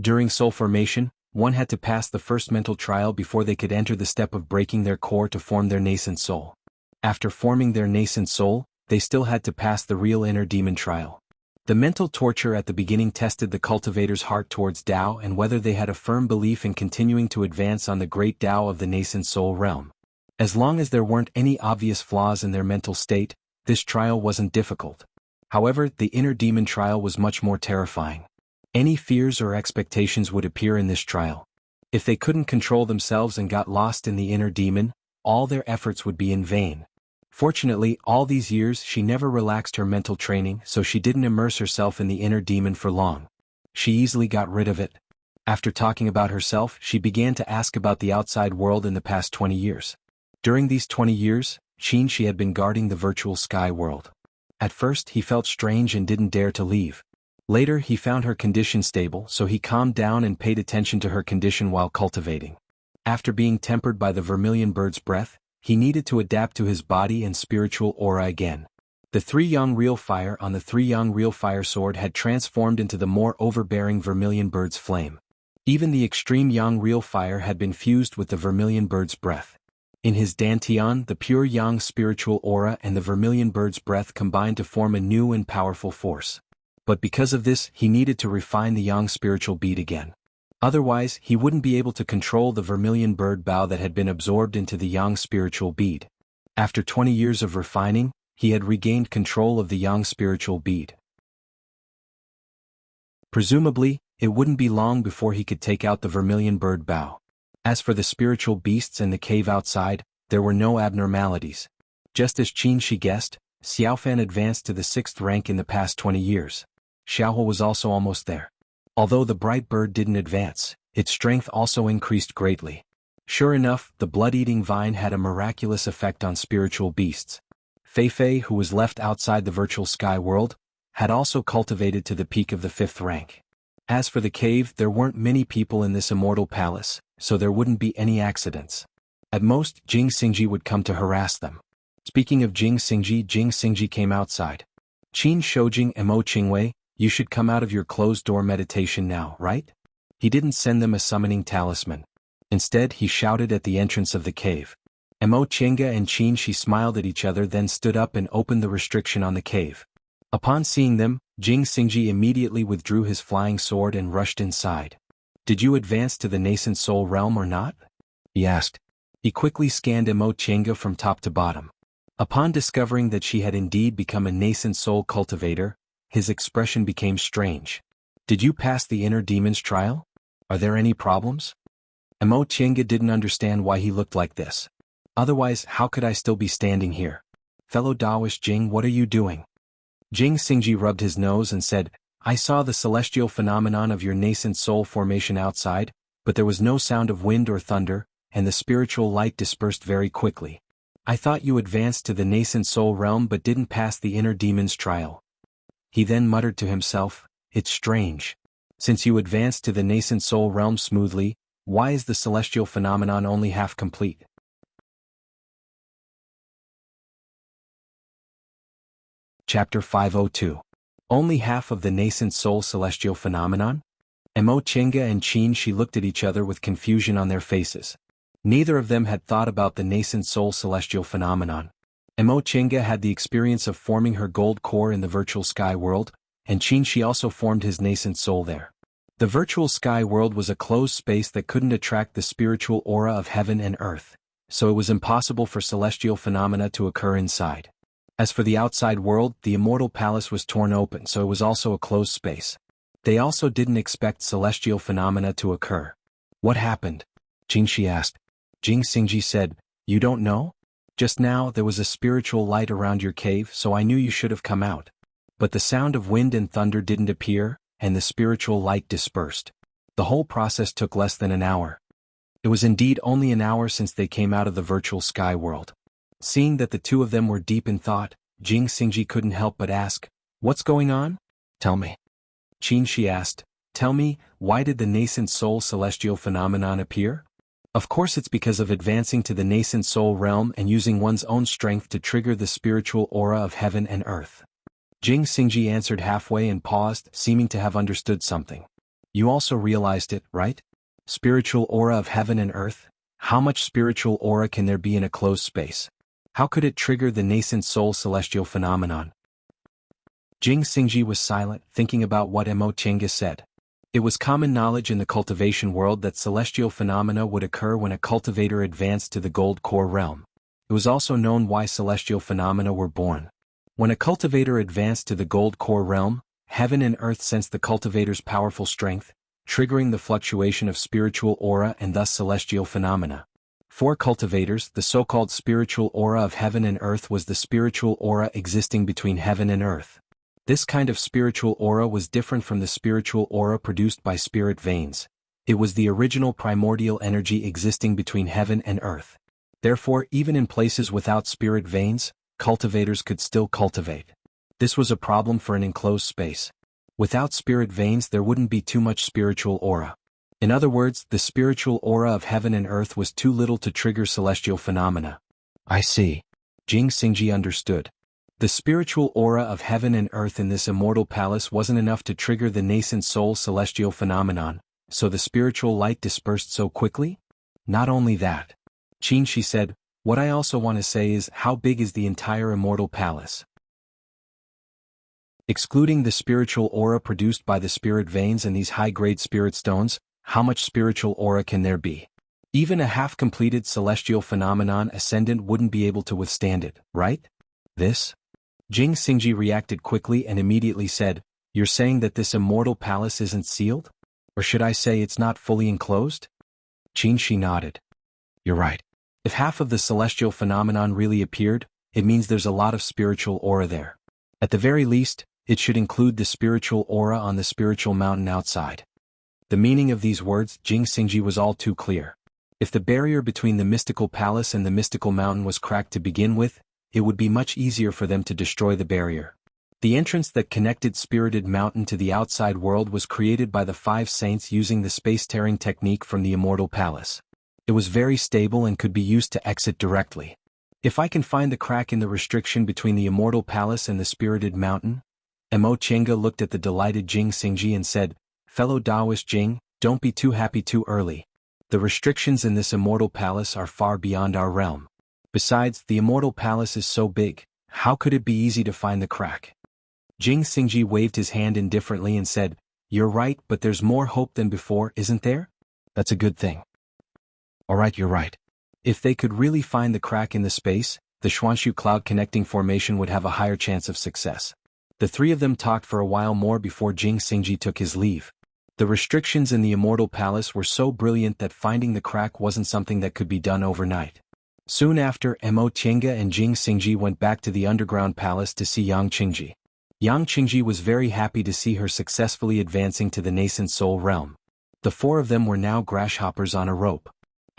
During soul formation, one had to pass the first mental trial before they could enter the step of breaking their core to form their nascent soul. After forming their nascent soul, they still had to pass the real inner demon trial. The mental torture at the beginning tested the cultivator's heart towards Tao and whether they had a firm belief in continuing to advance on the great Tao of the nascent soul realm. As long as there weren't any obvious flaws in their mental state, this trial wasn't difficult. However, the inner demon trial was much more terrifying. Any fears or expectations would appear in this trial. If they couldn't control themselves and got lost in the inner demon, all their efforts would be in vain. Fortunately, all these years she never relaxed her mental training, so she didn't immerse herself in the inner demon for long. She easily got rid of it. After talking about herself, she began to ask about the outside world in the past 20 years. During these 20 years, she had been guarding the virtual sky world. At first he felt strange and didn't dare to leave. Later he found her condition stable, so he calmed down and paid attention to her condition while cultivating. After being tempered by the vermilion bird's breath, he needed to adapt to his body and spiritual aura again. The 3 Yang Real Fire on the 3 Yang Real Fire sword had transformed into the more overbearing vermilion bird's flame. Even the extreme Yang Real Fire had been fused with the vermilion bird's breath. In his Dantian, the pure Yang spiritual aura and the vermilion bird's breath combined to form a new and powerful force. But because of this, he needed to refine the Yang spiritual bead again. Otherwise, he wouldn't be able to control the vermilion bird bow that had been absorbed into the Yang spiritual bead. After 20 years of refining, he had regained control of the Yang spiritual bead. Presumably, it wouldn't be long before he could take out the vermilion bird bow. As for the spiritual beasts and the cave outside, there were no abnormalities. Just as Qin guessed, Xiaofan advanced to the 6th rank in the past 20 years. Xiaohu was also almost there. Although the bright bird didn't advance, its strength also increased greatly. Sure enough, the blood-eating vine had a miraculous effect on spiritual beasts. Feifei, who was left outside the virtual sky world, had also cultivated to the peak of the 5th rank. As for the cave, there weren't many people in this immortal palace, so there wouldn't be any accidents. At most, Jing Xingji would come to harass them. Speaking of Jing Xingji came outside. Qin Shoujing Mo Qingwei, you should come out of your closed-door meditation now, right? He didn't send them a summoning talisman. Instead, he shouted at the entrance of the cave. Mo Chenga and Qin smiled at each other, then stood up and opened the restriction on the cave. Upon seeing them, Jing Xingji immediately withdrew his flying sword and rushed inside. Did you advance to the nascent soul realm or not? He asked. He quickly scanned Mo Chenga from top to bottom. Upon discovering that she had indeed become a nascent soul cultivator, his expression became strange. Did you pass the inner demon's trial? Are there any problems? Mo Chenga didn't understand why he looked like this. Otherwise, how could I still be standing here? Fellow Taoist Jing, what are you doing? Jing Xingji rubbed his nose and said, I saw the celestial phenomenon of your nascent soul formation outside, but there was no sound of wind or thunder, and the spiritual light dispersed very quickly. I thought you advanced to the nascent soul realm but didn't pass the inner demon's trial. He then muttered to himself, it's strange. Since you advanced to the nascent soul realm smoothly, why is the celestial phenomenon only half complete? Chapter 502. Only half of the nascent soul celestial phenomenon? Mo Chenga and Qin looked at each other with confusion on their faces. Neither of them had thought about the nascent soul celestial phenomenon. Emo Chenga had the experience of forming her gold core in the virtual sky world, and Qin also formed his nascent soul there. The virtual sky world was a closed space that couldn't attract the spiritual aura of heaven and earth, so it was impossible for celestial phenomena to occur inside. As for the outside world, the immortal palace was torn open, so it was also a closed space. They also didn't expect celestial phenomena to occur. What happened? Qin asked. Jing Xingji said, You don't know? Just now there was a spiritual light around your cave, so I knew you should have come out. But the sound of wind and thunder didn't appear, and the spiritual light dispersed. The whole process took less than an hour. It was indeed only an hour since they came out of the virtual sky world. Seeing that the two of them were deep in thought, Jing Xingji couldn't help but ask, What's going on? Tell me. Qin asked, Tell me, why did the nascent soul celestial phenomenon appear? Of course it's because of advancing to the nascent soul realm and using one's own strength to trigger the spiritual aura of heaven and earth. Jing Xingji answered halfway and paused, seeming to have understood something. You also realized it, right? Spiritual aura of heaven and earth? How much spiritual aura can there be in a closed space? How could it trigger the nascent soul celestial phenomenon? Jing Xingji was silent, thinking about what Emo Chenga said. It was common knowledge in the cultivation world that celestial phenomena would occur when a cultivator advanced to the gold core realm. It was also known why celestial phenomena were born. When a cultivator advanced to the gold core realm, heaven and earth sensed the cultivator's powerful strength, triggering the fluctuation of spiritual aura and thus celestial phenomena. For cultivators, the so-called spiritual aura of heaven and earth was the spiritual aura existing between heaven and earth. This kind of spiritual aura was different from the spiritual aura produced by spirit veins. It was the original primordial energy existing between heaven and earth. Therefore, even in places without spirit veins, cultivators could still cultivate. This was a problem for an enclosed space. Without spirit veins there wouldn't be too much spiritual aura. In other words, the spiritual aura of heaven and earth was too little to trigger celestial phenomena. I see. Jing Xingji understood. The spiritual aura of heaven and earth in this immortal palace wasn't enough to trigger the nascent soul celestial phenomenon, so the spiritual light dispersed so quickly? Not only that. Qin said, What I also want to say is, how big is the entire immortal palace? Excluding the spiritual aura produced by the spirit veins and these high-grade spirit stones, how much spiritual aura can there be? Even a half-completed celestial phenomenon ascendant wouldn't be able to withstand it, right? This? Jing Xingji reacted quickly and immediately said, You're saying that this immortal palace isn't sealed? Or should I say it's not fully enclosed? Qin nodded. You're right. If half of the celestial phenomenon really appeared, it means there's a lot of spiritual aura there. At the very least, it should include the spiritual aura on the spiritual mountain outside. The meaning of these words, Jing Xingji was all too clear. If the barrier between the mystical palace and the mystical mountain was cracked to begin with, it would be much easier for them to destroy the barrier. The entrance that connected Spirited Mountain to the outside world was created by the 5 saints using the space-tearing technique from the Immortal Palace. It was very stable and could be used to exit directly. If I can find the crack in the restriction between the Immortal Palace and the Spirited Mountain? Emo Chenga looked at the delighted Jing Xingji and said, Fellow Taoist Jing, don't be too happy too early. The restrictions in this Immortal Palace are far beyond our realm. Besides, the Immortal Palace is so big, how could it be easy to find the crack? Jing Xingji waved his hand indifferently and said, You're right, but there's more hope than before, isn't there? That's a good thing. Alright, you're right. If they could really find the crack in the space, the Xuanshu cloud connecting formation would have a higher chance of success. The three of them talked for a while more before Jing Xingji took his leave. The restrictions in the Immortal Palace were so brilliant that finding the crack wasn't something that could be done overnight. Soon after, Emo Chenga and Jing Xingji went back to the underground palace to see Yang Qingji. Yang Qingji was very happy to see her successfully advancing to the nascent soul realm. The 4 of them were now grasshoppers on a rope.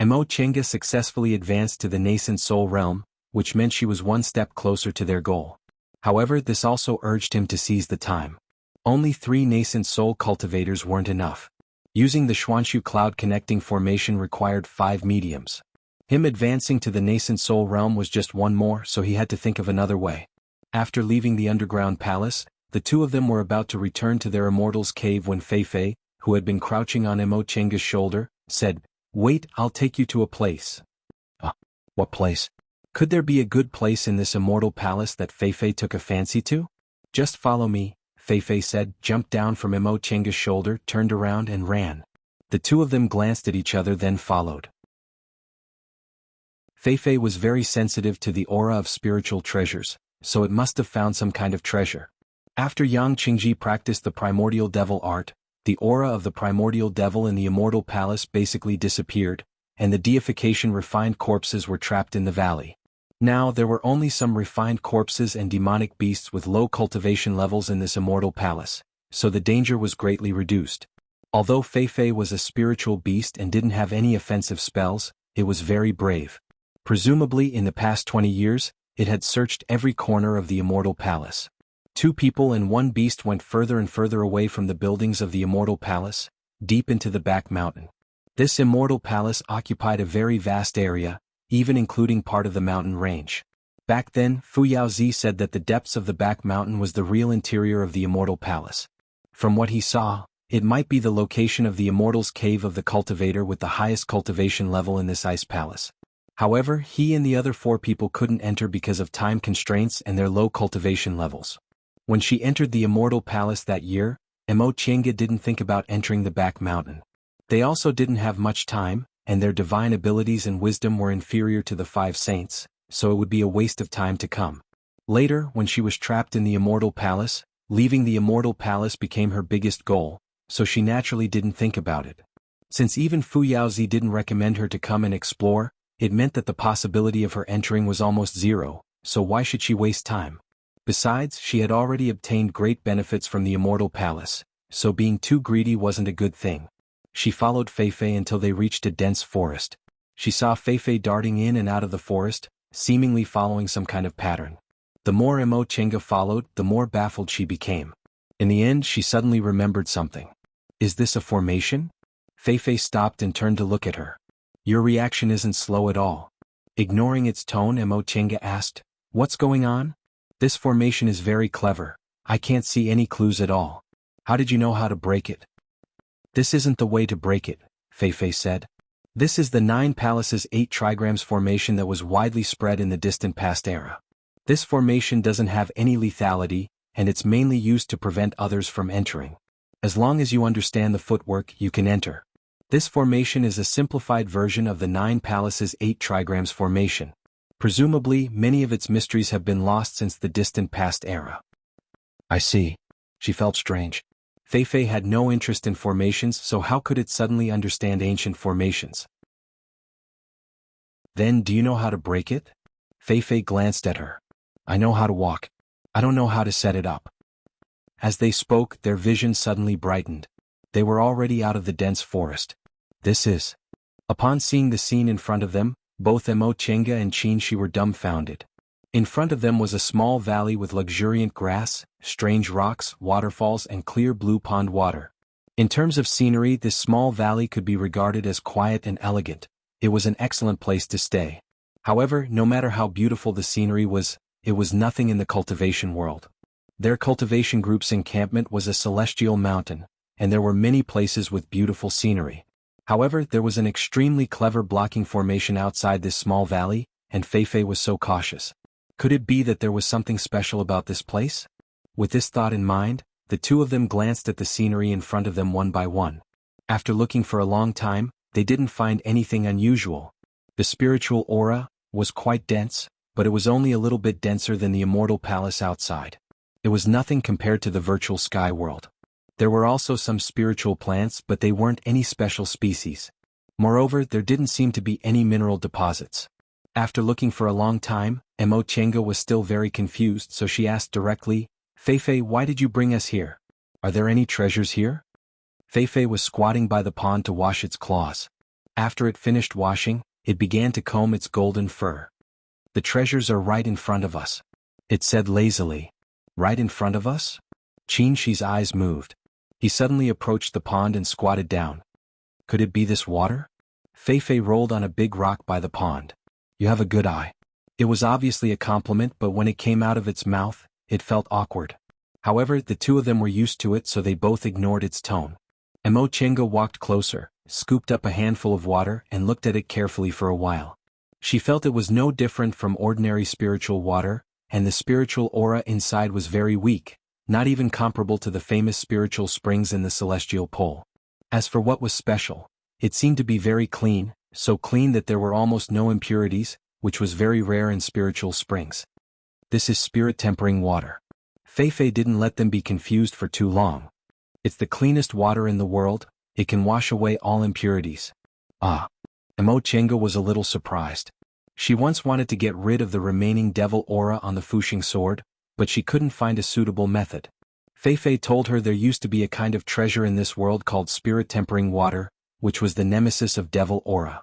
Emo Chenga successfully advanced to the nascent soul realm, which meant she was one step closer to their goal. However, this also urged him to seize the time. Only 3 nascent soul cultivators weren't enough. Using the Xuanshu cloud connecting formation required 5 mediums. Him advancing to the nascent soul realm was just one more, so he had to think of another way. After leaving the underground palace, the 2 of them were about to return to their immortal's cave when Fei Fei, who had been crouching on Emo Chenga's shoulder, said, Wait, I'll take you to a place. What place? Could there be a good place in this immortal palace that Feifei took a fancy to? Just follow me, Feifei said, jumped down from Mo Chenga's shoulder, turned around and ran. The two of them glanced at each other then followed. Feifei was very sensitive to the aura of spiritual treasures, so it must have found some kind of treasure. After Yang Qingji practiced the primordial devil art, the aura of the primordial devil in the immortal palace basically disappeared, and the deification refined corpses were trapped in the valley. Now there were only some refined corpses and demonic beasts with low cultivation levels in this immortal palace, so the danger was greatly reduced. Although Feifei was a spiritual beast and didn't have any offensive spells, it was very brave. Presumably in the past 20 years, it had searched every corner of the immortal palace. Two people and one beast went further and further away from the buildings of the immortal palace, deep into the back mountain. This immortal palace occupied a very vast area, even including part of the mountain range. Back then, Fu Yaozi said that the depths of the back mountain was the real interior of the immortal palace. From what he saw, it might be the location of the immortal's cave of the cultivator with the highest cultivation level in this ice palace. However, he and the other four people couldn't enter because of time constraints and their low cultivation levels. When she entered the immortal palace that year, Mo Chenga didn't think about entering the back mountain. They also didn't have much time, and their divine abilities and wisdom were inferior to the 5 saints, so it would be a waste of time to come. Later, when she was trapped in the immortal palace, leaving the immortal palace became her biggest goal, so she naturally didn't think about it. Since even Fu Yaozi didn't recommend her to come and explore, it meant that the possibility of her entering was almost zero, so why should she waste time? Besides, she had already obtained great benefits from the immortal palace, so being too greedy wasn't a good thing. She followed Feifei until they reached a dense forest. She saw Feifei darting in and out of the forest, seemingly following some kind of pattern. The more Mo Chenga followed, the more baffled she became. In the end, she suddenly remembered something. Is this a formation? Feifei stopped and turned to look at her. Your reaction isn't slow at all. Ignoring its tone, Mo Chenga asked, what's going on? This formation is very clever. I can't see any clues at all. How did you know how to break it? This isn't the way to break it, Feifei said. This is the 9 Palaces 8 trigrams formation that was widely spread in the distant past era. This formation doesn't have any lethality, and it's mainly used to prevent others from entering. As long as you understand the footwork, you can enter. This formation is a simplified version of the 9 Palaces 8 trigrams formation. Presumably, many of its mysteries have been lost since the distant past era. I see. She felt strange. Feifei had no interest in formations, so how could it suddenly understand ancient formations? Then do you know how to break it? Feifei glanced at her. I know how to walk. I don't know how to set it up. As they spoke, their vision suddenly brightened. They were already out of the dense forest. This is. Upon seeing the scene in front of them, both Mo Chenga and Qinshi were dumbfounded. In front of them was a small valley with luxuriant grass, strange rocks, waterfalls and clear blue pond water. In terms of scenery, this small valley could be regarded as quiet and elegant. It was an excellent place to stay. However, no matter how beautiful the scenery was, it was nothing in the cultivation world. Their cultivation group's encampment was a celestial mountain, and there were many places with beautiful scenery. However, there was an extremely clever blocking formation outside this small valley, and Feifei was so cautious. Could it be that there was something special about this place? With this thought in mind, the two of them glanced at the scenery in front of them one by one. After looking for a long time, they didn't find anything unusual. The spiritual aura was quite dense, but it was only a little bit denser than the immortal palace outside. It was nothing compared to the virtual sky world. There were also some spiritual plants, but they weren't any special species. Moreover, there didn't seem to be any mineral deposits. After looking for a long time, Mo Chenga was still very confused, so she asked directly, Feifei, why did you bring us here? Are there any treasures here? Feifei was squatting by the pond to wash its claws. After it finished washing, it began to comb its golden fur. The treasures are right in front of us, it said lazily. Right in front of us? Qinshi's eyes moved. He suddenly approached the pond and squatted down. Could it be this water? Feifei rolled on a big rock by the pond. You have a good eye. It was obviously a compliment, but when it came out of its mouth, it felt awkward. However, the two of them were used to it, so they both ignored its tone. Mo Chenga walked closer, scooped up a handful of water and looked at it carefully for a while. She felt it was no different from ordinary spiritual water, and the spiritual aura inside was very weak, not even comparable to the famous spiritual springs in the celestial pole. As for what was special, it seemed to be very clean, so clean that there were almost no impurities, which was very rare in spiritual springs. This is spirit-tempering water. Feifei didn't let them be confused for too long. It's the cleanest water in the world, it can wash away all impurities. Ah. Emo Chenga was a little surprised. She once wanted to get rid of the remaining devil aura on the Fuxing sword, but she couldn't find a suitable method. Feifei told her there used to be a kind of treasure in this world called spirit-tempering water, which was the nemesis of devil aura.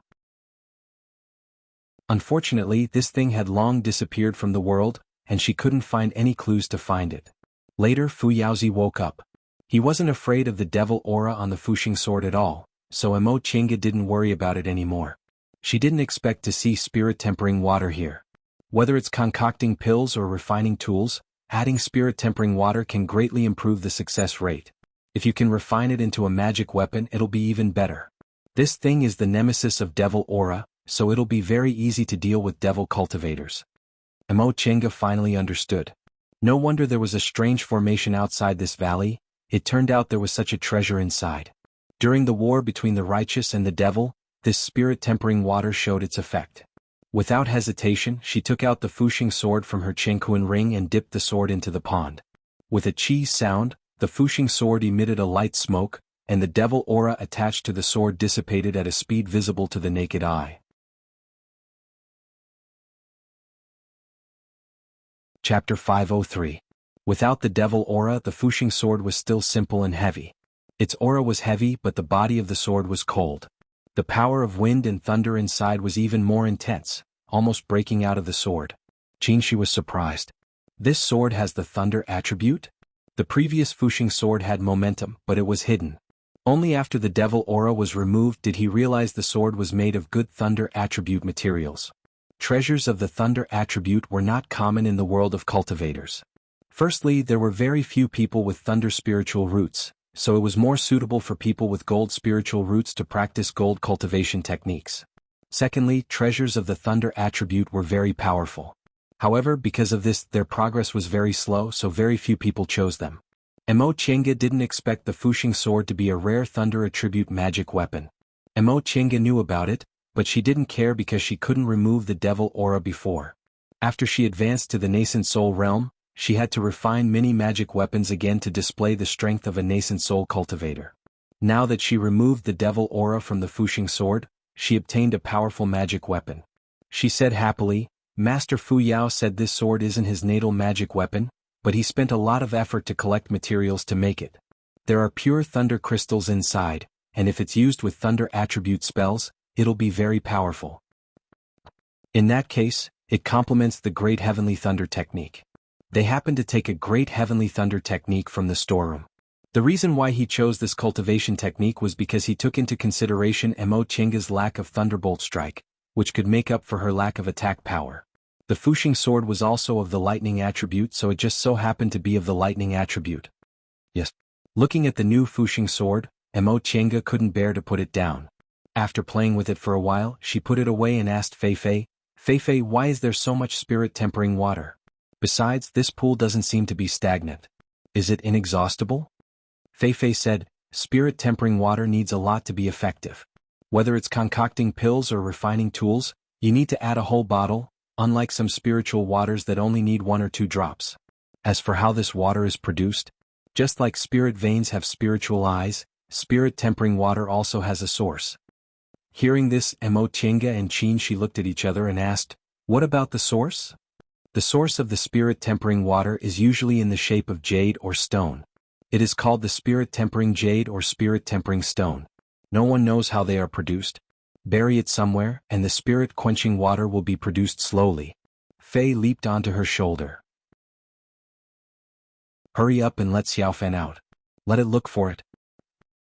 Unfortunately, this thing had long disappeared from the world, and she couldn't find any clues to find it. Later Fu Yaozi woke up. He wasn't afraid of the devil aura on the Fuxing sword at all, so Emo Chenga didn't worry about it anymore. She didn't expect to see spirit-tempering water here. Whether it's concocting pills or refining tools, adding spirit-tempering water can greatly improve the success rate. If you can refine it into a magic weapon, it'll be even better. This thing is the nemesis of devil aura, so it'll be very easy to deal with devil cultivators. Emo Chenga finally understood. No wonder there was a strange formation outside this valley, it turned out there was such a treasure inside. During the war between the righteous and the devil, this spirit-tempering water showed its effect. Without hesitation, she took out the Fuxing sword from her Chenkuan ring and dipped the sword into the pond. With a cheese sound, the Fuxing sword emitted a light smoke, and the devil aura attached to the sword dissipated at a speed visible to the naked eye. Chapter 503. Without the devil aura, the Fuxing sword was still simple and heavy. Its aura was heavy, but the body of the sword was cold. The power of wind and thunder inside was even more intense, almost breaking out of the sword. Jinshi was surprised. This sword has the thunder attribute? The previous Fuxing sword had momentum, but it was hidden. Only after the devil aura was removed did he realize the sword was made of good thunder attribute materials. Treasures of the thunder attribute were not common in the world of cultivators. Firstly, there were very few people with thunder spiritual roots, so it was more suitable for people with gold spiritual roots to practice gold cultivation techniques. Secondly, treasures of the thunder attribute were very powerful. However, because of this, their progress was very slow, so very few people chose them. Emo Chenga didn't expect the Fuxing sword to be a rare thunder attribute magic weapon. Emo Chenga knew about it, but she didn't care because she couldn't remove the devil aura before. After she advanced to the nascent soul realm, she had to refine many magic weapons again to display the strength of a nascent soul cultivator. Now that she removed the devil aura from the Fuxing sword, she obtained a powerful magic weapon. She said happily, Master Fu Yao said this sword isn't his natal magic weapon, but he spent a lot of effort to collect materials to make it. There are pure thunder crystals inside, and if it's used with thunder attribute spells, it'll be very powerful. In that case, it complements the Great Heavenly Thunder technique. They happened to take a Great Heavenly Thunder technique from the storeroom. The reason why he chose this cultivation technique was because he took into consideration Emo Chenga's lack of Thunderbolt Strike, which could make up for her lack of attack power. The Fuxing sword was also of the lightning attribute, so it just so happened to be of the lightning attribute. Yes. Looking at the new Fuxing sword, Emo Chenga couldn't bear to put it down. After playing with it for a while, she put it away and asked Feifei, Feifei, why is there so much spirit-tempering water? Besides, this pool doesn't seem to be stagnant. Is it inexhaustible? Feifei said, spirit-tempering water needs a lot to be effective. Whether it's concocting pills or refining tools, you need to add a whole bottle, unlike some spiritual waters that only need 1 or 2 drops. As for how this water is produced, just like spirit veins have spiritual eyes, spirit-tempering water also has a source. Hearing this, Emo Chenga and Jinshi looked at each other and asked, what about the source? The source of the spirit-tempering water is usually in the shape of jade or stone. It is called the spirit-tempering jade or spirit-tempering stone. No one knows how they are produced. Bury it somewhere, and the spirit-quenching water will be produced slowly. Fei leaped onto her shoulder. Hurry up and let Xiaofan out. Let it look for it.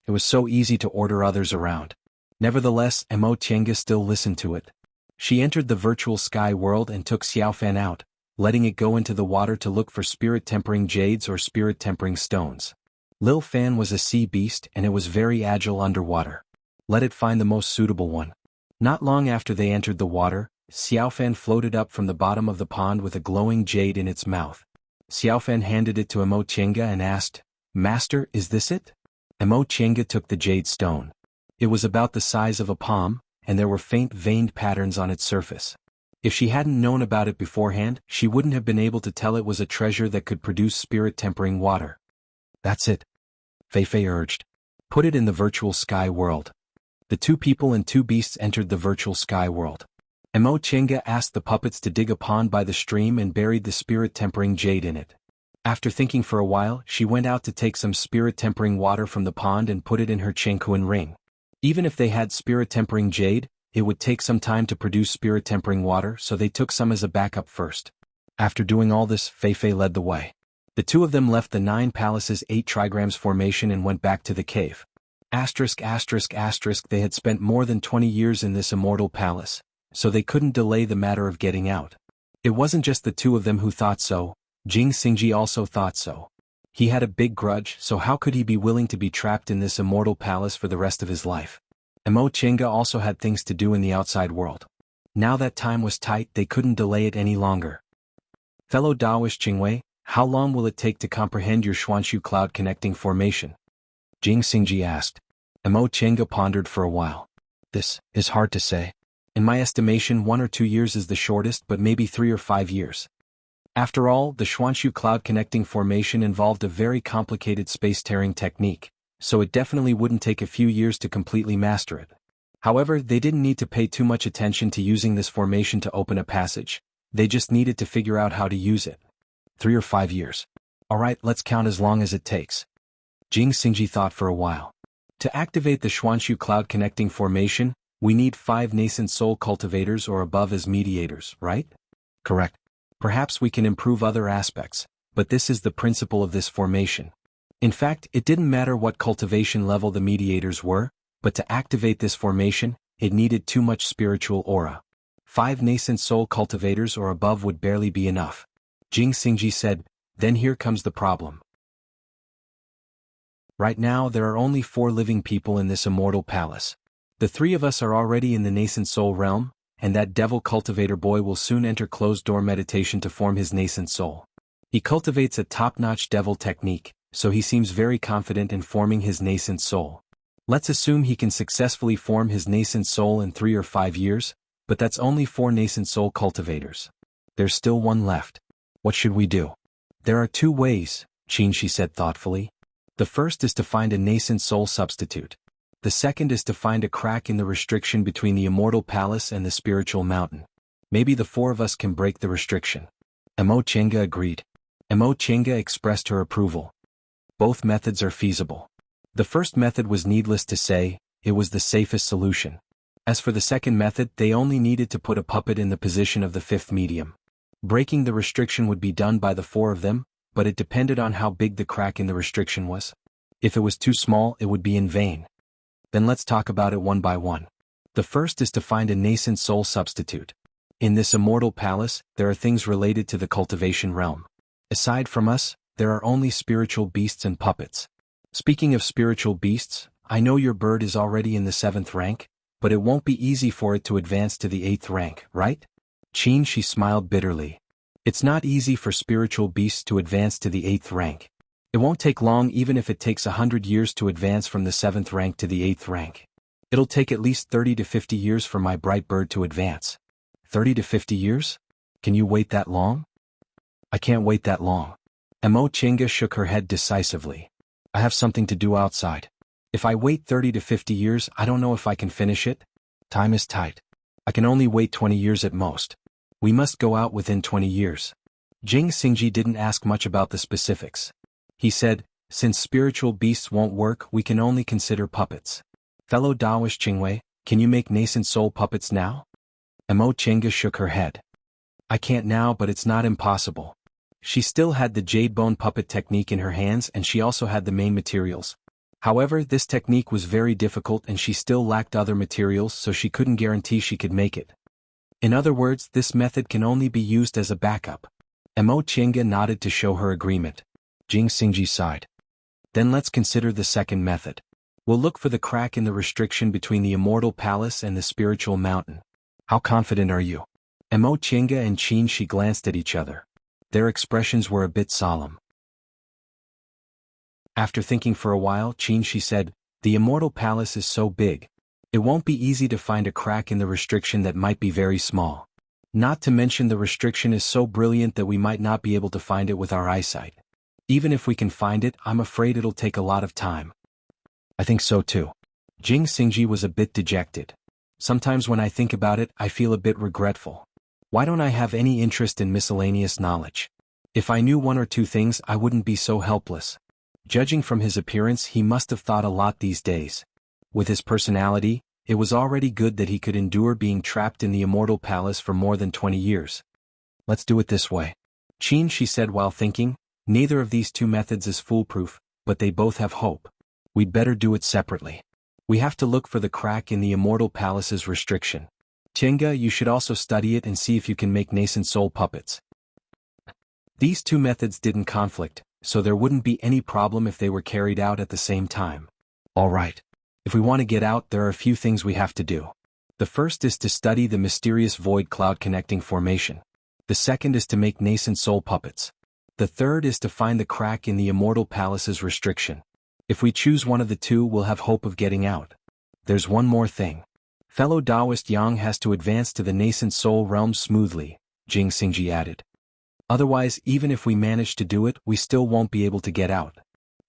It was so easy to order others around. Nevertheless, Emo Chenga still listened to it. She entered the virtual sky world and took Xiaofan out, letting it go into the water to look for spirit-tempering jades or spirit-tempering stones. Lil Fan was a sea beast and it was very agile underwater. Let it find the most suitable one. Not long after they entered the water, Xiaofan floated up from the bottom of the pond with a glowing jade in its mouth. Xiaofan handed it to Emo Chenga and asked, "Master, is this it?" Emo Chenga took the jade stone. It was about the size of a palm, and there were faint veined patterns on its surface. If she hadn't known about it beforehand, she wouldn't have been able to tell it was a treasure that could produce spirit-tempering water. "That's it," Feifei urged. "Put it in the virtual sky world." The two people and two beasts entered the virtual sky world. Emo Chenga asked the puppets to dig a pond by the stream and buried the spirit-tempering jade in it. After thinking for a while, she went out to take some spirit-tempering water from the pond and put it in her Chengkuan ring. Even if they had spirit-tempering jade, it would take some time to produce spirit-tempering water, so they took some as a backup first. After doing all this, Feifei led the way. The two of them left the 9 Palaces 8 trigrams formation and went back to the cave. ******, they had spent more than 20 years in this immortal palace, so they couldn't delay the matter of getting out. It wasn't just the two of them who thought so, Jing Xingji also thought so. He had a big grudge, so how could he be willing to be trapped in this immortal palace for the rest of his life? Emo Chenga also had things to do in the outside world. Now that time was tight, they couldn't delay it any longer. "Fellow Daoist Qingwei, how long will it take to comprehend your Xuanshu cloud connecting formation?" Jing Xingji asked. Emo Chenga pondered for a while. "This is hard to say. In my estimation, 1 or 2 years is the shortest, but maybe 3 or 5 years. After all, the Xuanshu cloud connecting formation involved a very complicated space-tearing technique, so it definitely wouldn't take a few years to completely master it. However, they didn't need to pay too much attention to using this formation to open a passage, they just needed to figure out how to use it. 3 or 5 years. Alright, let's count as long as it takes." Jing Xingji thought for a while. To activate the Xuanshu cloud connecting formation, we need 5 nascent soul cultivators or above as mediators, right? Correct. Perhaps we can improve other aspects, but this is the principle of this formation. In fact, it didn't matter what cultivation level the mediators were, but to activate this formation, it needed too much spiritual aura. 5 nascent soul cultivators or above would barely be enough. Jing Xingji said, "Then here comes the problem. Right now there are only 4 living people in this immortal palace. The 3 of us are already in the nascent soul realm, and that devil cultivator boy will soon enter closed-door meditation to form his nascent soul. He cultivates a top-notch devil technique, so he seems very confident in forming his nascent soul. Let's assume he can successfully form his nascent soul in 3 or 5 years, but that's only 4 nascent soul cultivators. There's still 1 left. What should we do?" "There are 2 ways," Qin said thoughtfully. "The first is to find a nascent soul substitute. The second is to find a crack in the restriction between the immortal palace and the spiritual mountain. Maybe the 4 of us can break the restriction." Emo Chenga agreed. Emo Chenga expressed her approval. Both methods are feasible. The first method was needless to say, it was the safest solution. As for the second method, they only needed to put a puppet in the position of the 5th medium. Breaking the restriction would be done by the 4 of them, but it depended on how big the crack in the restriction was. If it was too small, it would be in vain. Then let's talk about it one by one. The first is to find a nascent soul substitute. In this immortal palace, there are things related to the cultivation realm. Aside from us, there are only spiritual beasts and puppets. Speaking of spiritual beasts, I know your bird is already in the 7th rank, but it won't be easy for it to advance to the 8th rank, right? Qin smiled bitterly. It's not easy for spiritual beasts to advance to the 8th rank. It won't take long even if it takes 100 years to advance from the 7th rank to the 8th rank. It'll take at least 30 to 50 years for my bright bird to advance. 30 to 50 years? Can you wait that long? I can't wait that long. Emo Chenga shook her head decisively. I have something to do outside. If I wait 30 to 50 years, I don't know if I can finish it. Time is tight. I can only wait 20 years at most. We must go out within 20 years. Jing Xingji didn't ask much about the specifics. He said, "Since spiritual beasts won't work, we can only consider puppets. Fellow Daoist Qingwei, can you make nascent soul puppets now?" Emo Chenga shook her head. "I can't now, but it's not impossible." She still had the jade bone puppet technique in her hands, and she also had the main materials. However, this technique was very difficult and she still lacked other materials, so she couldn't guarantee she could make it. In other words, this method can only be used as a backup. Emo Chenga nodded to show her agreement. Jing Xingji sighed. "Then let's consider the second method. We'll look for the crack in the restriction between the immortal palace and the spiritual mountain. How confident are you?" Mo Chenga and Qin Shi glanced at each other. Their expressions were a bit solemn. After thinking for a while, Qin Shi said, "The Immortal Palace is so big. It won't be easy to find a crack in the restriction that might be very small. Not to mention the restriction is so brilliant that we might not be able to find it with our eyesight. Even if we can find it, I'm afraid it'll take a lot of time." "I think so too." Jing Xingji was a bit dejected. "Sometimes when I think about it, I feel a bit regretful. Why don't I have any interest in miscellaneous knowledge? If I knew one or two things, I wouldn't be so helpless." Judging from his appearance, he must have thought a lot these days. With his personality, it was already good that he could endure being trapped in the Immortal Palace for more than 20 years. "Let's do it this way," Qin Shi said while thinking. "Neither of these two methods is foolproof, but they both have hope. We'd better do it separately. We have to look for the crack in the Immortal Palace's restriction. Chenga, you should also study it and see if you can make nascent soul puppets." These two methods didn't conflict, so there wouldn't be any problem if they were carried out at the same time. "All right. If we want to get out, there are a few things we have to do. The first is to study the mysterious void cloud connecting formation. The second is to make nascent soul puppets. The third is to find the crack in the Immortal Palace's restriction. If we choose one of the two, we'll have hope of getting out. There's one more thing. Fellow Taoist Yang has to advance to the nascent soul realm smoothly," Jing Xingji added. "Otherwise, even if we manage to do it, we still won't be able to get out."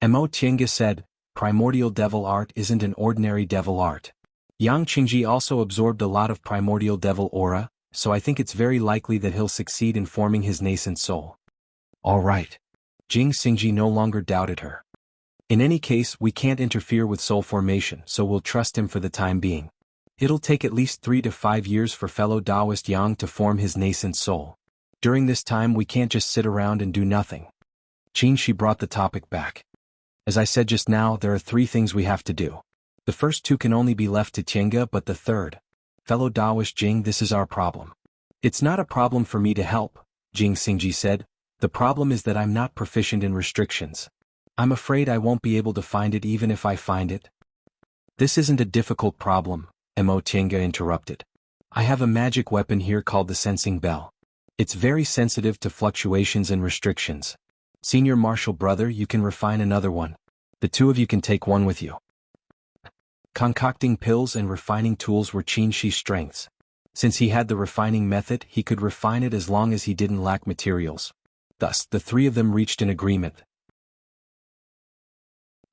Mo Tiange said, "Primordial devil art isn't an ordinary devil art. Yang Qingji also absorbed a lot of primordial devil aura, so I think it's very likely that he'll succeed in forming his nascent soul." "All right." Jing Xingji no longer doubted her. "In any case, we can't interfere with soul formation, so we'll trust him for the time being. It'll take at least 3 to 5 years for fellow Taoist Yang to form his nascent soul. During this time we can't just sit around and do nothing." Qin Shi brought the topic back. "As I said just now, there are 3 things we have to do. The first 2 can only be left to Tiange, but the third, fellow Taoist Jing, this is our problem." "It's not a problem for me to help," Jing Xingji said. "The problem is that I'm not proficient in restrictions. I'm afraid I won't be able to find it even if I find it." "This isn't a difficult problem," Mo Tiange interrupted. "I have a magic weapon here called the sensing bell. It's very sensitive to fluctuations and restrictions. Senior Marshal brother, you can refine another one. The 2 of you can take one with you." Concocting pills and refining tools were Qin Shi's strengths. Since he had the refining method, he could refine it as long as he didn't lack materials. Thus, the 3 of them reached an agreement.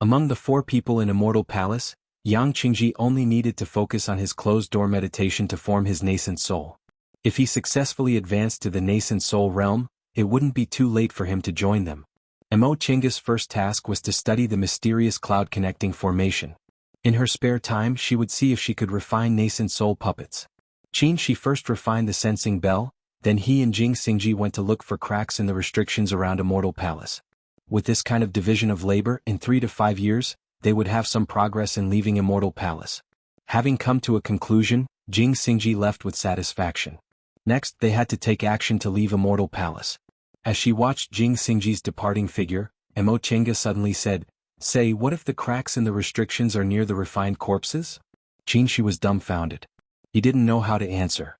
Among the 4 people in Immortal Palace, Yang Qingji only needed to focus on his closed-door meditation to form his nascent soul. If he successfully advanced to the nascent soul realm, it wouldn't be too late for him to join them. Mo Chenga's first task was to study the mysterious cloud connecting formation. In her spare time, she would see if she could refine nascent soul puppets. Qin Shi first refined the sensing bell, then he and Jing Xingji went to look for cracks in the restrictions around Immortal Palace. With this kind of division of labor, in 3 to 5 years, they would have some progress in leaving Immortal Palace. Having come to a conclusion, Jing Xingji left with satisfaction. Next, they had to take action to leave Immortal Palace. As she watched Jing Xingji's departing figure, Mo Chenga suddenly said, "Say, what if the cracks in the restrictions are near the refined corpses?" Qin Shi was dumbfounded. He didn't know how to answer.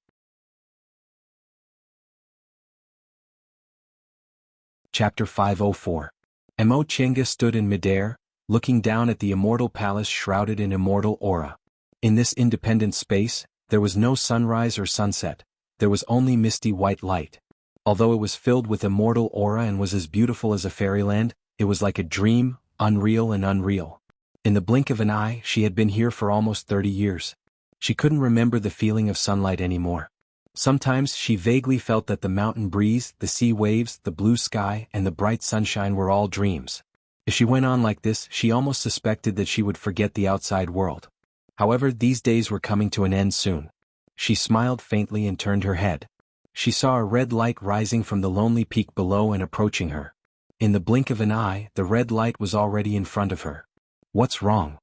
Chapter 504. Mo Chenga stood in midair, looking down at the Immortal Palace shrouded in immortal aura. In this independent space, there was no sunrise or sunset, there was only misty white light. Although it was filled with immortal aura and was as beautiful as a fairyland, it was like a dream, unreal and unreal. In the blink of an eye, she had been here for almost 30 years. She couldn't remember the feeling of sunlight anymore. Sometimes she vaguely felt that the mountain breeze, the sea waves, the blue sky, and the bright sunshine were all dreams. If she went on like this, she almost suspected that she would forget the outside world. However, these days were coming to an end soon. She smiled faintly and turned her head. She saw a red light rising from the lonely peak below and approaching her. In the blink of an eye, the red light was already in front of her. "What's wrong?"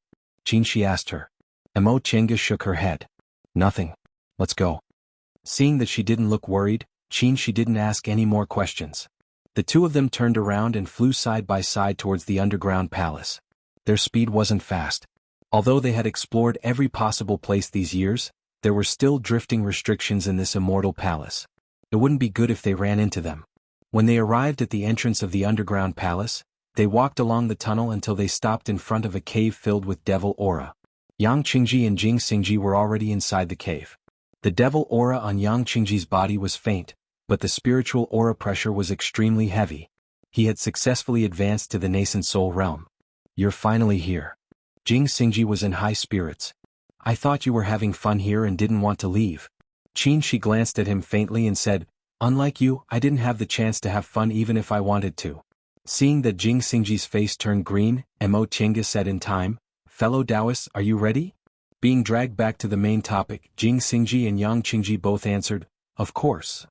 Qin Shi asked her. Mo Chenga shook her head. "Nothing. Let's go." Seeing that she didn't look worried, Qin Shi didn't ask any more questions. The 2 of them turned around and flew side by side towards the underground palace. Their speed wasn't fast. Although they had explored every possible place these years, there were still drifting restrictions in this immortal palace. It wouldn't be good if they ran into them. When they arrived at the entrance of the underground palace, they walked along the tunnel until they stopped in front of a cave filled with devil aura. Yang Qingji and Jing Xingji were already inside the cave. The devil aura on Yang Qingji's body was faint, but the spiritual aura pressure was extremely heavy. He had successfully advanced to the nascent soul realm. You're finally here. Jing Xingji was in high spirits. I thought you were having fun here and didn't want to leave. She glanced at him faintly and said, unlike you, I didn't have the chance to have fun even if I wanted to. Seeing that Jing Xingji's face turned green, Mo Chenga said in time, fellow Taoists, are you ready? Being dragged back to the main topic, Jing Xingji and Yang Qingji both answered, of course.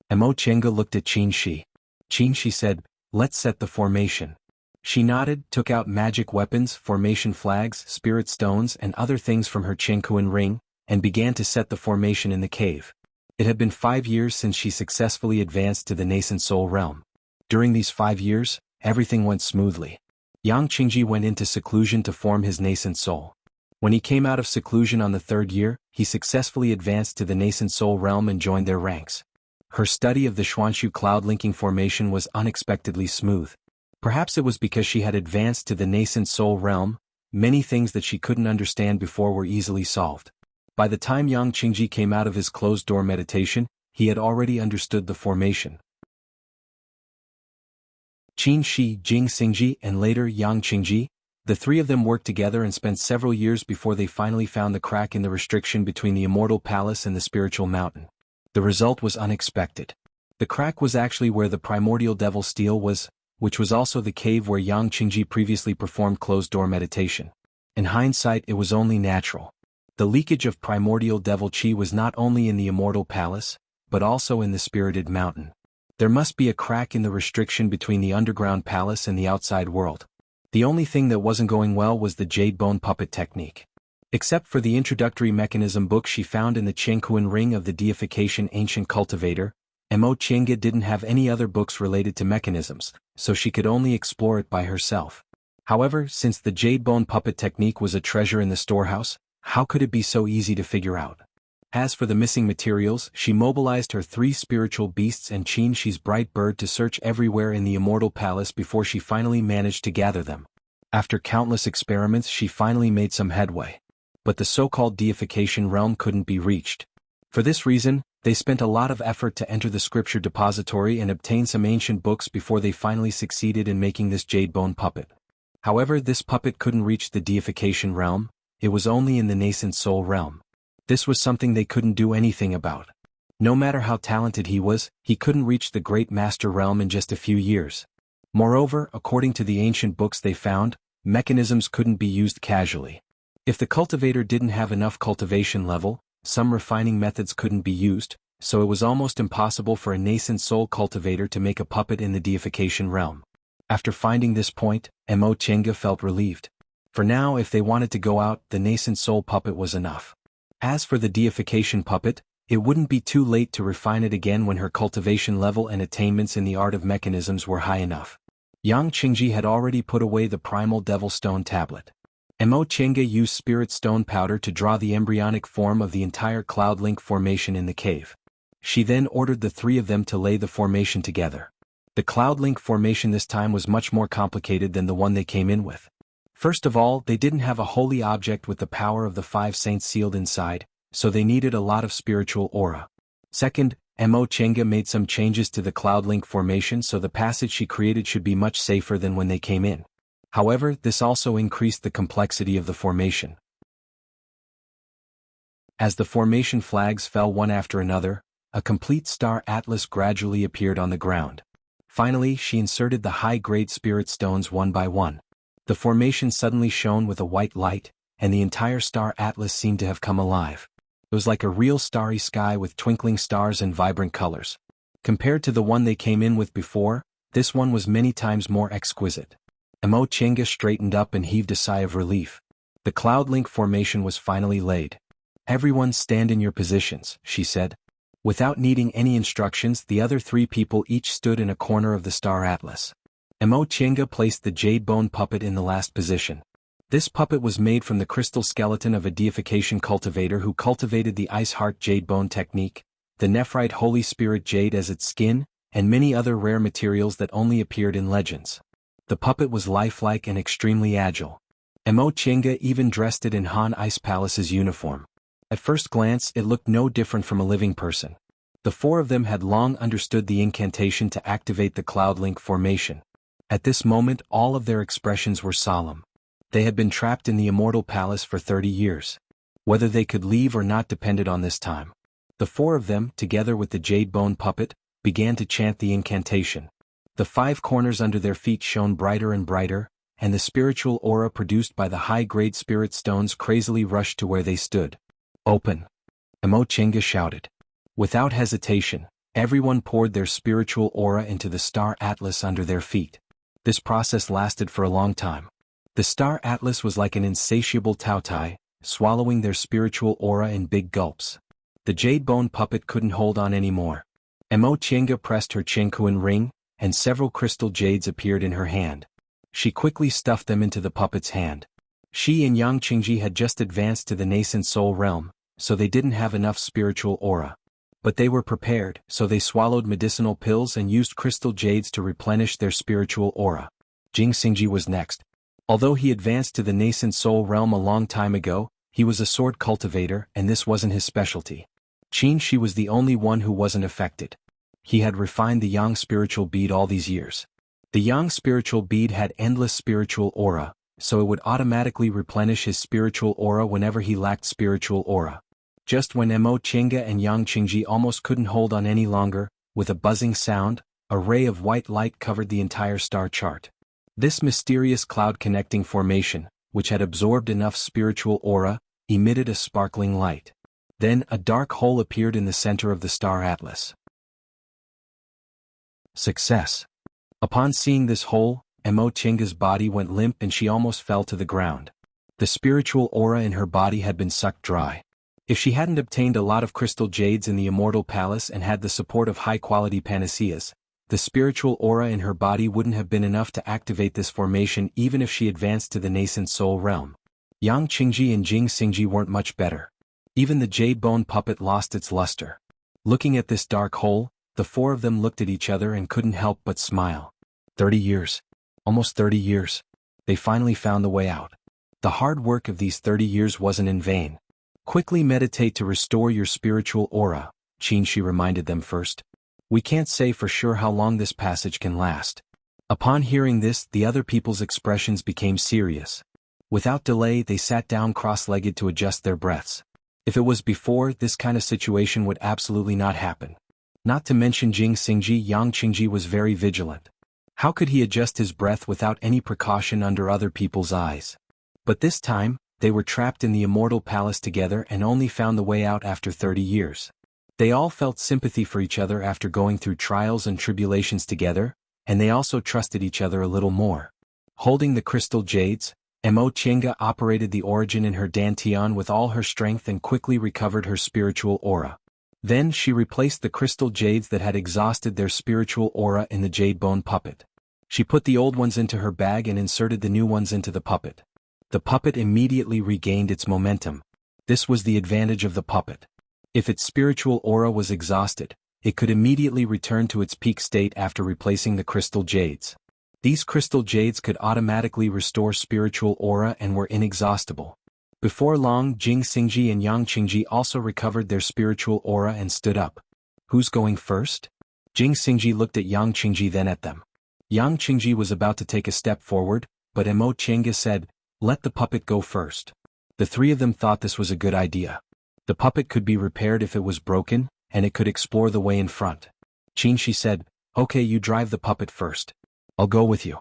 Mo Chenga looked at Qin Shi said, let's set the formation. She nodded, took out magic weapons, formation flags, spirit stones and other things from her Qingkuan ring, and began to set the formation in the cave. It had been 5 years since she successfully advanced to the nascent soul realm. During these 5 years, everything went smoothly. Yang Qingji went into seclusion to form his nascent soul. When he came out of seclusion on the 3rd year, he successfully advanced to the nascent soul realm and joined their ranks. Her study of the Xuanshu cloud-linking formation was unexpectedly smooth. Perhaps it was because she had advanced to the nascent soul realm, many things that she couldn't understand before were easily solved. By the time Yang Qingji came out of his closed-door meditation, he had already understood the formation. Qin Shi, Jing Xingji and later Yang Qingji, the three of them worked together and spent several years before they finally found the crack in the restriction between the immortal palace and the spiritual mountain. The result was unexpected. The crack was actually where the primordial devil steel was, which was also the cave where Yang Qingji previously performed closed-door meditation. In hindsight, it was only natural. The leakage of primordial devil chi was not only in the immortal palace, but also in the spirited mountain. There must be a crack in the restriction between the underground palace and the outside world. The only thing that wasn't going well was the jade bone puppet technique. Except for the introductory mechanism book she found in the Qingkuan ring of the deification ancient cultivator, Mo Chenga didn't have any other books related to mechanisms, so she could only explore it by herself. However, since the jade bone puppet technique was a treasure in the storehouse, how could it be so easy to figure out? As for the missing materials, she mobilized her 3 spiritual beasts and Qin Shi's bright bird to search everywhere in the immortal palace before she finally managed to gather them. After countless experiments, she finally made some headway. But the so-called deification realm couldn't be reached. For this reason, they spent a lot of effort to enter the scripture depository and obtain some ancient books before they finally succeeded in making this jade bone puppet. However, this puppet couldn't reach the deification realm. It was only in the nascent soul realm. This was something they couldn't do anything about. No matter how talented he was, he couldn't reach the great master realm in just a few years. Moreover, according to the ancient books they found, mechanisms couldn't be used casually. If the cultivator didn't have enough cultivation level, some refining methods couldn't be used, so it was almost impossible for a nascent soul cultivator to make a puppet in the deification realm. After finding this point, Mo Chenga felt relieved. For now, if they wanted to go out, the nascent soul puppet was enough. As for the deification puppet, it wouldn't be too late to refine it again when her cultivation level and attainments in the art of mechanisms were high enough. Yang Qingji had already put away the primal devil stone tablet. Mo Chenga used spirit stone powder to draw the embryonic form of the entire cloud link formation in the cave. She then ordered the 3 of them to lay the formation together. The cloud link formation this time was much more complicated than the one they came in with. First of all, they didn't have a holy object with the power of the 5 saints sealed inside, so they needed a lot of spiritual aura. Second, Mo Chenga made some changes to the cloud link formation so the passage she created should be much safer than when they came in. However, this also increased the complexity of the formation. As the formation flags fell one after another, a complete star atlas gradually appeared on the ground. Finally, she inserted the high-grade spirit stones one by one. The formation suddenly shone with a white light, and the entire star atlas seemed to have come alive. It was like a real starry sky with twinkling stars and vibrant colors. Compared to the one they came in with before, this one was many times more exquisite. Mo Chenga straightened up and heaved a sigh of relief. The cloud link formation was finally laid. Everyone stand in your positions, she said. Without needing any instructions, the other 3 people each stood in a corner of the star atlas. Mo Chenga placed the jade bone puppet in the last position. This puppet was made from the crystal skeleton of a deification cultivator who cultivated the ice heart jade bone technique, the nephrite holy spirit jade as its skin, and many other rare materials that only appeared in legends. The puppet was lifelike and extremely agile. Emo Chenga even dressed it in Han Ice Palace's uniform. At first glance it looked no different from a living person. The four of them had long understood the incantation to activate the Cloud Link formation. At this moment all of their expressions were solemn. They had been trapped in the Immortal Palace for 30 years. Whether they could leave or not depended on this time. The four of them, together with the Jade Bone puppet, began to chant the incantation. The 5 corners under their feet shone brighter and brighter, and the spiritual aura produced by the high-grade spirit stones crazily rushed to where they stood. "Open!" Emo Chenga shouted. Without hesitation, everyone poured their spiritual aura into the star atlas under their feet. This process lasted for a long time. The star atlas was like an insatiable tautai, swallowing their spiritual aura in big gulps. The jade bone puppet couldn't hold on anymore. Emo Chenga pressed her Chenkuan ring, and several crystal jades appeared in her hand. She quickly stuffed them into the puppet's hand. She and Yang Qingji had just advanced to the nascent soul realm, so they didn't have enough spiritual aura. But they were prepared, so they swallowed medicinal pills and used crystal jades to replenish their spiritual aura. Jing Xingji was next. Although he advanced to the nascent soul realm a long time ago, he was a sword cultivator and this wasn't his specialty. Qin Shi was the only one who wasn't affected. He had refined the Yang spiritual bead all these years. The Yang spiritual bead had endless spiritual aura, so it would automatically replenish his spiritual aura whenever he lacked spiritual aura. Just when Emo Chenga and Yang Qingji almost couldn't hold on any longer, with a buzzing sound, a ray of white light covered the entire star chart. This mysterious cloud-connecting formation, which had absorbed enough spiritual aura, emitted a sparkling light. Then a dark hole appeared in the center of the star atlas. Success. Upon seeing this hole, Emo Chenga's body went limp and she almost fell to the ground. The spiritual aura in her body had been sucked dry. If she hadn't obtained a lot of crystal jades in the Immortal Palace and had the support of high-quality panaceas, the spiritual aura in her body wouldn't have been enough to activate this formation even if she advanced to the nascent soul realm. Yang Qingji and Jing Xingji weren't much better. Even the jade bone puppet lost its luster. Looking at this dark hole, the four of them looked at each other and couldn't help but smile. 30 years. Almost 30 years. They finally found the way out. The hard work of these 30 years wasn't in vain. Quickly meditate to restore your spiritual aura, Qin Shi reminded them first. We can't say for sure how long this passage can last. Upon hearing this, the other people's expressions became serious. Without delay, they sat down cross-legged to adjust their breaths. If it was before, this kind of situation would absolutely not happen. Not to mention Jing Xingji, Yang Qingji was very vigilant. How could he adjust his breath without any precaution under other people's eyes? But this time, they were trapped in the Immortal Palace together and only found the way out after 30 years. They all felt sympathy for each other after going through trials and tribulations together, and they also trusted each other a little more. Holding the crystal jades, Emo Chenga operated the origin in her dantian with all her strength and quickly recovered her spiritual aura. Then she replaced the crystal jades that had exhausted their spiritual aura in the jade bone puppet. She put the old ones into her bag and inserted the new ones into the puppet. The puppet immediately regained its momentum. This was the advantage of the puppet. If its spiritual aura was exhausted, it could immediately return to its peak state after replacing the crystal jades. These crystal jades could automatically restore spiritual aura and were inexhaustible. Before long, Jing Xingji and Yang Qingji also recovered their spiritual aura and stood up. Who's going first? Jing Xingji looked at Yang Qingji, then at them. Yang Qingji was about to take a step forward, but Emo Chenga said, "Let the puppet go first." The three of them thought this was a good idea. The puppet could be repaired if it was broken, and it could explore the way in front. Qin Shi said, "Okay, you drive the puppet first. I'll go with you."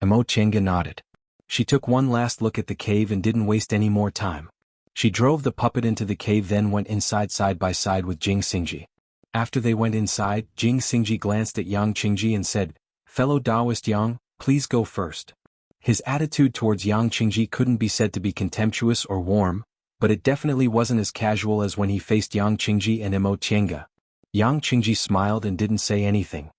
Emo Chenga nodded. She took one last look at the cave and didn't waste any more time. She drove the puppet into the cave, then went inside side by side with Jing Xingji. After they went inside, Jing Xingji glanced at Yang Qingji and said, "Fellow Taoist Yang, please go first." His attitude towards Yang Qingji couldn't be said to be contemptuous or warm, but it definitely wasn't as casual as when he faced Yang Qingji and Emo Chenga. Yang Qingji smiled and didn't say anything.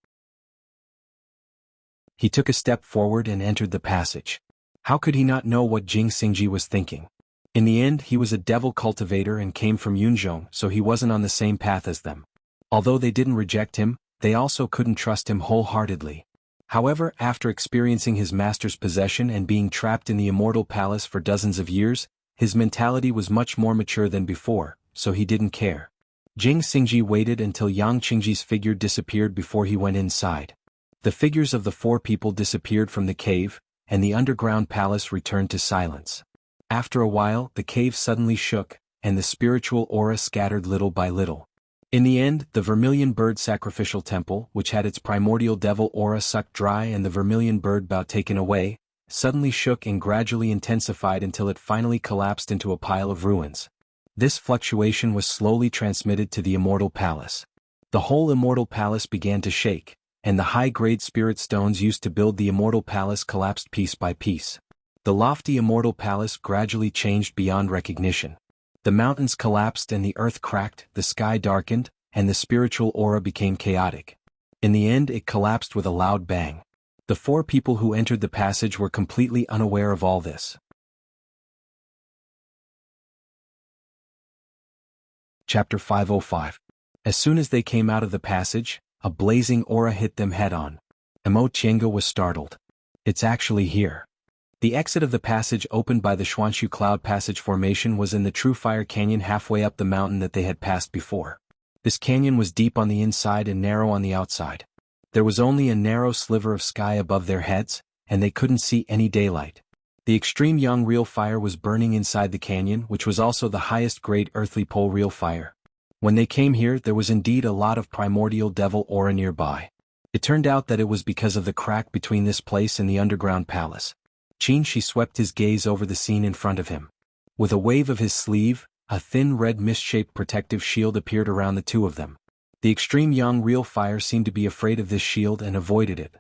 He took a step forward and entered the passage. How could he not know what Jing Xingji was thinking? In the end, he was a devil cultivator and came from Yunzhong, so he wasn't on the same path as them. Although they didn't reject him, they also couldn't trust him wholeheartedly. However, after experiencing his master's possession and being trapped in the immortal palace for dozens of years, his mentality was much more mature than before, so he didn't care. Jing Xingji waited until Yang Qingji's figure disappeared before he went inside. The figures of the 4 people disappeared from the cave, and the underground palace returned to silence. After a while, the cave suddenly shook, and the spiritual aura scattered little by little. In the end, the Vermilion Bird Sacrificial Temple, which had its primordial devil aura sucked dry and the Vermilion Bird Bout taken away, suddenly shook and gradually intensified until it finally collapsed into a pile of ruins. This fluctuation was slowly transmitted to the Immortal Palace. The whole Immortal Palace began to shake, and the high-grade spirit stones used to build the Immortal Palace collapsed piece by piece. The lofty Immortal Palace gradually changed beyond recognition. The mountains collapsed and the earth cracked, the sky darkened, and the spiritual aura became chaotic. In the end, it collapsed with a loud bang. The 4 people who entered the passage were completely unaware of all this. Chapter 505. As soon as they came out of the passage, a blazing aura hit them head-on. Emo Qianga was startled. It's actually here. The exit of the passage opened by the Xuanshu Cloud Passage formation was in the True Fire Canyon halfway up the mountain that they had passed before. This canyon was deep on the inside and narrow on the outside. There was only a narrow sliver of sky above their heads, and they couldn't see any daylight. The extreme young real fire was burning inside the canyon, which was also the highest grade earthly pole real fire. When they came here, there was indeed a lot of primordial devil aura nearby. It turned out that it was because of the crack between this place and the underground palace. Qin swept his gaze over the scene in front of him. With a wave of his sleeve, a thin red mist-shaped protective shield appeared around the 2 of them. The extreme young real fire seemed to be afraid of this shield and avoided it.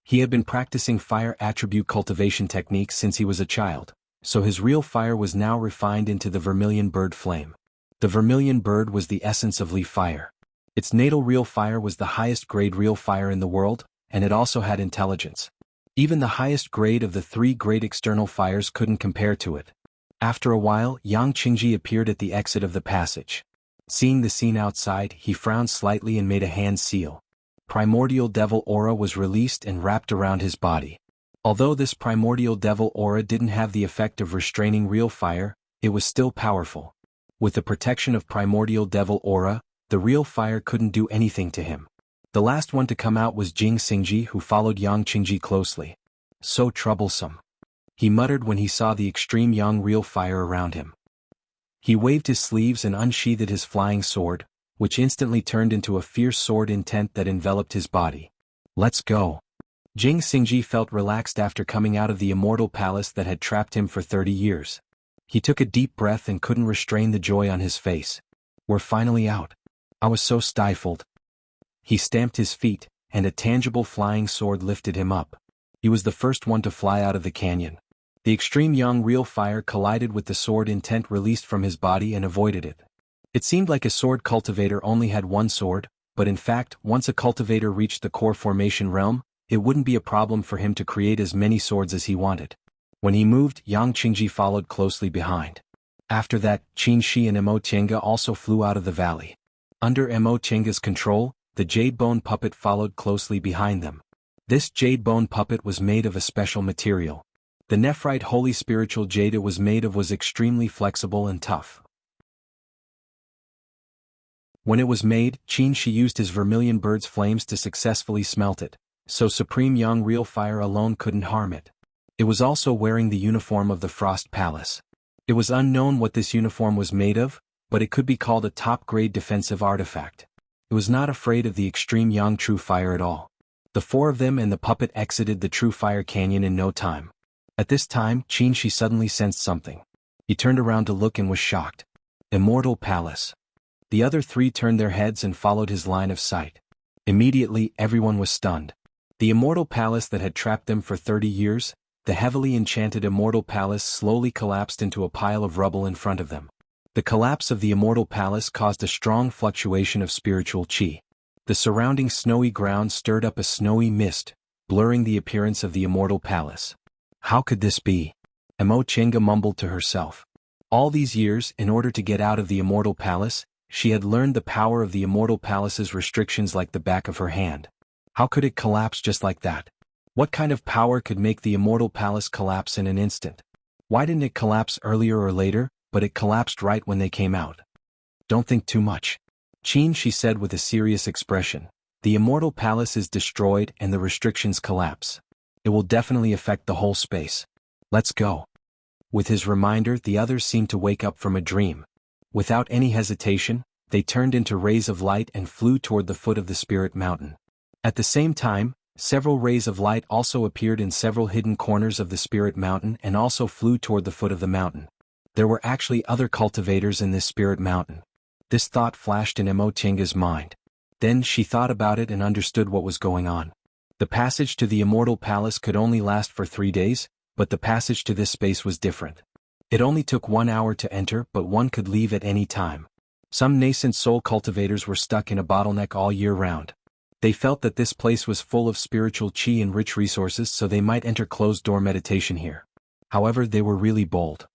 He had been practicing fire attribute cultivation techniques since he was a child, so his real fire was now refined into the Vermilion Bird Flame. The Vermilion Bird was the essence of leaf fire. Its natal real fire was the highest grade real fire in the world, and it also had intelligence. Even the highest grade of the 3 great external fires couldn't compare to it. After a while, Yang Qingji appeared at the exit of the passage. Seeing the scene outside, he frowned slightly and made a hand seal. Primordial Devil Aura was released and wrapped around his body. Although this Primordial Devil Aura didn't have the effect of restraining real fire, it was still powerful. With the protection of Primordial Devil Aura, the real fire couldn't do anything to him. The last one to come out was Jing Xingji, who followed Yang Qingji closely. So troublesome, he muttered when he saw the extreme young real fire around him. He waved his sleeves and unsheathed his flying sword, which instantly turned into a fierce sword intent that enveloped his body. Let's go. Jing Xingji felt relaxed after coming out of the immortal palace that had trapped him for 30 years. He took a deep breath and couldn't restrain the joy on his face. We're finally out. I was so stifled. He stamped his feet, and a tangible flying sword lifted him up. He was the first one to fly out of the canyon. The extreme young real fire collided with the sword intent released from his body and avoided it. It seemed like a sword cultivator only had one sword, but in fact, once a cultivator reached the core formation realm, it wouldn't be a problem for him to create as many swords as he wanted. When he moved, Yang Qingji followed closely behind. After that, Qin and Emo Qianga also flew out of the valley. Under Emo Qianga's control, the Jade Bone Puppet followed closely behind them. This Jade Bone Puppet was made of a special material. The Nephrite Holy Spiritual Jade it was made of was extremely flexible and tough. When it was made, Qin used his Vermilion Bird's flames to successfully smelt it, so Supreme Young Real Fire alone couldn't harm it. It was also wearing the uniform of the Frost Palace. It was unknown what this uniform was made of, but it could be called a top-grade defensive artifact. It was not afraid of the extreme young True Fire at all. The 4 of them and the puppet exited the True Fire Canyon in no time. At this time, Qin suddenly sensed something. He turned around to look and was shocked. Immortal Palace. The other 3 turned their heads and followed his line of sight. Immediately, everyone was stunned. The Immortal Palace that had trapped them for 30 years, the heavily enchanted Immortal Palace slowly collapsed into a pile of rubble in front of them. The collapse of the Immortal Palace caused a strong fluctuation of spiritual qi. The surrounding snowy ground stirred up a snowy mist, blurring the appearance of the Immortal Palace. How could this be? Emo Qianga mumbled to herself. All these years, in order to get out of the Immortal Palace, she had learned the power of the Immortal Palace's restrictions like the back of her hand. How could it collapse just like that? What kind of power could make the Immortal Palace collapse in an instant? Why didn't it collapse earlier or later, but it collapsed right when they came out? Don't think too much. Qin, she said with a serious expression. The Immortal Palace is destroyed and the restrictions collapse. It will definitely affect the whole space. Let's go. With his reminder, the others seemed to wake up from a dream. Without any hesitation, they turned into rays of light and flew toward the foot of the Spirit Mountain. At the same time, several rays of light also appeared in several hidden corners of the Spirit Mountain and also flew toward the foot of the mountain. There were actually other cultivators in this Spirit Mountain. This thought flashed in Emo Tiange's mind. Then she thought about it and understood what was going on. The passage to the Immortal Palace could only last for 3 days, but the passage to this space was different. It only took 1 hour to enter, but one could leave at any time. Some nascent soul cultivators were stuck in a bottleneck all year round. They felt that this place was full of spiritual qi and rich resources, so they might enter closed-door meditation here. However, they were really bold.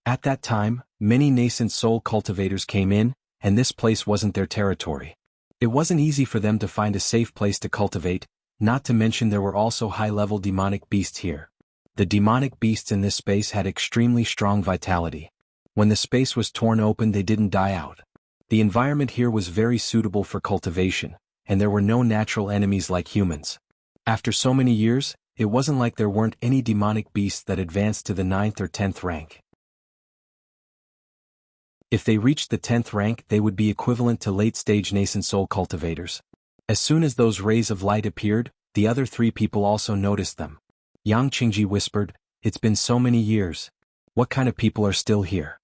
At that time, many nascent soul cultivators came in, and this place wasn't their territory. It wasn't easy for them to find a safe place to cultivate, not to mention there were also high-level demonic beasts here. The demonic beasts in this space had extremely strong vitality. When the space was torn open, they didn't die out. The environment here was very suitable for cultivation, and there were no natural enemies like humans. After so many years, it wasn't like there weren't any demonic beasts that advanced to the 9th or 10th rank. If they reached the 10th rank, they would be equivalent to late-stage nascent soul cultivators. As soon as those rays of light appeared, the other 3 people also noticed them. Yang Qingji whispered, "It's been so many years. What kind of people are still here?"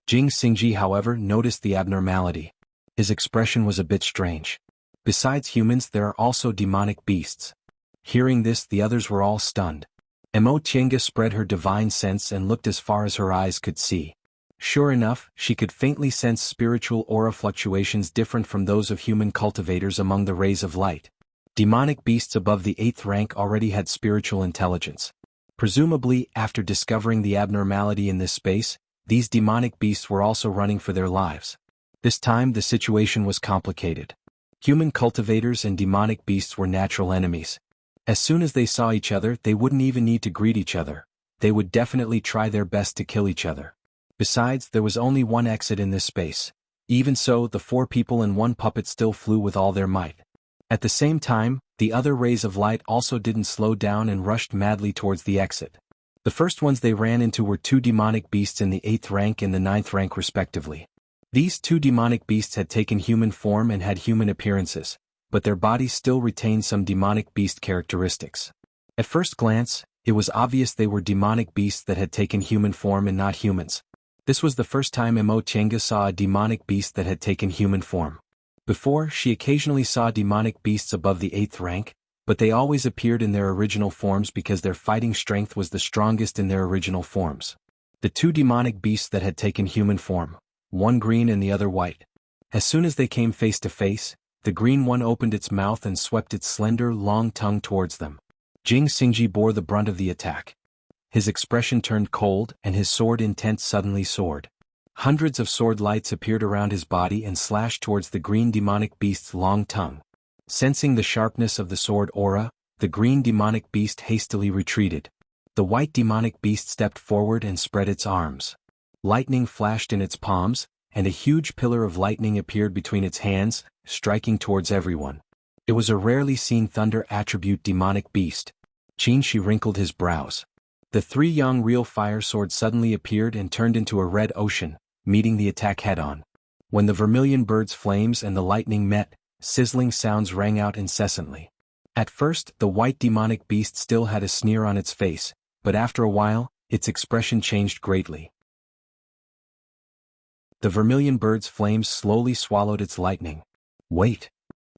Jing Xingji, however, noticed the abnormality. His expression was a bit strange. Besides humans, there are also demonic beasts. Hearing this, the others were all stunned. Emo Tiange spread her divine sense and looked as far as her eyes could see. Sure enough, she could faintly sense spiritual aura fluctuations different from those of human cultivators among the rays of light. Demonic beasts above the 8th rank already had spiritual intelligence. Presumably, after discovering the abnormality in this space, these demonic beasts were also running for their lives. This time the situation was complicated. Human cultivators and demonic beasts were natural enemies. As soon as they saw each other, they wouldn't even need to greet each other. They would definitely try their best to kill each other. Besides, there was only one exit in this space. Even so, the 4 people and 1 puppet still flew with all their might. At the same time, the other rays of light also didn't slow down and rushed madly towards the exit. The first ones they ran into were 2 demonic beasts in the 8th rank and the 9th rank respectively. These 2 demonic beasts had taken human form and had human appearances, but their bodies still retained some demonic beast characteristics. At first glance, it was obvious they were demonic beasts that had taken human form and not humans. This was the first time Emo Tiange saw a demonic beast that had taken human form. Before, she occasionally saw demonic beasts above the 8th rank, but they always appeared in their original forms because their fighting strength was the strongest in their original forms. The 2 demonic beasts that had taken human form, one green and the other white. As soon as they came face to face, the green one opened its mouth and swept its slender, long tongue towards them. Jing Xingji bore the brunt of the attack. His expression turned cold and his sword intent suddenly soared. Hundreds of sword lights appeared around his body and slashed towards the green demonic beast's long tongue. Sensing the sharpness of the sword aura, the green demonic beast hastily retreated. The white demonic beast stepped forward and spread its arms. Lightning flashed in its palms, and a huge pillar of lightning appeared between its hands, striking towards everyone. It was a rarely seen thunder attribute demonic beast. Qin wrinkled his brows. The 3 young real fire swords suddenly appeared and turned into a red ocean, meeting the attack head-on. When the vermilion bird's flames and the lightning met, sizzling sounds rang out incessantly. At first, the white demonic beast still had a sneer on its face, but after a while, its expression changed greatly. The vermilion bird's flames slowly swallowed its lightning. "Wait!"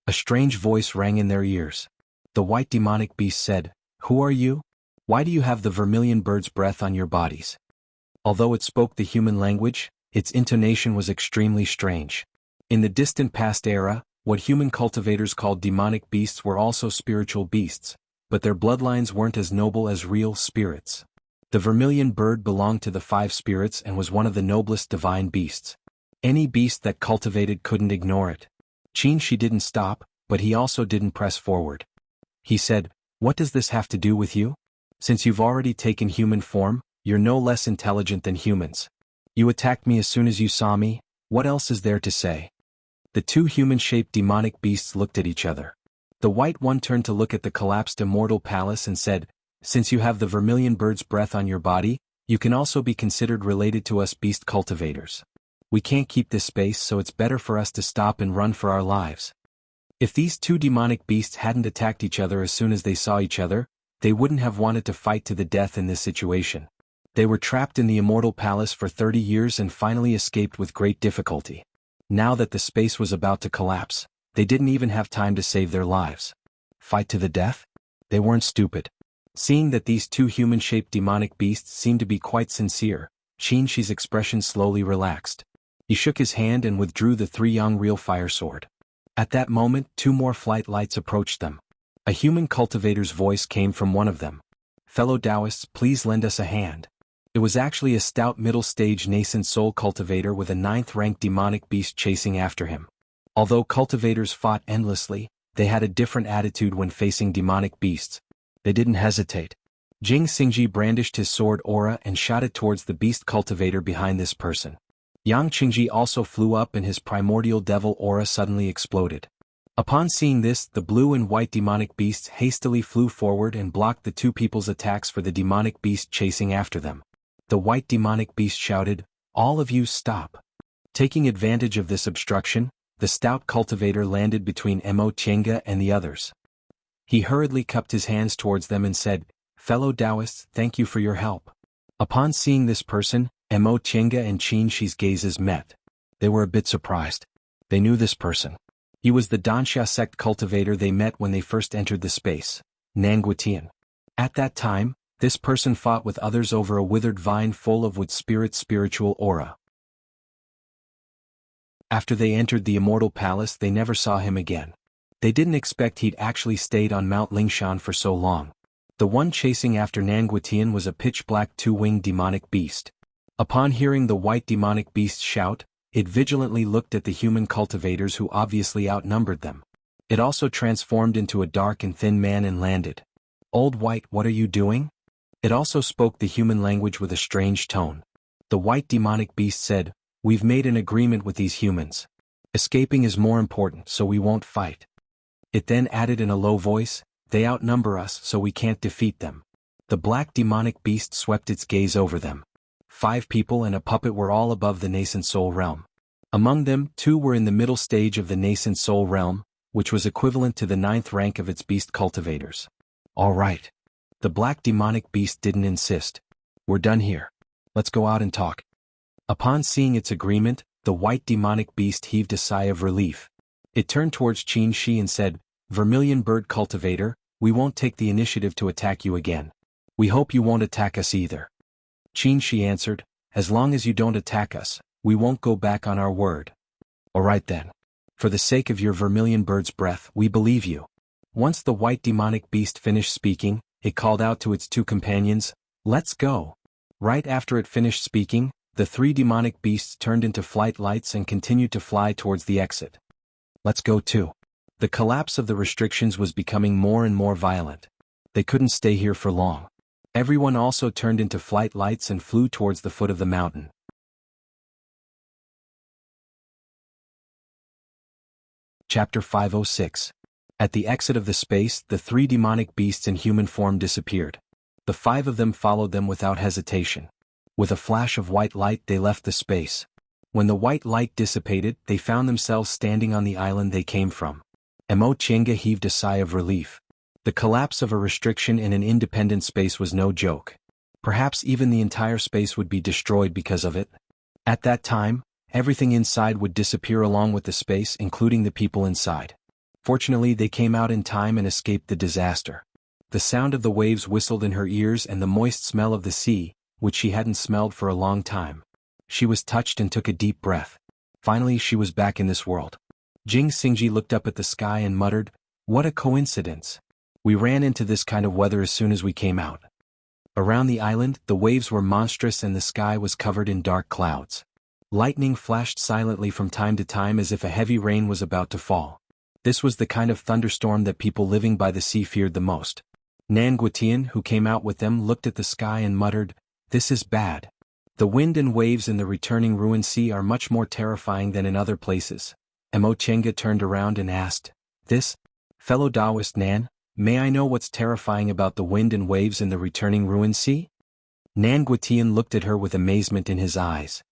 A strange voice rang in their ears. The white demonic beast said, "Who are you? Why do you have the vermilion bird's breath on your bodies?" Although it spoke the human language, its intonation was extremely strange. In the distant past era, what human cultivators called demonic beasts were also spiritual beasts, but their bloodlines weren't as noble as real spirits. The vermilion bird belonged to the 5 spirits and was one of the noblest divine beasts. Any beast that cultivated couldn't ignore it. Qin didn't stop, but he also didn't press forward. He said, "What does this have to do with you? Since you've already taken human form, you're no less intelligent than humans. You attacked me as soon as you saw me, what else is there to say?" The two human-shaped demonic beasts looked at each other. The white one turned to look at the collapsed immortal palace and said, "Since you have the vermilion bird's breath on your body, you can also be considered related to us beast cultivators. We can't keep this space, so it's better for us to stop and run for our lives." If these two demonic beasts hadn't attacked each other as soon as they saw each other, they wouldn't have wanted to fight to the death in this situation. They were trapped in the immortal palace for 30 years and finally escaped with great difficulty. Now that the space was about to collapse, they didn't even have time to save their lives. Fight to the death? They weren't stupid. Seeing that these two human-shaped demonic beasts seemed to be quite sincere, Qin's expression slowly relaxed. He shook his hand and withdrew the three-yang real fire sword. At that moment, two more flight lights approached them. A human cultivator's voice came from one of them. "Fellow Taoists, please lend us a hand." It was actually a stout middle-stage nascent soul cultivator with a 9th-rank demonic beast chasing after him. Although cultivators fought endlessly, they had a different attitude when facing demonic beasts. They didn't hesitate. Jing Xingji brandished his sword aura and shot it towards the beast cultivator behind this person. Yang Qingji also flew up and his primordial devil aura suddenly exploded. Upon seeing this, the blue and white demonic beasts hastily flew forward and blocked the two people's attacks for the demonic beast chasing after them. The white demonic beast shouted, "All of you stop." Taking advantage of this obstruction, the stout cultivator landed between Mo Tiange and the others. He hurriedly cupped his hands towards them and said, "Fellow Taoists, thank you for your help." Upon seeing this person, Mo Tiange and Qin's gazes met. They were a bit surprised. They knew this person. He was the Danxia sect cultivator they met when they first entered the space, Nanguitian. At that time, this person fought with others over a withered vine full of wood spirit's spiritual aura. After they entered the immortal palace, they never saw him again. They didn't expect he'd actually stayed on Mount Lingshan for so long. The one chasing after Nanguitian was a pitch-black two-winged demonic beast. Upon hearing the white demonic beast shout, it vigilantly looked at the human cultivators who obviously outnumbered them. It also transformed into a dark and thin man and landed. "Old White, what are you doing?" It also spoke the human language with a strange tone. The white demonic beast said, "We've made an agreement with these humans. Escaping is more important, so we won't fight." It then added in a low voice, "They outnumber us, so we can't defeat them." The black demonic beast swept its gaze over them. 5 people and a puppet were all above the nascent soul realm. Among them, 2 were in the middle stage of the nascent soul realm, which was equivalent to the 9th rank of its beast cultivators. "All right." The black demonic beast didn't insist. "We're done here. Let's go out and talk." Upon seeing its agreement, the white demonic beast heaved a sigh of relief. It turned towards Qin Shi and said, "Vermilion bird cultivator, we won't take the initiative to attack you again. We hope you won't attack us either." Qin Shi answered, "As long as you don't attack us, we won't go back on our word." "All right then. For the sake of your vermilion bird's breath, we believe you." Once the white demonic beast finished speaking, it called out to its 2 companions, "Let's go." Right after it finished speaking, the 3 demonic beasts turned into flight lights and continued to fly towards the exit. "Let's go too." The collapse of the restrictions was becoming more and more violent. They couldn't stay here for long. Everyone also turned into flight lights and flew towards the foot of the mountain. Chapter 506. At the exit of the space, the 3 demonic beasts in human form disappeared. The 5 of them followed them without hesitation. With a flash of white light, they left the space. When the white light dissipated, they found themselves standing on the island they came from. Mo Tiange heaved a sigh of relief. The collapse of a restriction in an independent space was no joke. Perhaps even the entire space would be destroyed because of it. At that time, everything inside would disappear along with the space, including the people inside. Fortunately, they came out in time and escaped the disaster. The sound of the waves whistled in her ears and the moist smell of the sea, which she hadn't smelled for a long time. She was touched and took a deep breath. Finally, she was back in this world. Jing Xingji looked up at the sky and muttered, "What a coincidence. We ran into this kind of weather as soon as we came out." Around the island, the waves were monstrous and the sky was covered in dark clouds. Lightning flashed silently from time to time as if a heavy rain was about to fall. This was the kind of thunderstorm that people living by the sea feared the most. Nanguitian, who came out with them, looked at the sky and muttered, "This is bad. The wind and waves in the returning ruined sea are much more terrifying than in other places." Mo Chenga turned around and asked, "This, fellow Taoist Nan, may I know what's terrifying about the wind and waves in the returning ruined sea?" Nanguitian looked at her with amazement in his eyes.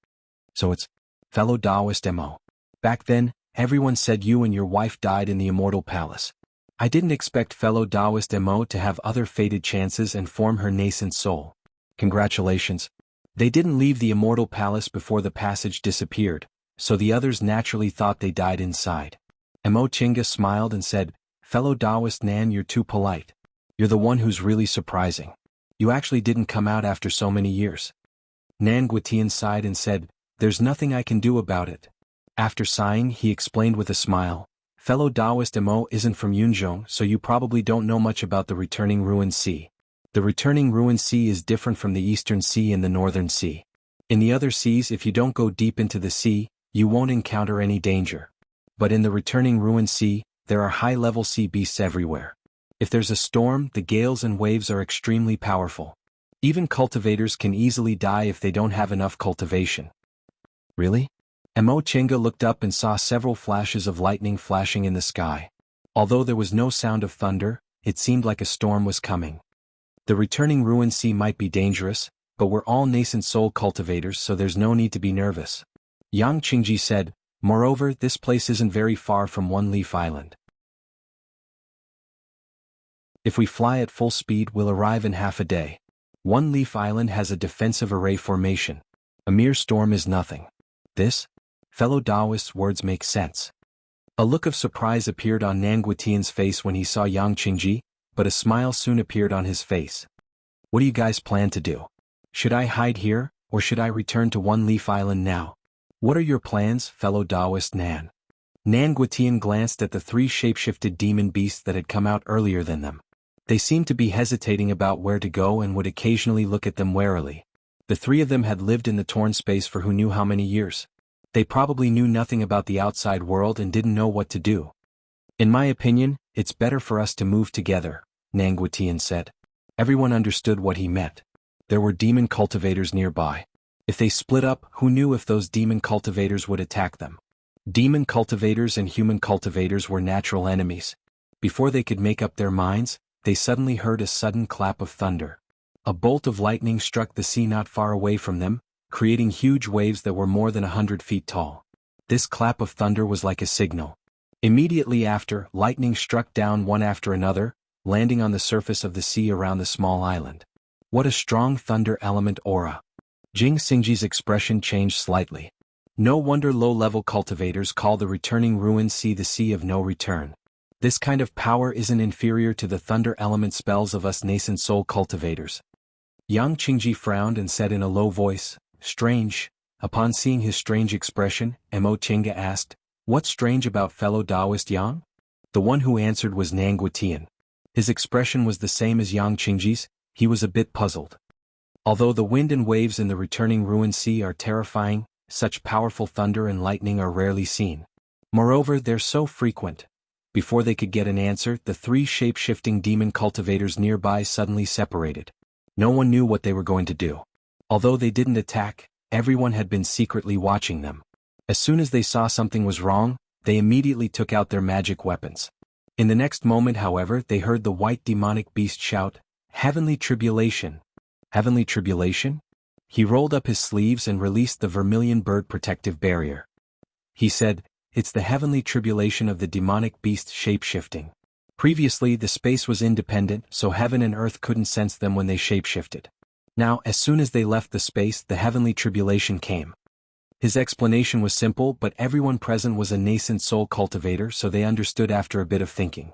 "So it's, fellow Taoist Mo. Back then, everyone said you and your wife died in the immortal palace. I didn't expect fellow Taoist Mo to have other fated chances and form her nascent soul. Congratulations. They didn't leave the immortal palace before the passage disappeared, so the others naturally thought they died inside." Mo Chinga smiled and said, "Fellow Taoist Nan, you're too polite. You're the one who's really surprising. You actually didn't come out after so many years." Nanguitian sighed and said, "There's nothing I can do about it." After sighing, he explained with a smile, "Fellow Taoist Mo isn't from Yunzhong, so you probably don't know much about the returning ruined sea. The returning ruined sea is different from the eastern sea and the northern sea. In the other seas, if you don't go deep into the sea, you won't encounter any danger. But in the returning ruined sea, there are high-level sea beasts everywhere. If there's a storm, the gales and waves are extremely powerful. Even cultivators can easily die if they don't have enough cultivation." "Really?" Mo Chinga looked up and saw several flashes of lightning flashing in the sky. Although there was no sound of thunder, it seemed like a storm was coming. "The returning ruined sea might be dangerous, but we're all nascent soul cultivators, so there's no need to be nervous." Yang Qingji said, "Moreover, this place isn't very far from One Leaf Island. If we fly at full speed, we'll arrive in half a day. One Leaf Island has a defensive array formation. A mere storm is nothing." This, fellow Taoists' words make sense. A look of surprise appeared on Nanguitian's face when he saw Yang Qingji, but a smile soon appeared on his face. "What do you guys plan to do? Should I hide here, or should I return to One Leaf Island now? What are your plans, fellow Taoist Nan?" Nanguitian glanced at the three shapeshifted demon beasts that had come out earlier than them. They seemed to be hesitating about where to go and would occasionally look at them warily. The three of them had lived in the torn space for who knew how many years. They probably knew nothing about the outside world and didn't know what to do. "In my opinion, it's better for us to move together," Nanguitian said. Everyone understood what he meant. There were demon cultivators nearby. If they split up, who knew if those demon cultivators would attack them? Demon cultivators and human cultivators were natural enemies. Before they could make up their minds, they suddenly heard a sudden clap of thunder. A bolt of lightning struck the sea not far away from them, creating huge waves that were more than 100 feet tall. This clap of thunder was like a signal. Immediately after, lightning struck down one after another, landing on the surface of the sea around the small island. What a strong thunder element aura. Jing Xingji's expression changed slightly. No wonder low-level cultivators call the returning ruined sea the Sea of No Return. This kind of power isn't inferior to the thunder element spells of us nascent soul cultivators. Yang Qingji frowned and said in a low voice, "Strange." Upon seeing his strange expression, Mo Chinga asked, "What's strange about fellow Taoist Yang?" The one who answered was Nanguitian. His expression was the same as Yang Qingji's. He was a bit puzzled. Although the wind and waves in the returning ruined sea are terrifying, such powerful thunder and lightning are rarely seen. Moreover, they're so frequent. Before they could get an answer, the three shape-shifting demon cultivators nearby suddenly separated. No one knew what they were going to do. Although they didn't attack, everyone had been secretly watching them. As soon as they saw something was wrong, they immediately took out their magic weapons. In the next moment, however, they heard the white demonic beast shout, "Heavenly Tribulation!" Heavenly Tribulation? He rolled up his sleeves and released the vermilion bird protective barrier. He said, "It's the heavenly tribulation of the demonic beast shape-shifting." Previously, the space was independent, so heaven and earth couldn't sense them when they shape-shifted. Now, as soon as they left the space, the heavenly tribulation came. His explanation was simple, but everyone present was a nascent soul cultivator, so they understood after a bit of thinking.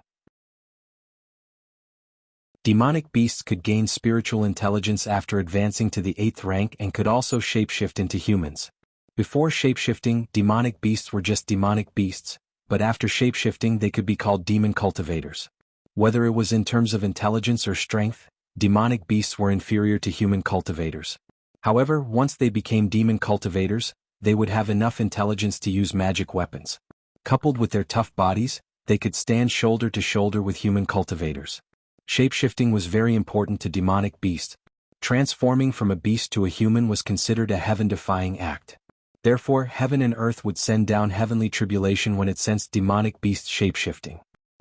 Demonic beasts could gain spiritual intelligence after advancing to the 8th rank and could also shapeshift into humans. Before shapeshifting, demonic beasts were just demonic beasts, but after shapeshifting they could be called demon cultivators. Whether it was in terms of intelligence or strength, demonic beasts were inferior to human cultivators. However, once they became demon cultivators, they would have enough intelligence to use magic weapons. Coupled with their tough bodies, they could stand shoulder to shoulder with human cultivators. Shapeshifting was very important to demonic beasts. Transforming from a beast to a human was considered a heaven-defying act. Therefore, heaven and earth would send down heavenly tribulation when it sensed demonic beasts shapeshifting.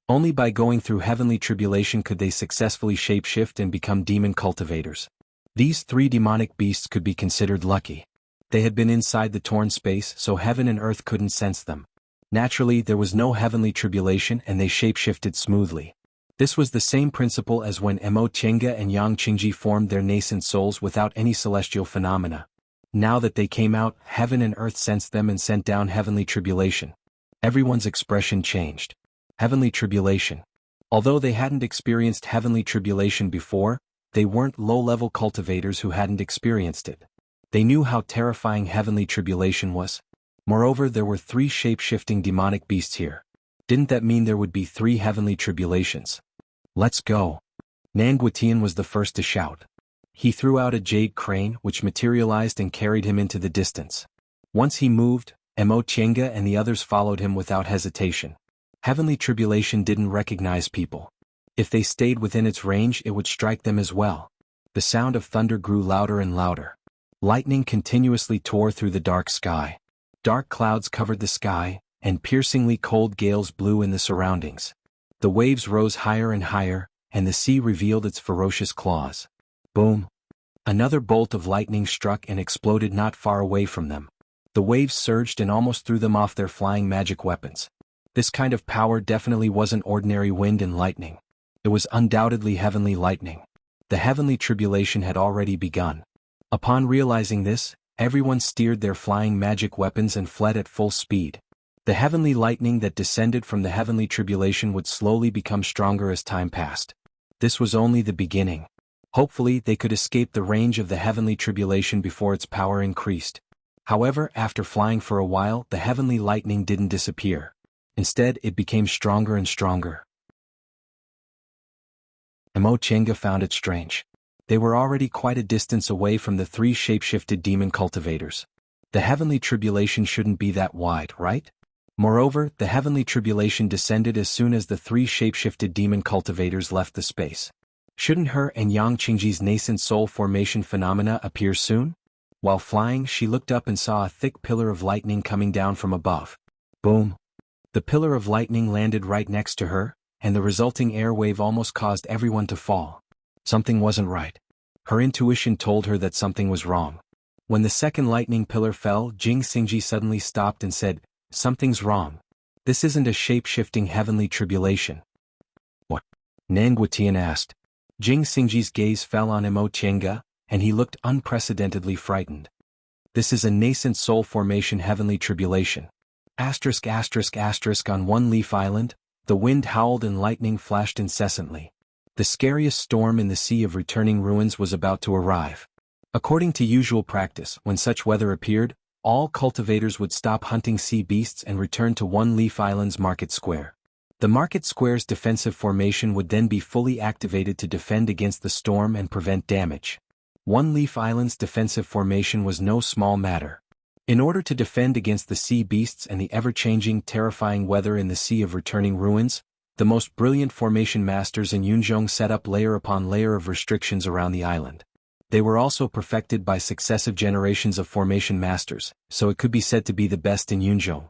Only by going through heavenly tribulation could they successfully shapeshift and become demon cultivators. These 3 demonic beasts could be considered lucky. They had been inside the torn space, so heaven and earth couldn't sense them. Naturally, there was no heavenly tribulation and they shapeshifted smoothly. This was the same principle as when Mo Chenga and Yang Qingji formed their nascent souls without any celestial phenomena. Now that they came out, heaven and earth sensed them and sent down heavenly tribulation. Everyone's expression changed. Heavenly tribulation. Although they hadn't experienced heavenly tribulation before, they weren't low-level cultivators who hadn't experienced it. They knew how terrifying heavenly tribulation was. Moreover, there were 3 shape-shifting demonic beasts here. Didn't that mean there would be 3 heavenly tribulations? Let's go. Nanguitian was the first to shout. He threw out a jade crane which materialized and carried him into the distance. Once he moved, Mo Chenga and the others followed him without hesitation. Heavenly tribulation didn't recognize people. If they stayed within its range, it would strike them as well. The sound of thunder grew louder and louder. Lightning continuously tore through the dark sky. Dark clouds covered the sky, and piercingly cold gales blew in the surroundings. The waves rose higher and higher, and the sea revealed its ferocious claws. Boom! Another bolt of lightning struck and exploded not far away from them. The waves surged and almost threw them off their flying magic weapons. This kind of power definitely wasn't ordinary wind and lightning. It was undoubtedly heavenly lightning. The heavenly tribulation had already begun. Upon realizing this, everyone steered their flying magic weapons and fled at full speed. The heavenly lightning that descended from the heavenly tribulation would slowly become stronger as time passed. This was only the beginning. Hopefully, they could escape the range of the heavenly tribulation before its power increased. However, after flying for a while, the heavenly lightning didn't disappear. Instead, it became stronger and stronger. Mo Chenga found it strange. They were already quite a distance away from the 3 shapeshifted demon cultivators. The heavenly tribulation shouldn't be that wide, right? Moreover, the heavenly tribulation descended as soon as the 3 shapeshifted demon cultivators left the space. Shouldn't her and Yang Qingji's nascent soul formation phenomena appear soon? While flying, she looked up and saw a thick pillar of lightning coming down from above. Boom! The pillar of lightning landed right next to her, and the resulting air wave almost caused everyone to fall. Something wasn't right. Her intuition told her that something was wrong. When the second lightning pillar fell, Jing Xingji suddenly stopped and said, "Something's wrong. This isn't a shape-shifting heavenly tribulation." "What?" Nanguitian asked. Jing Xingji's gaze fell on Mo Chenga, and he looked unprecedentedly frightened. "This is a nascent soul formation heavenly tribulation. ***** On One Leaf Island, the wind howled and lightning flashed incessantly. The scariest storm in the sea of returning ruins was about to arrive. According to usual practice, when such weather appeared, all cultivators would stop hunting sea beasts and return to One Leaf Island's market square. The market square's defensive formation would then be fully activated to defend against the storm and prevent damage. One Leaf Island's defensive formation was no small matter. In order to defend against the sea beasts and the ever-changing, terrifying weather in the sea of returning ruins, the most brilliant formation masters in Yunzhong set up layer upon layer of restrictions around the island. They were also perfected by successive generations of formation masters, so it could be said to be the best in Yunzhong.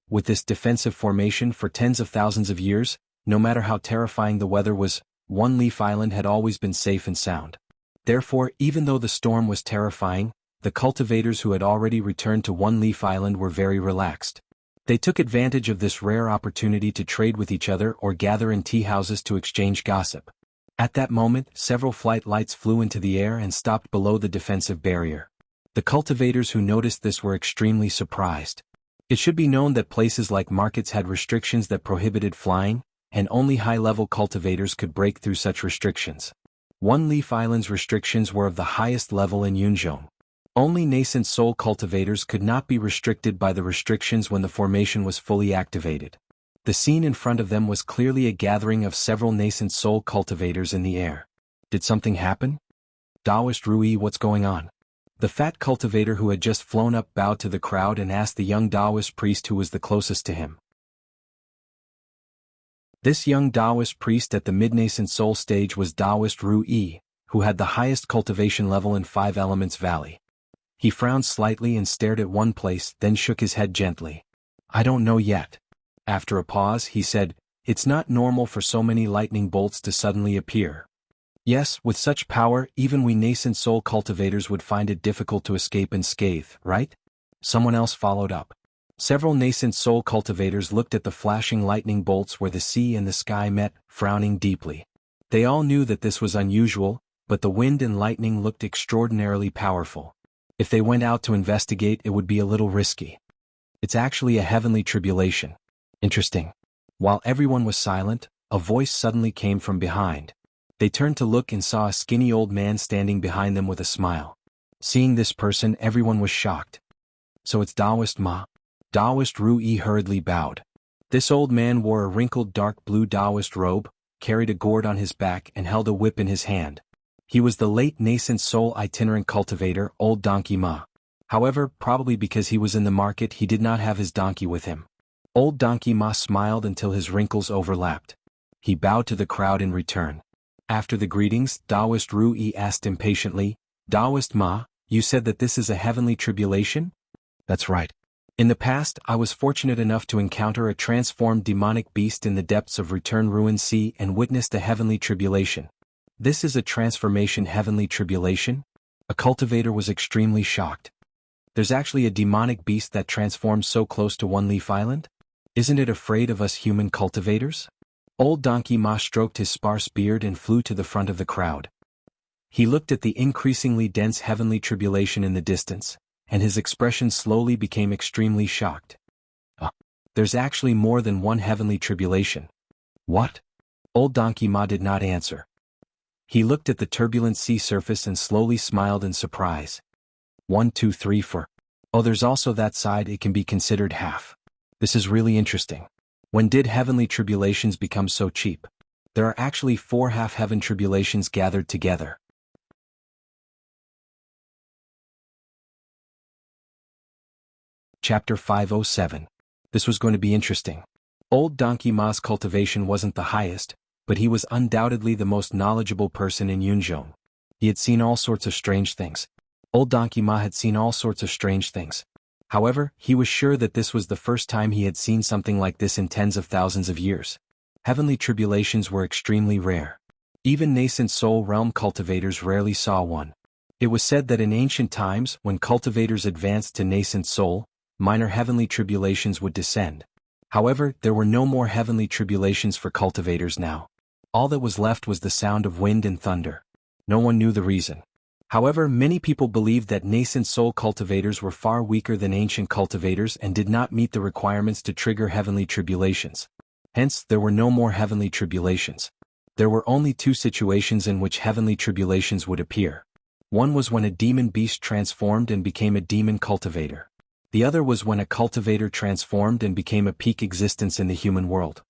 With this defensive formation for tens of thousands of years, no matter how terrifying the weather was, One Leaf Island had always been safe and sound. Therefore, even though the storm was terrifying, the cultivators who had already returned to One Leaf Island were very relaxed. They took advantage of this rare opportunity to trade with each other or gather in tea houses to exchange gossip. At that moment, several flight lights flew into the air and stopped below the defensive barrier. The cultivators who noticed this were extremely surprised. It should be known that places like markets had restrictions that prohibited flying, and only high-level cultivators could break through such restrictions. One Leaf Island's restrictions were of the highest level in Yunzhong. Only nascent soul cultivators could not be restricted by the restrictions when the formation was fully activated. The scene in front of them was clearly a gathering of several nascent soul cultivators in the air. Did something happen? Daoist Rui, what's going on? The fat cultivator who had just flown up bowed to the crowd and asked the young Taoist priest who was the closest to him. This young Taoist priest at the mid-nascent soul stage was Taoist Ru Yi, who had the highest cultivation level in Five Elements Valley. He frowned slightly and stared at one place, then shook his head gently. I don't know yet. After a pause, he said, it's not normal for so many lightning bolts to suddenly appear. Yes, with such power, even we nascent soul cultivators would find it difficult to escape unscathed, right? Someone else followed up. Several nascent soul cultivators looked at the flashing lightning bolts where the sea and the sky met, frowning deeply. They all knew that this was unusual, but the wind and lightning looked extraordinarily powerful. If they went out to investigate, it would be a little risky. It's actually a heavenly tribulation. Interesting. While everyone was silent, a voice suddenly came from behind. They turned to look and saw a skinny old man standing behind them with a smile. Seeing this person, everyone was shocked. So it's Taoist Ma. Taoist Ru Yi hurriedly bowed. This old man wore a wrinkled dark blue Taoist robe, carried a gourd on his back and held a whip in his hand. He was the late nascent soul itinerant cultivator, Old Donkey Ma. However, probably because he was in the market, he did not have his donkey with him. Old Donkey Ma smiled until his wrinkles overlapped. He bowed to the crowd in return. After the greetings, Taoist Ru Yi asked impatiently, Taoist Ma, you said that this is a heavenly tribulation? That's right. In the past, I was fortunate enough to encounter a transformed demonic beast in the depths of Return Ruin Sea and witnessed a heavenly tribulation. This is a transformation heavenly tribulation? A cultivator was extremely shocked. There's actually a demonic beast that transforms so close to One Leaf Island? Isn't it afraid of us human cultivators? Old Donkey Ma stroked his sparse beard and flew to the front of the crowd. He looked at the increasingly dense heavenly tribulation in the distance, and his expression slowly became extremely shocked. There's actually more than one heavenly tribulation. What? Old Donkey Ma did not answer. He looked at the turbulent sea surface and slowly smiled in surprise. 1, 2, 3, 4. Oh, there's also that side, it can be considered half. This is really interesting. When did heavenly tribulations become so cheap? There are actually 4 half-heaven tribulations gathered together. Chapter 507. This was going to be interesting. Old Donkey Ma's cultivation wasn't the highest, but he was undoubtedly the most knowledgeable person in Yunzhong. He had seen all sorts of strange things. Old Donkey Ma had seen all sorts of strange things. However, he was sure that this was the first time he had seen something like this in tens of thousands of years. Heavenly tribulations were extremely rare. Even nascent soul realm cultivators rarely saw one. It was said that in ancient times, when cultivators advanced to nascent soul, minor heavenly tribulations would descend. However, there were no more heavenly tribulations for cultivators now. All that was left was the sound of wind and thunder. No one knew the reason. However, many people believed that nascent soul cultivators were far weaker than ancient cultivators and did not meet the requirements to trigger heavenly tribulations. Hence, there were no more heavenly tribulations. There were only 2 situations in which heavenly tribulations would appear. One was when a demon beast transformed and became a demon cultivator. The other was when a cultivator transformed and became a peak existence in the human world.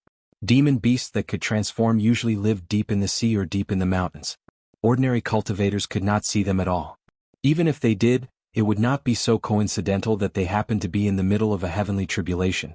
Demon beasts that could transform usually lived deep in the sea or deep in the mountains. Ordinary cultivators could not see them at all. Even if they did, it would not be so coincidental that they happened to be in the middle of a heavenly tribulation.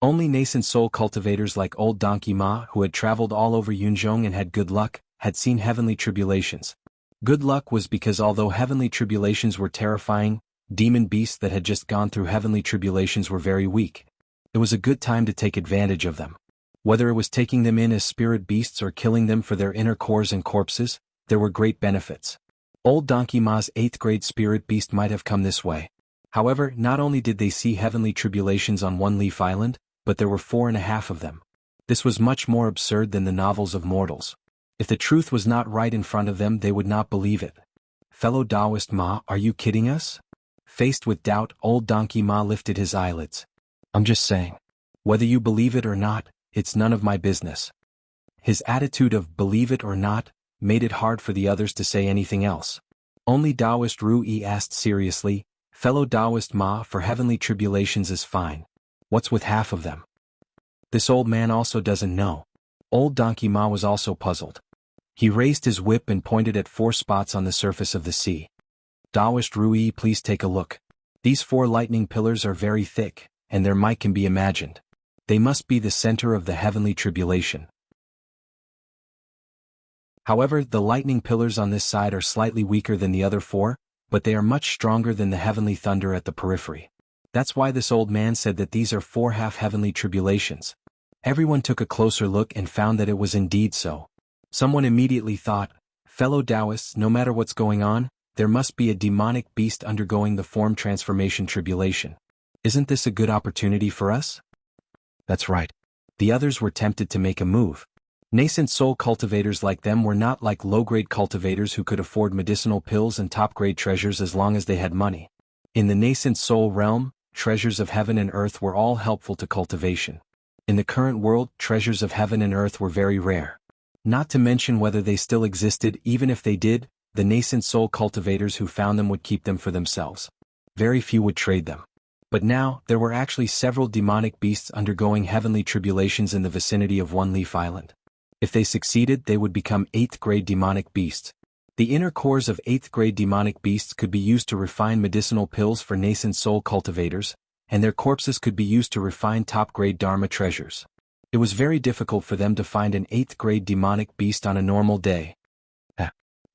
Only nascent soul cultivators like Old Donkey Ma, who had traveled all over Yunzhong and had good luck, had seen heavenly tribulations. Good luck was because although heavenly tribulations were terrifying, demon beasts that had just gone through heavenly tribulations were very weak. It was a good time to take advantage of them. Whether it was taking them in as spirit beasts or killing them for their inner cores and corpses, there were great benefits. Old Donkey Ma's 8th grade spirit beast might have come this way. However, not only did they see heavenly tribulations on One Leaf Island, but there were 4.5 of them. This was much more absurd than the novels of mortals. If the truth was not right in front of them, they would not believe it. Fellow Taoist Ma, are you kidding us? Faced with doubt, Old Donkey Ma lifted his eyelids. I'm just saying. Whether you believe it or not, it's none of my business. His attitude of believe it or not made it hard for the others to say anything else. Only Taoist Ru Yi asked seriously, fellow Taoist Ma, for heavenly tribulations is fine. What's with half of them? This old man also doesn't know. Old Donkey Ma was also puzzled. He raised his whip and pointed at 4 spots on the surface of the sea. Daoist Rui, please take a look. These 4 lightning pillars are very thick, and their might can be imagined. They must be the center of the heavenly tribulation. However, the lightning pillars on this side are slightly weaker than the other 4, but they are much stronger than the heavenly thunder at the periphery. That's why this old man said that these are 4 half-heavenly tribulations. Everyone took a closer look and found that it was indeed so. Someone immediately thought, fellow Taoists, no matter what's going on, there must be a demonic beast undergoing the form transformation tribulation. Isn't this a good opportunity for us? That's right. The others were tempted to make a move. Nascent soul cultivators like them were not like low-grade cultivators who could afford medicinal pills and top-grade treasures as long as they had money. In the nascent soul realm, treasures of heaven and earth were all helpful to cultivation. In the current world, treasures of heaven and earth were very rare. Not to mention whether they still existed. Even if they did, the nascent soul cultivators who found them would keep them for themselves. Very few would trade them. But now, there were actually several demonic beasts undergoing heavenly tribulations in the vicinity of One Leaf Island. If they succeeded, they would become 8th-grade demonic beasts. The inner cores of 8th-grade demonic beasts could be used to refine medicinal pills for nascent soul cultivators, and their corpses could be used to refine top-grade Dharma treasures. It was very difficult for them to find an 8th-grade demonic beast on a normal day.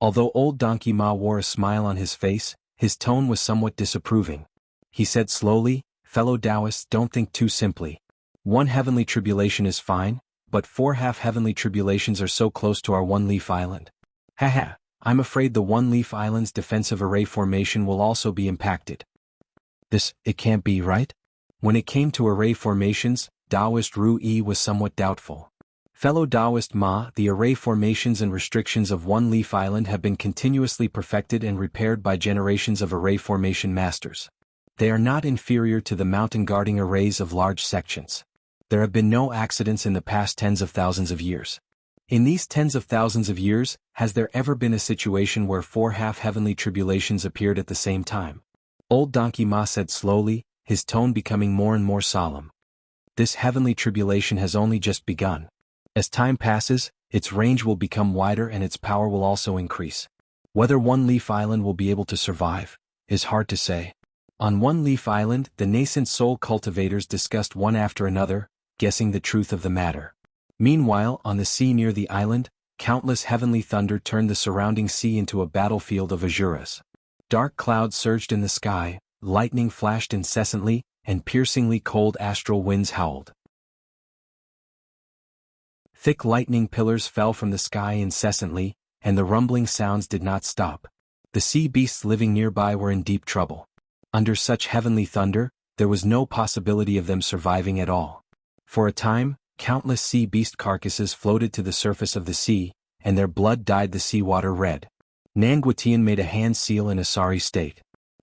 Although old Donkey Ma wore a smile on his face, his tone was somewhat disapproving. He said slowly, fellow Taoists, don't think too simply. 1 heavenly tribulation is fine, but 4 half-heavenly tribulations are so close to our One Leaf Island. Haha, I'm afraid the One Leaf Island's defensive array formation will also be impacted. It can't be right? When it came to array formations, Taoist Rui was somewhat doubtful. Fellow Taoist Ma, the array formations and restrictions of One Leaf Island have been continuously perfected and repaired by generations of array formation masters. They are not inferior to the mountain guarding arrays of large sections. There have been no accidents in the past tens of thousands of years. In these tens of thousands of years, has there ever been a situation where 4 half-heavenly tribulations appeared at the same time? Old Donkey Ma said slowly, his tone becoming more and more solemn. This heavenly tribulation has only just begun. As time passes, its range will become wider and its power will also increase. Whether One Leaf Island will be able to survive is hard to say. On One Leaf Island, the nascent soul cultivators discussed one after another, guessing the truth of the matter. Meanwhile, on the sea near the island, countless heavenly thunder turned the surrounding sea into a battlefield of azuras. Dark clouds surged in the sky, lightning flashed incessantly, and piercingly cold astral winds howled. Thick lightning pillars fell from the sky incessantly, and the rumbling sounds did not stop. The sea beasts living nearby were in deep trouble. Under such heavenly thunder, there was no possibility of them surviving at all. For a time, countless sea beast carcasses floated to the surface of the sea, and their blood dyed the seawater red. Nanguitian made a hand seal in a sorry state.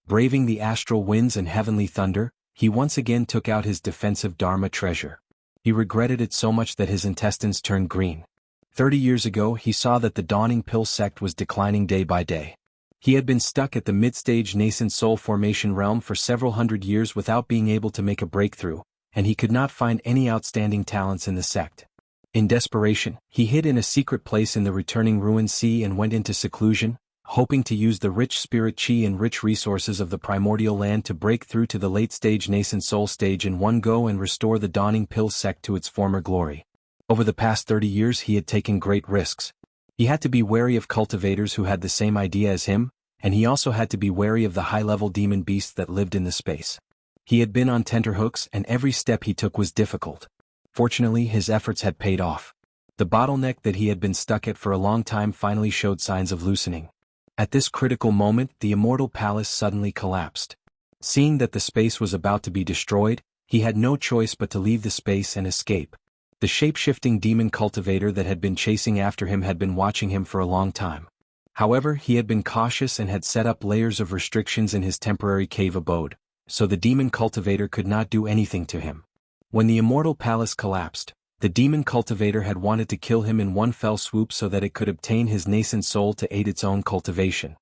Braving the astral winds and heavenly thunder, he once again took out his defensive Dharma treasure. He regretted it so much that his intestines turned green. 30 years ago he saw that the dawning pill sect was declining day by day. He had been stuck at the mid-stage nascent soul formation realm for several hundred years without being able to make a breakthrough, and he could not find any outstanding talents in the sect. In desperation, he hid in a secret place in the returning ruined sea and went into seclusion, hoping to use the rich spirit chi and rich resources of the primordial land to break through to the late-stage nascent soul stage in one go and restore the dawning pill sect to its former glory. Over the past 30 years he had taken great risks. He had to be wary of cultivators who had the same idea as him, and he also had to be wary of the high-level demon beasts that lived in the space. He had been on tenterhooks and every step he took was difficult. Fortunately, his efforts had paid off. The bottleneck that he had been stuck at for a long time finally showed signs of loosening. At this critical moment, the immortal palace suddenly collapsed. Seeing that the space was about to be destroyed, he had no choice but to leave the space and escape. The shape-shifting demon cultivator that had been chasing after him had been watching him for a long time. However, he had been cautious and had set up layers of restrictions in his temporary cave abode, so the demon cultivator could not do anything to him. When the immortal palace collapsed, the demon cultivator had wanted to kill him in one fell swoop so that it could obtain his nascent soul to aid its own cultivation.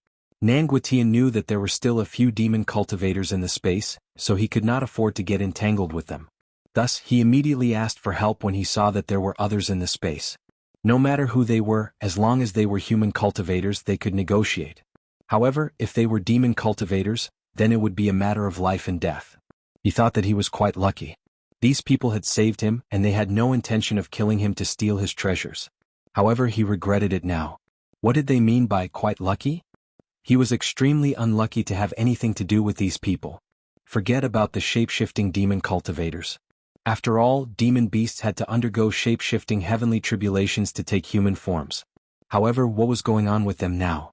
Nanguitian knew that there were still a few demon cultivators in the space, so he could not afford to get entangled with them. Thus, he immediately asked for help when he saw that there were others in the space. No matter who they were, as long as they were human cultivators, they could negotiate. However, if they were demon cultivators, then it would be a matter of life and death. He thought that he was quite lucky. These people had saved him and they had no intention of killing him to steal his treasures. However, he regretted it now. What did they mean by quite lucky? He was extremely unlucky to have anything to do with these people. Forget about the shape-shifting demon cultivators. After all, demon beasts had to undergo shape-shifting heavenly tribulations to take human forms. However, what was going on with them now?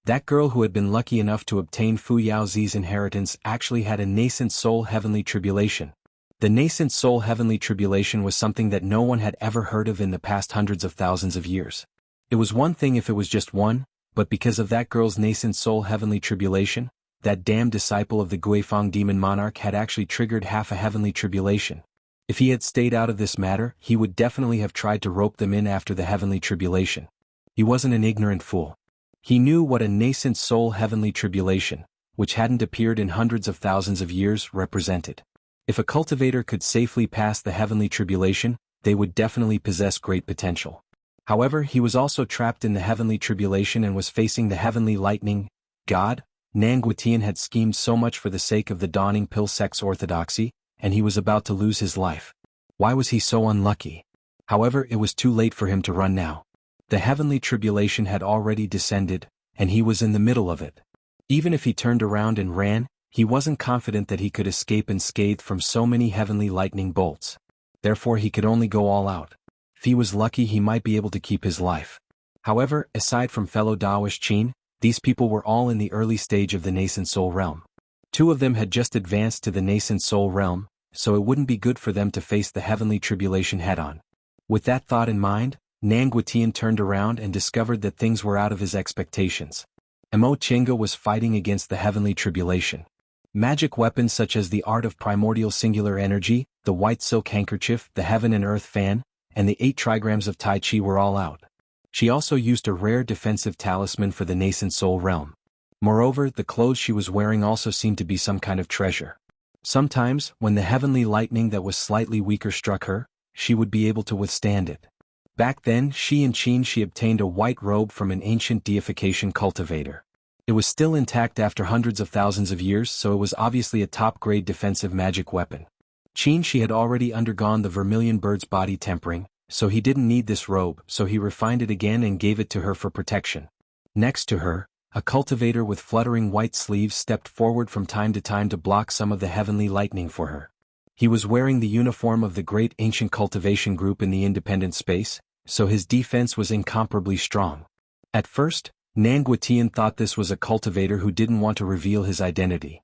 That girl who had been lucky enough to obtain Fu Yaozi's inheritance actually had a nascent soul heavenly tribulation. The nascent soul heavenly tribulation was something that no one had ever heard of in the past hundreds of thousands of years. It was one thing if it was just one, but because of that girl's nascent soul heavenly tribulation, that damned disciple of the Guifang demon monarch had actually triggered half a heavenly tribulation. If he had stayed out of this matter, he would definitely have tried to rope them in after the heavenly tribulation. He wasn't an ignorant fool. He knew what a nascent soul heavenly tribulation, which hadn't appeared in hundreds of thousands of years, represented. If a cultivator could safely pass the heavenly tribulation, they would definitely possess great potential. However, he was also trapped in the heavenly tribulation and was facing the heavenly lightning. God, Nanguitian had schemed so much for the sake of the dawning pill sect's orthodoxy, and he was about to lose his life. Why was he so unlucky? However, it was too late for him to run now. The heavenly tribulation had already descended, and he was in the middle of it. Even if he turned around and ran, he wasn't confident that he could escape unscathed from so many heavenly lightning bolts. Therefore he could only go all out. If he was lucky, he might be able to keep his life. However, aside from fellow Daoist Qin, these people were all in the early stage of the nascent soul realm. 2 of them had just advanced to the nascent soul realm, so it wouldn't be good for them to face the heavenly tribulation head-on. With that thought in mind, Nanguitian turned around and discovered that things were out of his expectations. Mo Chenga was fighting against the heavenly tribulation. Magic weapons such as the art of primordial singular energy, the white silk handkerchief, the heaven and earth fan, and the 8 trigrams of Tai Chi were all out. She also used a rare defensive talisman for the nascent soul realm. Moreover, the clothes she was wearing also seemed to be some kind of treasure. Sometimes, when the heavenly lightning that was slightly weaker struck her, she would be able to withstand it. Back then, she obtained a white robe from an ancient deification cultivator. It was still intact after hundreds of thousands of years, so it was obviously a top-grade defensive magic weapon. She had already undergone the vermilion bird's body tempering, so he didn't need this robe, so he refined it again and gave it to her for protection. Next to her, a cultivator with fluttering white sleeves stepped forward from time to time to block some of the heavenly lightning for her. He was wearing the uniform of the great ancient cultivation group in the independent space, so his defense was incomparably strong. At first, Nanguitian thought this was a cultivator who didn't want to reveal his identity.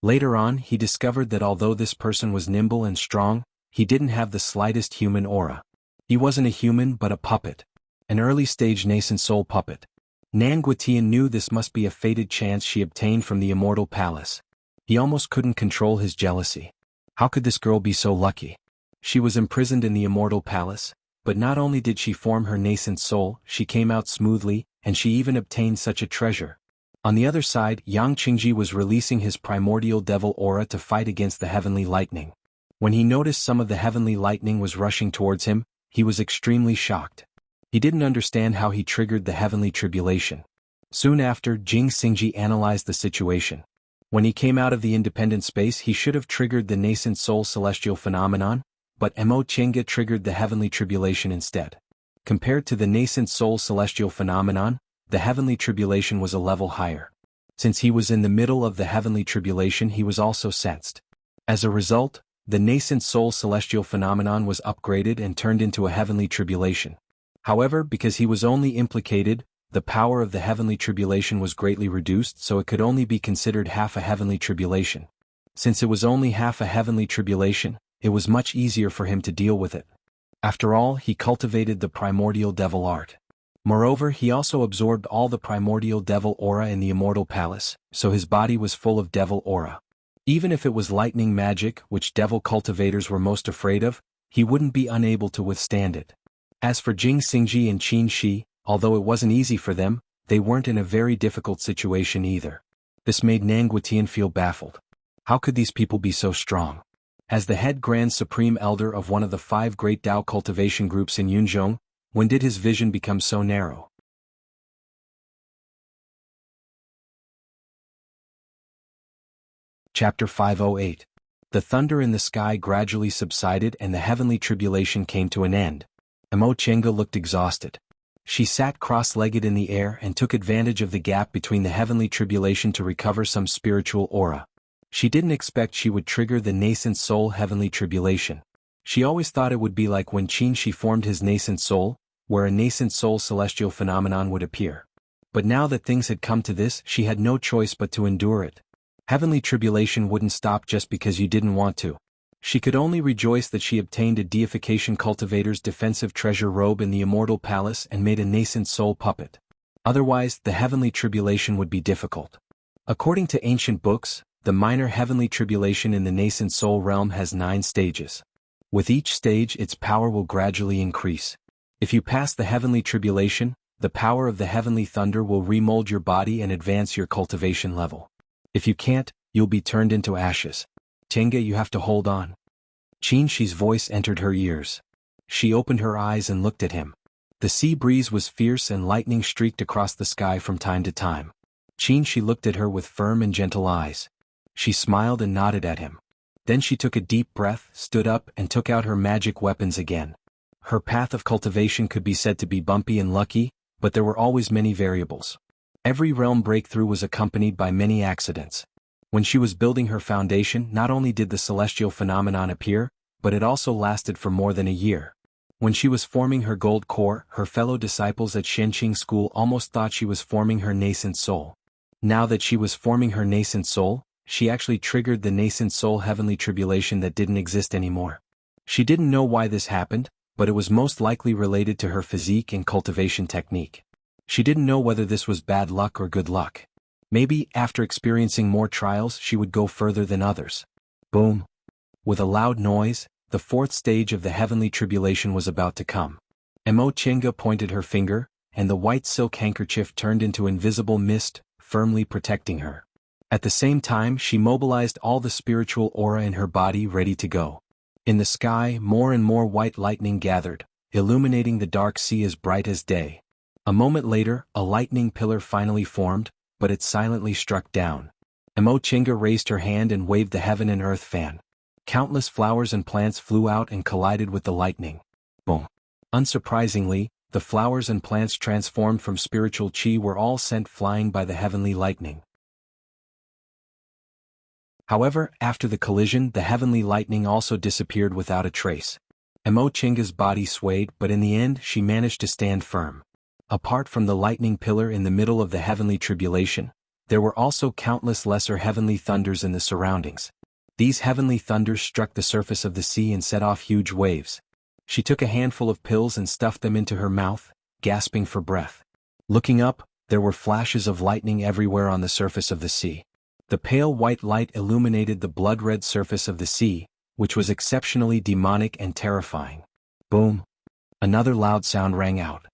Later on, he discovered that although this person was nimble and strong, he didn't have the slightest human aura. He wasn't a human but a puppet. An early-stage nascent soul puppet. Nanguitian knew this must be a fated chance she obtained from the immortal palace. He almost couldn't control his jealousy. How could this girl be so lucky? She was imprisoned in the immortal palace, but not only did she form her nascent soul, she came out smoothly, and she even obtained such a treasure. On the other side, Yang Qingji was releasing his primordial devil aura to fight against the heavenly lightning. When he noticed some of the heavenly lightning was rushing towards him, he was extremely shocked. He didn't understand how he triggered the heavenly tribulation. Soon after, Jing Xingji analyzed the situation. When he came out of the independent space, he should have triggered the nascent soul celestial phenomenon, but Mo Chenga triggered the heavenly tribulation instead. Compared to the nascent soul celestial phenomenon, the heavenly tribulation was a level higher. Since he was in the middle of the heavenly tribulation, he was also sensed. As a result, the nascent soul celestial phenomenon was upgraded and turned into a heavenly tribulation. However, because he was only implicated, the power of the heavenly tribulation was greatly reduced, so it could only be considered half a heavenly tribulation. Since it was only half a heavenly tribulation, it was much easier for him to deal with it. After all, he cultivated the primordial devil art. Moreover, he also absorbed all the primordial devil aura in the immortal palace, so his body was full of devil aura. Even if it was lightning magic, which devil cultivators were most afraid of, he wouldn't be unable to withstand it. As for Jing Xingji and Qin Shi, although it wasn't easy for them, they weren't in a very difficult situation either. This made Nanguitian feel baffled. How could these people be so strong? As the head Grand Supreme Elder of one of the 5 great Dao cultivation groups in Yunzhong, When did his vision become so narrow? Chapter 508. The thunder in the sky gradually subsided and the heavenly tribulation came to an end. Emochenga looked exhausted. She sat cross-legged in the air and took advantage of the gap between the heavenly tribulation to recover some spiritual aura. She didn't expect she would trigger the nascent soul heavenly tribulation. She always thought it would be like when Qin formed his nascent soul, where a nascent soul celestial phenomenon would appear. But now that things had come to this, she had no choice but to endure it. Heavenly tribulation wouldn't stop just because you didn't want to. She could only rejoice that she obtained a deification cultivator's defensive treasure robe in the immortal palace and made a nascent soul puppet. Otherwise, the heavenly tribulation would be difficult. According to ancient books, the minor heavenly tribulation in the nascent soul realm has 9 stages. With each stage, its power will gradually increase. If you pass the heavenly tribulation, the power of the heavenly thunder will remold your body and advance your cultivation level. If you can't, you'll be turned into ashes. Tenga, you have to hold on. Qinshi's voice entered her ears. She opened her eyes and looked at him. The sea breeze was fierce and lightning streaked across the sky from time to time. Qinshi looked at her with firm and gentle eyes. She smiled and nodded at him. Then she took a deep breath, stood up, and took out her magic weapons again. Her path of cultivation could be said to be bumpy and lucky, but there were always many variables. Every realm breakthrough was accompanied by many accidents. When she was building her foundation, not only did the celestial phenomenon appear, but it also lasted for more than a year. When she was forming her gold core, her fellow disciples at Shenqing School almost thought she was forming her nascent soul. Now that she was forming her nascent soul, she actually triggered the nascent soul heavenly tribulation that didn't exist anymore. She didn't know why this happened, but it was most likely related to her physique and cultivation technique. She didn't know whether this was bad luck or good luck. Maybe, after experiencing more trials, she would go further than others. Boom! With a loud noise, the 4th stage of the heavenly tribulation was about to come. Emochenga pointed her finger, and the white silk handkerchief turned into invisible mist, firmly protecting her. At the same time, she mobilized all the spiritual aura in her body ready to go. In the sky, more and more white lightning gathered, illuminating the dark sea as bright as day. A moment later, a lightning pillar finally formed, but it silently struck down. Emochenga raised her hand and waved the heaven and earth fan. Countless flowers and plants flew out and collided with the lightning. Boom! Unsurprisingly, the flowers and plants transformed from spiritual chi were all sent flying by the heavenly lightning. However, after the collision, the heavenly lightning also disappeared without a trace. Emochenga's body swayed, but in the end she managed to stand firm. Apart from the lightning pillar in the middle of the heavenly tribulation, there were also countless lesser heavenly thunders in the surroundings. These heavenly thunders struck the surface of the sea and set off huge waves. She took a handful of pills and stuffed them into her mouth, gasping for breath. Looking up, there were flashes of lightning everywhere on the surface of the sea. The pale white light illuminated the blood-red surface of the sea, which was exceptionally demonic and terrifying. Boom! Another loud sound rang out.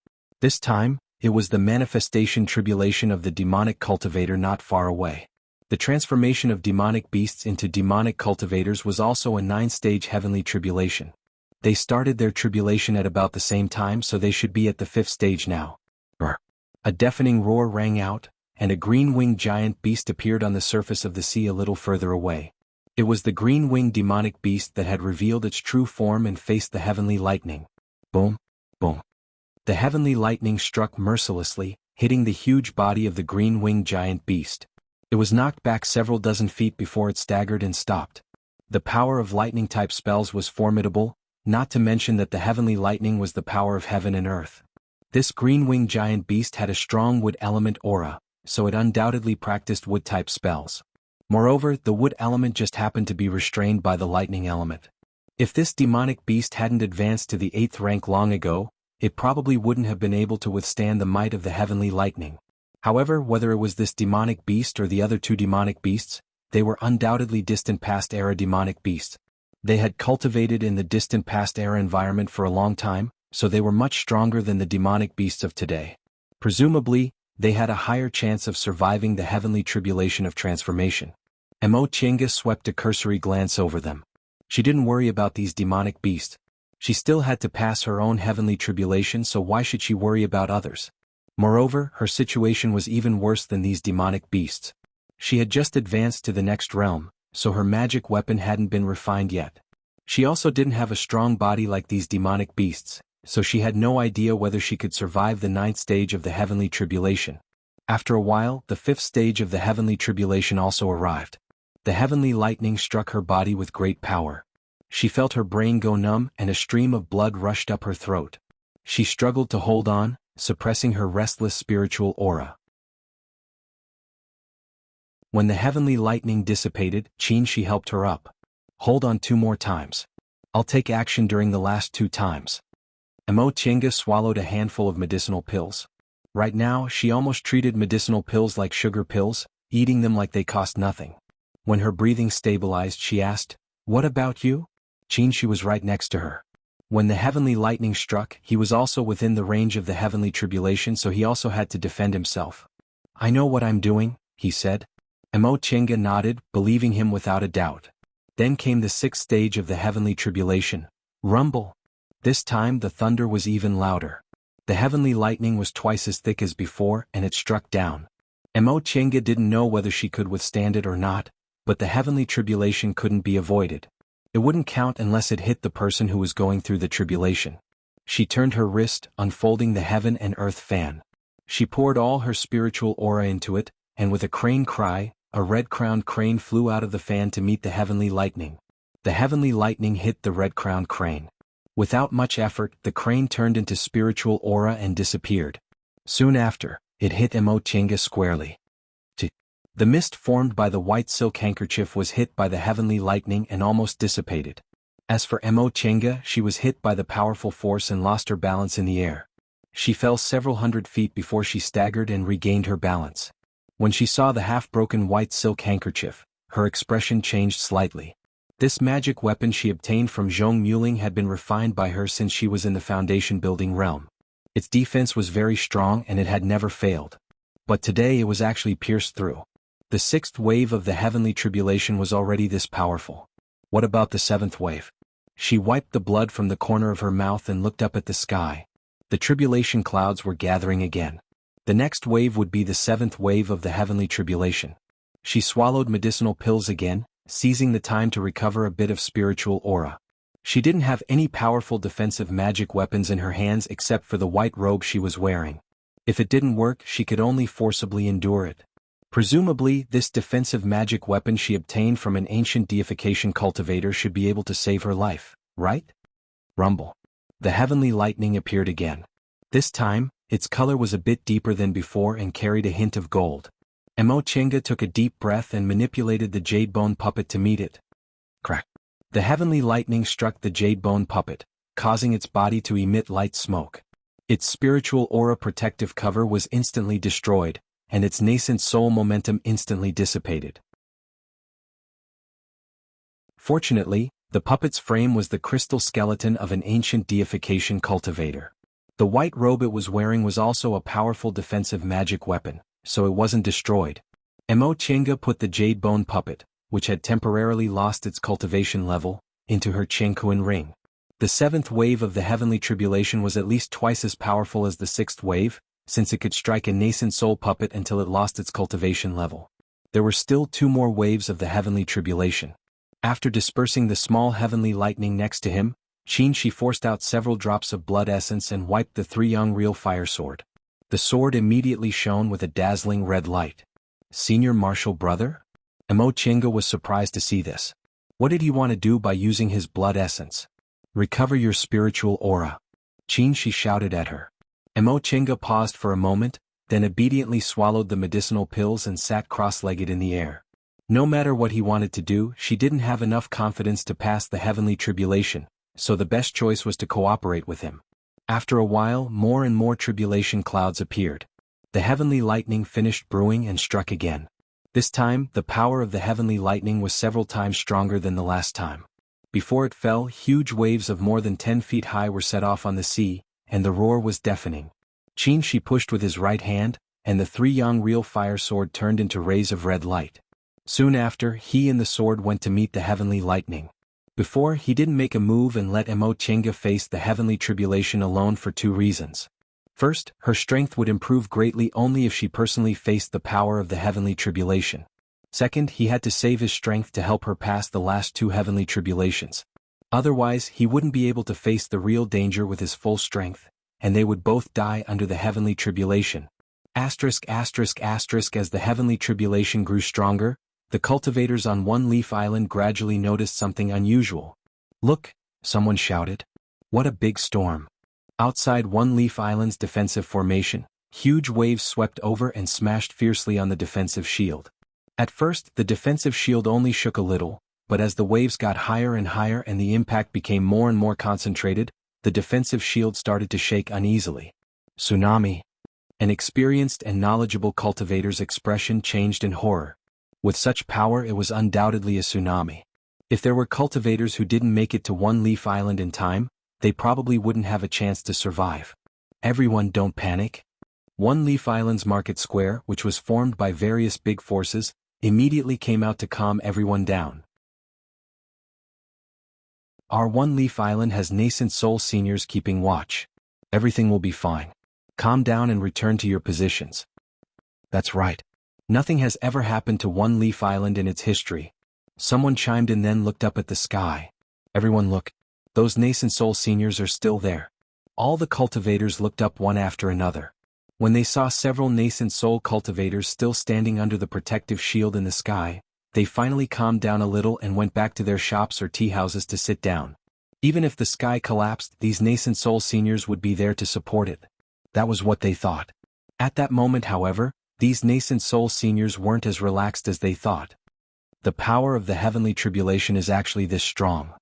This time, it was the manifestation tribulation of the demonic cultivator not far away. The transformation of demonic beasts into demonic cultivators was also a 9-stage heavenly tribulation. They started their tribulation at about the same time, so they should be at the 5th stage now. Brr. A deafening roar rang out, and a green-winged giant beast appeared on the surface of the sea a little further away. It was the green-winged demonic beast that had revealed its true form and faced the heavenly lightning. Boom! Boom! The heavenly lightning struck mercilessly, hitting the huge body of the green-winged giant beast. It was knocked back several dozen feet before it staggered and stopped. The power of lightning-type spells was formidable, not to mention that the heavenly lightning was the power of heaven and earth. This green-winged giant beast had a strong wood element aura, so it undoubtedly practiced wood-type spells. Moreover, the wood element just happened to be restrained by the lightning element. If this demonic beast hadn't advanced to the 8th rank long ago, it probably wouldn't have been able to withstand the might of the heavenly lightning. However, whether it was this demonic beast or the other 2 demonic beasts, they were undoubtedly distant past era demonic beasts. They had cultivated in the distant past era environment for a long time, so they were much stronger than the demonic beasts of today. Presumably, they had a higher chance of surviving the heavenly tribulation of transformation. Emochenga swept a cursory glance over them. She didn't worry about these demonic beasts. She still had to pass her own heavenly tribulation, so why should she worry about others? Moreover, her situation was even worse than these demonic beasts. She had just advanced to the next realm, so her magic weapon hadn't been refined yet. She also didn't have a strong body like these demonic beasts, so she had no idea whether she could survive the 9th stage of the heavenly tribulation. After a while, the 5th stage of the heavenly tribulation also arrived. The heavenly lightning struck her body with great power. She felt her brain go numb and a stream of blood rushed up her throat. She struggled to hold on, suppressing her restless spiritual aura. When the heavenly lightning dissipated, she helped her up. Hold on 2 more times. I'll take action during the last 2 times. Chenga swallowed a handful of medicinal pills. Right now, she almost treated medicinal pills like sugar pills, eating them like they cost nothing. When her breathing stabilized, she asked, "What about you?" She was right next to her. When the heavenly lightning struck, he was also within the range of the heavenly tribulation, so he also had to defend himself. "I know what I'm doing," he said. Chenga nodded, believing him without a doubt. Then came the 6th stage of the heavenly tribulation. Rumble. This time the thunder was even louder. The heavenly lightning was twice as thick as before, and it struck down. Chenga didn't know whether she could withstand it or not, but the heavenly tribulation couldn't be avoided. It wouldn't count unless it hit the person who was going through the tribulation. She turned her wrist, unfolding the heaven and earth fan. She poured all her spiritual aura into it, and with a crane cry, a red-crowned crane flew out of the fan to meet the heavenly lightning. The heavenly lightning hit the red-crowned crane. Without much effort, the crane turned into spiritual aura and disappeared. Soon after, it hit Chenga squarely. The mist formed by the white silk handkerchief was hit by the heavenly lightning and almost dissipated. As for Chenga, she was hit by the powerful force and lost her balance in the air. She fell several hundred feet before she staggered and regained her balance. When she saw the half-broken white silk handkerchief, her expression changed slightly. This magic weapon she obtained from Zhong Muling had been refined by her since she was in the foundation-building realm. Its defense was very strong and it had never failed. But today it was actually pierced through. The 6th wave of the heavenly tribulation was already this powerful. What about the 7th wave? She wiped the blood from the corner of her mouth and looked up at the sky. The tribulation clouds were gathering again. The next wave would be the 7th wave of the heavenly tribulation. She swallowed medicinal pills again, seizing the time to recover a bit of spiritual aura. She didn't have any powerful defensive magic weapons in her hands except for the white robe she was wearing. If it didn't work, she could only forcibly endure it. Presumably, this defensive magic weapon she obtained from an ancient deification cultivator should be able to save her life, right? Rumble. The heavenly lightning appeared again. This time, its color was a bit deeper than before and carried a hint of gold. Chenga took a deep breath and manipulated the jade bone puppet to meet it. Crack. The heavenly lightning struck the jade bone puppet, causing its body to emit light smoke. Its spiritual aura protective cover was instantly destroyed, and its nascent soul momentum instantly dissipated. Fortunately, the puppet's frame was the crystal skeleton of an ancient deification cultivator. The white robe it was wearing was also a powerful defensive magic weapon, so it wasn't destroyed. Chenga put the jade bone puppet, which had temporarily lost its cultivation level, into her Chengkuan ring. The 7th wave of the heavenly tribulation was at least twice as powerful as the 6th wave, since it could strike a nascent soul puppet until it lost its cultivation level. There were still 2 more waves of the heavenly tribulation. After dispersing the small heavenly lightning next to him, she forced out several drops of blood essence and wiped the 3 young real fire sword. The sword immediately shone with a dazzling red light. Senior Martial Brother? Chenga was surprised to see this. What did he want to do by using his blood essence? Recover your spiritual aura. She shouted at her. Chenga paused for a moment, then obediently swallowed the medicinal pills and sat cross-legged in the air. No matter what he wanted to do, she didn't have enough confidence to pass the heavenly tribulation, so the best choice was to cooperate with him. After a while, more and more tribulation clouds appeared. The heavenly lightning finished brewing and struck again. This time, the power of the heavenly lightning was several times stronger than the last time. Before it fell, huge waves of more than 10 feet high were set off on the sea, and the roar was deafening. She pushed with his right hand, and the 3 young real fire sword turned into rays of red light. Soon after, he and the sword went to meet the heavenly lightning. Before, he didn't make a move and let Mo Chenga face the heavenly tribulation alone for two reasons. First, her strength would improve greatly only if she personally faced the power of the heavenly tribulation. Second, he had to save his strength to help her pass the last two heavenly tribulations. Otherwise, he wouldn't be able to face the real danger with his full strength, and they would both die under the heavenly tribulation. As the heavenly tribulation grew stronger, the cultivators on One Leaf Island gradually noticed something unusual. "Look," someone shouted. "What a big storm." Outside One Leaf Island's defensive formation, huge waves swept over and smashed fiercely on the defensive shield. At first, the defensive shield only shook a little, but as the waves got higher and higher and the impact became more and more concentrated, the defensive shield started to shake uneasily. "Tsunami." An experienced and knowledgeable cultivator's expression changed in horror. With such power, it was undoubtedly a tsunami. If there were cultivators who didn't make it to One Leaf Island in time, they probably wouldn't have a chance to survive. Everyone, don't panic. One Leaf Island's market square, which was formed by various big forces, immediately came out to calm everyone down. Our One Leaf Island has nascent soul seniors keeping watch. Everything will be fine. Calm down and return to your positions. That's right. Nothing has ever happened to One Leaf Island in its history. Someone chimed in, then looked up at the sky. Everyone look. Those nascent soul seniors are still there. All the cultivators looked up one after another. When they saw several nascent soul cultivators still standing under the protective shield in the sky, they finally calmed down a little and went back to their shops or tea houses to sit down. Even if the sky collapsed, these nascent soul seniors would be there to support it. That was what they thought. At that moment, however, these nascent soul seniors weren't as relaxed as they thought. The power of the heavenly tribulation is actually this strong.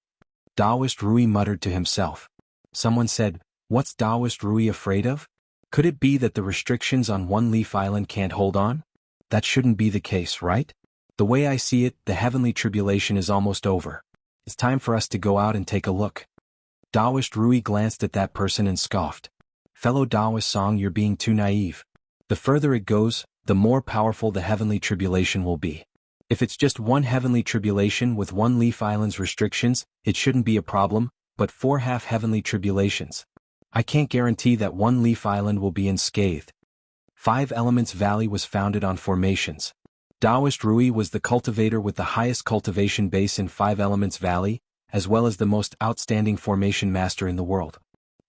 Taoist Rui muttered to himself. Someone said, "What's Taoist Rui afraid of? Could it be that the restrictions on One Leaf Island can't hold on? That shouldn't be the case, right? The way I see it, the heavenly tribulation is almost over. It's time for us to go out and take a look." Taoist Rui glanced at that person and scoffed. "Fellow Taoist Song, you're being too naive. The further it goes, the more powerful the heavenly tribulation will be. If it's just one heavenly tribulation with One Leaf Island's restrictions, it shouldn't be a problem, but 4 half-heavenly tribulations. I can't guarantee that One Leaf Island will be unscathed." 5 Elements Valley was founded on formations. Taoist Rui was the cultivator with the highest cultivation base in 5 Elements Valley, as well as the most outstanding formation master in the world.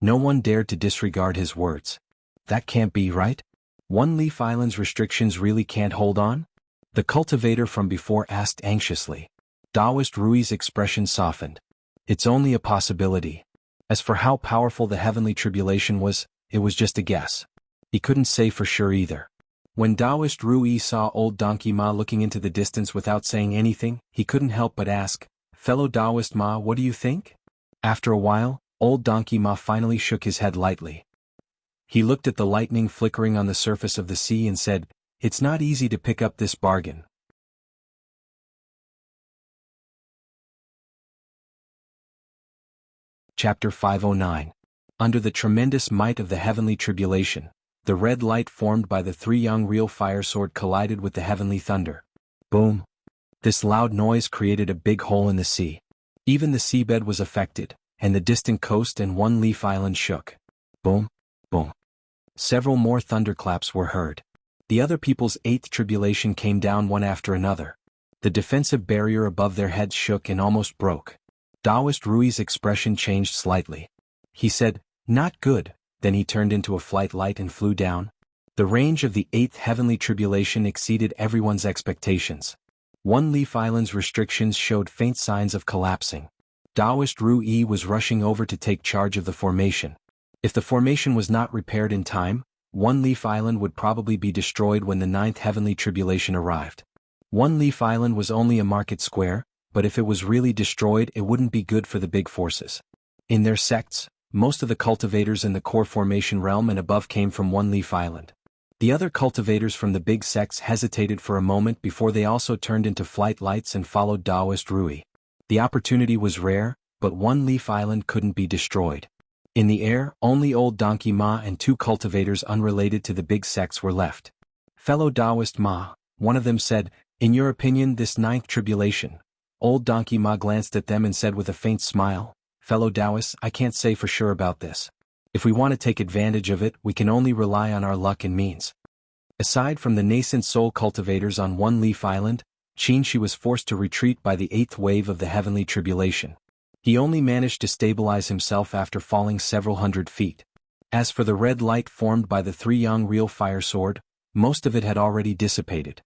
No one dared to disregard his words. That can't be right. One Leaf Island's restrictions really can't hold on? The cultivator from before asked anxiously. Taoist Rui's expression softened. It's only a possibility. As for how powerful the heavenly tribulation was, it was just a guess. He couldn't say for sure either. When Taoist Rui saw old Donkey Ma looking into the distance without saying anything, he couldn't help but ask, "Fellow Taoist Ma, what do you think?" After a while, old Donkey Ma finally shook his head lightly. He looked at the lightning flickering on the surface of the sea and said, "It's not easy to pick up this bargain." Chapter 509. Under the tremendous might of the heavenly tribulation, the red light formed by the 3 young real fire sword collided with the heavenly thunder. Boom! This loud noise created a big hole in the sea. Even the seabed was affected, and the distant coast and One Leaf Island shook. Boom! Boom! Several more thunderclaps were heard. The other people's 8th tribulation came down one after another. The defensive barrier above their heads shook and almost broke. Taoist Rui's expression changed slightly. He said, "Not good," then he turned into a flight light and flew down. The range of the 8th heavenly tribulation exceeded everyone's expectations. One Leaf Island's restrictions showed faint signs of collapsing. Taoist Rui was rushing over to take charge of the formation. If the formation was not repaired in time, One Leaf Island would probably be destroyed when the 9th heavenly tribulation arrived. One Leaf Island was only a market square, but if it was really destroyed, it wouldn't be good for the big forces. In their sects, most of the cultivators in the core formation realm and above came from One Leaf Island. The other cultivators from the big sects hesitated for a moment before they also turned into flight lights and followed Taoist Rui. The opportunity was rare, but One Leaf Island couldn't be destroyed. In the air, only old Donkey Ma and 2 cultivators unrelated to the big sects were left. "Fellow Taoist Ma," one of them said, "in your opinion this 9th tribulation, Old Donkey Ma glanced at them and said with a faint smile, "Fellow Taoists, I can't say for sure about this. If we want to take advantage of it, we can only rely on our luck and means." Aside from the nascent soul cultivators on One Leaf Island, Qin Shi was forced to retreat by the 8th wave of the heavenly tribulation. He only managed to stabilize himself after falling several hundred feet. As for the red light formed by the 3 Yang real fire sword, most of it had already dissipated.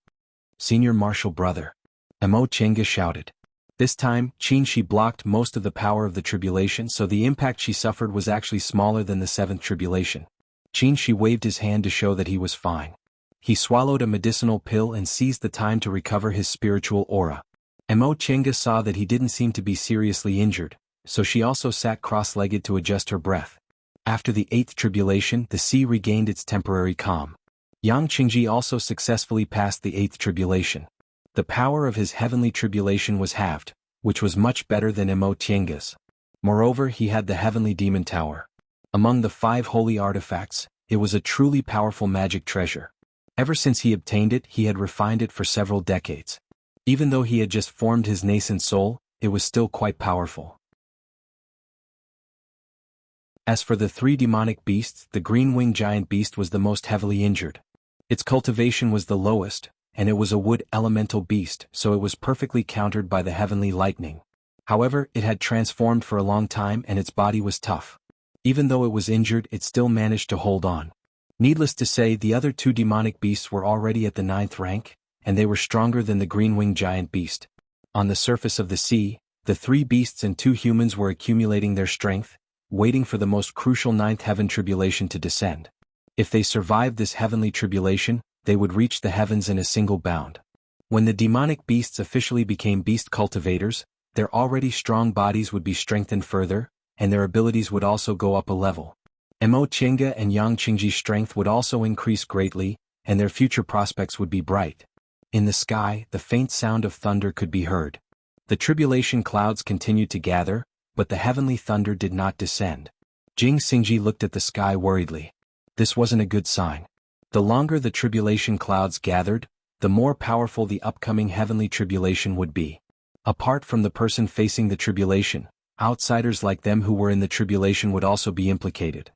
"Senior Marshal Brother," Mo Chenga shouted. This time, Qin Shi blocked most of the power of the tribulation, so the impact she suffered was actually smaller than the 7th tribulation. Qin Shi waved his hand to show that he was fine. He swallowed a medicinal pill and seized the time to recover his spiritual aura. Mo Chenga saw that he didn't seem to be seriously injured, so she also sat cross-legged to adjust her breath. After the 8th tribulation, the sea regained its temporary calm. Yang Qingji also successfully passed the 8th tribulation. The power of his heavenly tribulation was halved, which was much better than Mo Chenga's. Moreover, he had the heavenly demon tower. Among the 5 holy artifacts, it was a truly powerful magic treasure. Ever since he obtained it, he had refined it for several decades. Even though he had just formed his nascent soul, it was still quite powerful. As for the 3 demonic beasts, the green-winged giant beast was the most heavily injured. Its cultivation was the lowest, and it was a wood elemental beast, so it was perfectly countered by the heavenly lightning. However, it had transformed for a long time and its body was tough. Even though it was injured, it still managed to hold on. Needless to say, the other 2 demonic beasts were already at the 9th rank, and they were stronger than the green-winged giant beast. On the surface of the sea, the 3 beasts and 2 humans were accumulating their strength, waiting for the most crucial 9th heaven tribulation to descend. If they survived this heavenly tribulation, they would reach the heavens in a single bound. When the demonic beasts officially became beast cultivators, their already strong bodies would be strengthened further, and their abilities would also go up a level. Mo Chenga and Yang Qingji's strength would also increase greatly, and their future prospects would be bright. In the sky, the faint sound of thunder could be heard. The tribulation clouds continued to gather, but the heavenly thunder did not descend. Jing Xingji looked at the sky worriedly. This wasn't a good sign. The longer the tribulation clouds gathered, the more powerful the upcoming heavenly tribulation would be. Apart from the person facing the tribulation, outsiders like them who were in the tribulation would also be implicated.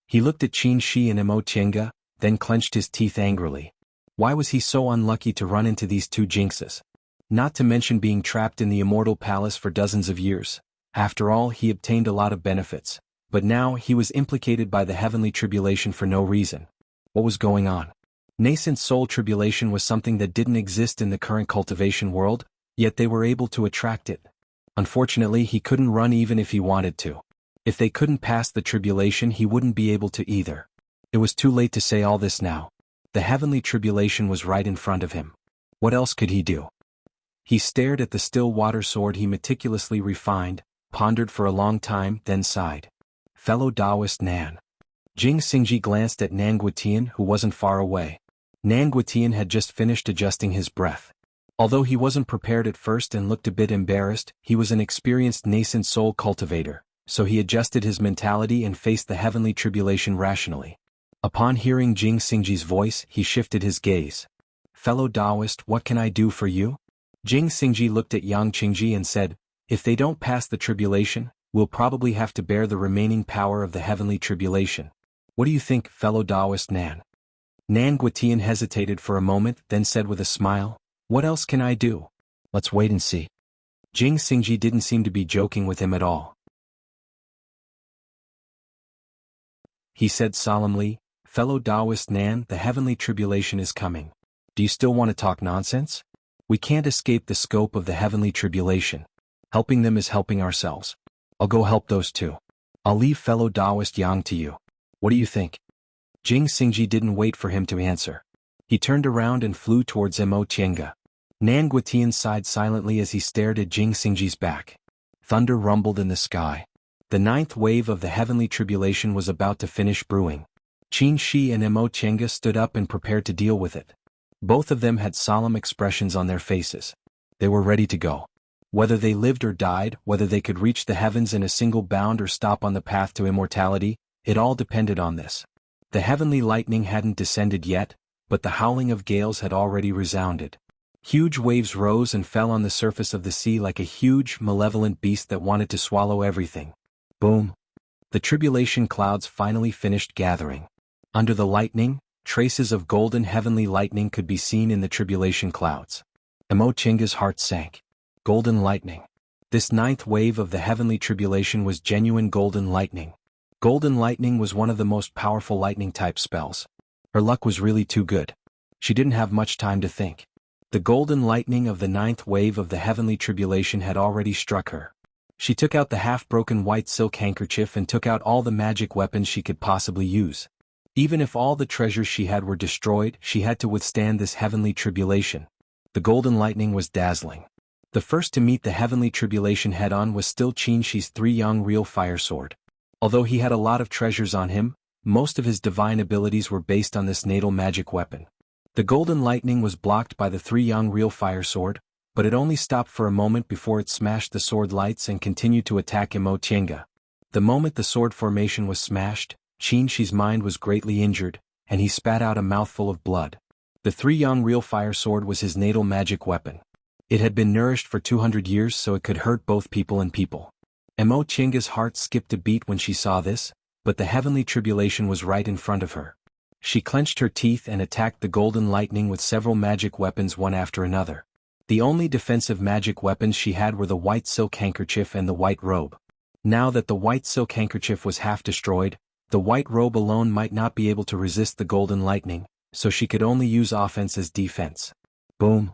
He looked at Qin Shi and Mo Chenga, then clenched his teeth angrily. Why was he so unlucky to run into these 2 jinxes? Not to mention being trapped in the immortal palace for dozens of years. After all, he obtained a lot of benefits, but now he was implicated by the heavenly tribulation for no reason. What was going on? Nascent soul tribulation was something that didn't exist in the current cultivation world, yet they were able to attract it. Unfortunately, he couldn't run even if he wanted to. If they couldn't pass the tribulation, he wouldn't be able to either. It was too late to say all this now. The heavenly tribulation was right in front of him. What else could he do? He stared at the still water sword he meticulously refined, pondered for a long time, then sighed. Fellow Taoist Nan. Jing Xingji glanced at Nan Guotian, who wasn't far away. Nan Guotian had just finished adjusting his breath. Although he wasn't prepared at first and looked a bit embarrassed, he was an experienced nascent soul cultivator, so he adjusted his mentality and faced the heavenly tribulation rationally. Upon hearing Jing Xingji's voice, he shifted his gaze. Fellow Taoist, what can I do for you? Jing Xingji looked at Yang Qingji and said, if they don't pass the tribulation, we'll probably have to bear the remaining power of the heavenly tribulation. What do you think, fellow Taoist Nan? Nan Guotian hesitated for a moment, then said with a smile, what else can I do? Let's wait and see. Jing Xingji didn't seem to be joking with him at all. He said solemnly, fellow Taoist Nan, the heavenly tribulation is coming. Do you still want to talk nonsense? We can't escape the scope of the heavenly tribulation. Helping them is helping ourselves. I'll go help those 2. I'll leave fellow Taoist Yang to you. What do you think? Jing Xingji didn't wait for him to answer. He turned around and flew towards Mo Chenga. Nan Guotian sighed silently as he stared at Jing Xingji's back. Thunder rumbled in the sky. The 9th wave of the heavenly tribulation was about to finish brewing. Qin Shi and Mo Chenga stood up and prepared to deal with it. Both of them had solemn expressions on their faces. They were ready to go. Whether they lived or died, whether they could reach the heavens in a single bound or stop on the path to immortality, it all depended on this. The heavenly lightning hadn't descended yet, but the howling of gales had already resounded. Huge waves rose and fell on the surface of the sea like a huge, malevolent beast that wanted to swallow everything. Boom. The tribulation clouds finally finished gathering. Under the lightning, traces of golden heavenly lightning could be seen in the tribulation clouds. Emochenga's heart sank. Golden lightning. This ninth wave of the heavenly tribulation was genuine golden lightning. Golden lightning was one of the most powerful lightning-type spells. Her luck was really too good. She didn't have much time to think. The golden lightning of the ninth wave of the heavenly tribulation had already struck her. She took out the half-broken white silk handkerchief and took out all the magic weapons she could possibly use. Even if all the treasures she had were destroyed, she had to withstand this heavenly tribulation. The golden lightning was dazzling. The first to meet the heavenly tribulation head-on was still Qin Shi's 3-young real fire sword. Although he had a lot of treasures on him, most of his divine abilities were based on this natal magic weapon. The golden lightning was blocked by the 3-young real fire sword, but it only stopped for a moment before it smashed the sword lights and continued to attack Emochenga. The moment the sword formation was smashed, Qin Shi's mind was greatly injured, and he spat out a mouthful of blood. The 3-young real fire sword was his natal magic weapon. It had been nourished for 200 years so it could hurt both people and people. Emochenga's heart skipped a beat when she saw this, but the heavenly tribulation was right in front of her. She clenched her teeth and attacked the golden lightning with several magic weapons one after another. The only defensive magic weapons she had were the white silk handkerchief and the white robe. Now that the white silk handkerchief was half destroyed, the white robe alone might not be able to resist the golden lightning, so she could only use offense as defense. Boom.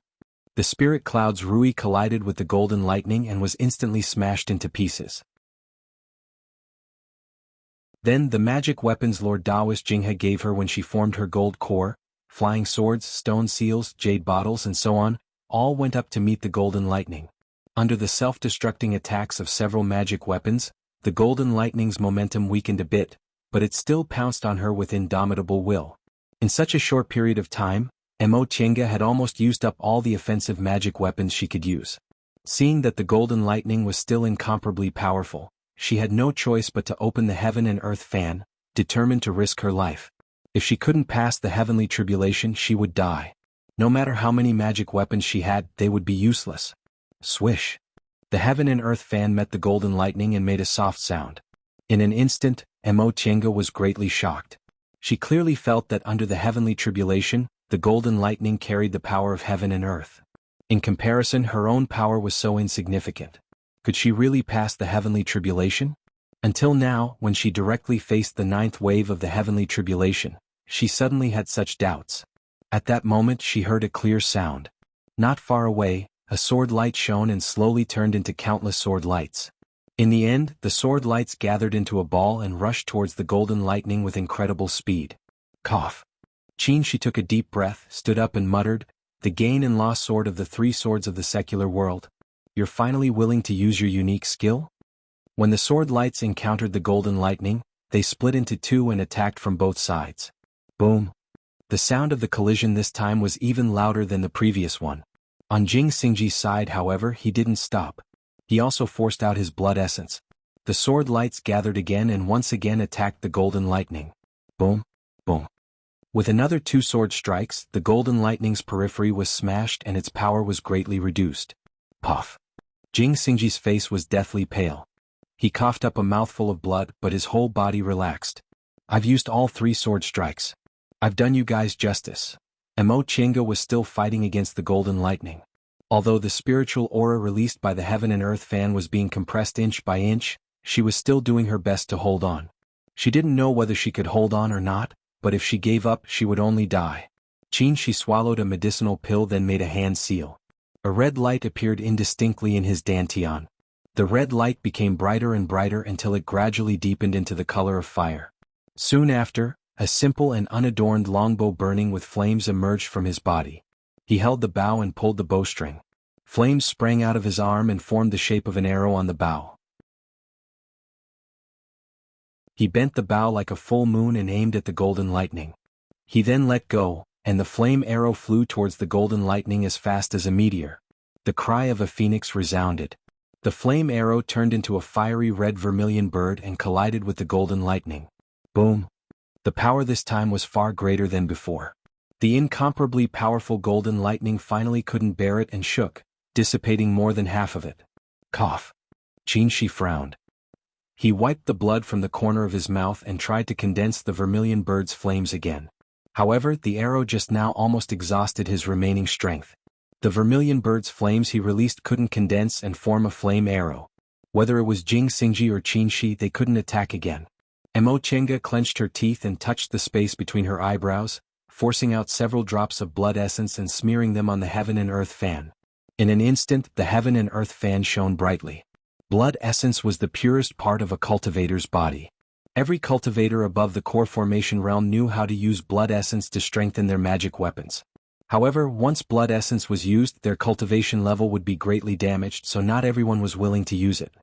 The spirit cloud's Rui collided with the golden lightning and was instantly smashed into pieces. Then the magic weapons Lord Taoist Jinghe gave her when she formed her gold core, flying swords, stone seals, jade bottles and so on, all went up to meet the golden lightning. Under the self-destructing attacks of several magic weapons, the golden lightning's momentum weakened a bit, but it still pounced on her with indomitable will. In such a short period of time, Emochenga had almost used up all the offensive magic weapons she could use. Seeing that the golden lightning was still incomparably powerful, she had no choice but to open the heaven and earth fan, determined to risk her life. If she couldn't pass the heavenly tribulation, she would die. No matter how many magic weapons she had, they would be useless. Swish. The heaven and earth fan met the golden lightning and made a soft sound. In an instant, Emochenga was greatly shocked. She clearly felt that under the heavenly tribulation, the golden lightning carried the power of heaven and earth. In comparison, her own power was so insignificant. Could she really pass the heavenly tribulation? Until now, when she directly faced the ninth wave of the heavenly tribulation, she suddenly had such doubts. At that moment she heard a clear sound. Not far away, a sword light shone and slowly turned into countless sword lights. In the end, the sword lights gathered into a ball and rushed towards the golden lightning with incredible speed. Cough. Qin Shi took a deep breath, stood up and muttered, "The gain and loss sword of the 3 swords of the secular world. You're finally willing to use your unique skill?" When the sword lights encountered the golden lightning, they split into 2 and attacked from both sides. Boom. The sound of the collision this time was even louder than the previous one. On Jing Xingji's side, however, he didn't stop. He also forced out his blood essence. The sword lights gathered again and once again attacked the golden lightning. Boom. Boom. With another 2 sword strikes, the golden lightning's periphery was smashed and its power was greatly reduced. Puff. Jing Xingji's face was deathly pale. He coughed up a mouthful of blood, but his whole body relaxed. "I've used all 3 sword strikes. I've done you guys justice." Emochenga was still fighting against the golden lightning. Although the spiritual aura released by the heaven and earth fan was being compressed inch by inch, she was still doing her best to hold on. She didn't know whether she could hold on or not, but if she gave up, she would only die. Qin Shi swallowed a medicinal pill, then made a hand seal. A red light appeared indistinctly in his dantian. The red light became brighter and brighter until it gradually deepened into the color of fire. Soon after, a simple and unadorned longbow burning with flames emerged from his body. He held the bow and pulled the bowstring. Flames sprang out of his arm and formed the shape of an arrow on the bow. He bent the bow like a full moon and aimed at the golden lightning. He then let go, and the flame arrow flew towards the golden lightning as fast as a meteor. The cry of a phoenix resounded. The flame arrow turned into a fiery red vermilion bird and collided with the golden lightning. Boom. The power this time was far greater than before. The incomparably powerful golden lightning finally couldn't bear it and shook, dissipating more than half of it. Cough. Qingxi frowned. He wiped the blood from the corner of his mouth and tried to condense the vermilion bird's flames again. However, the arrow just now almost exhausted his remaining strength. The vermilion bird's flames he released couldn't condense and form a flame arrow. Whether it was Jing Xingji or Qingxi, they couldn't attack again. Mo Chenga clenched her teeth and touched the space between her eyebrows, forcing out several drops of blood essence and smearing them on the heaven and earth fan. In an instant, the heaven and earth fan shone brightly. Blood essence was the purest part of a cultivator's body. Every cultivator above the core formation realm knew how to use blood essence to strengthen their magic weapons. However, once blood essence was used, their cultivation level would be greatly damaged, so not everyone was willing to use it.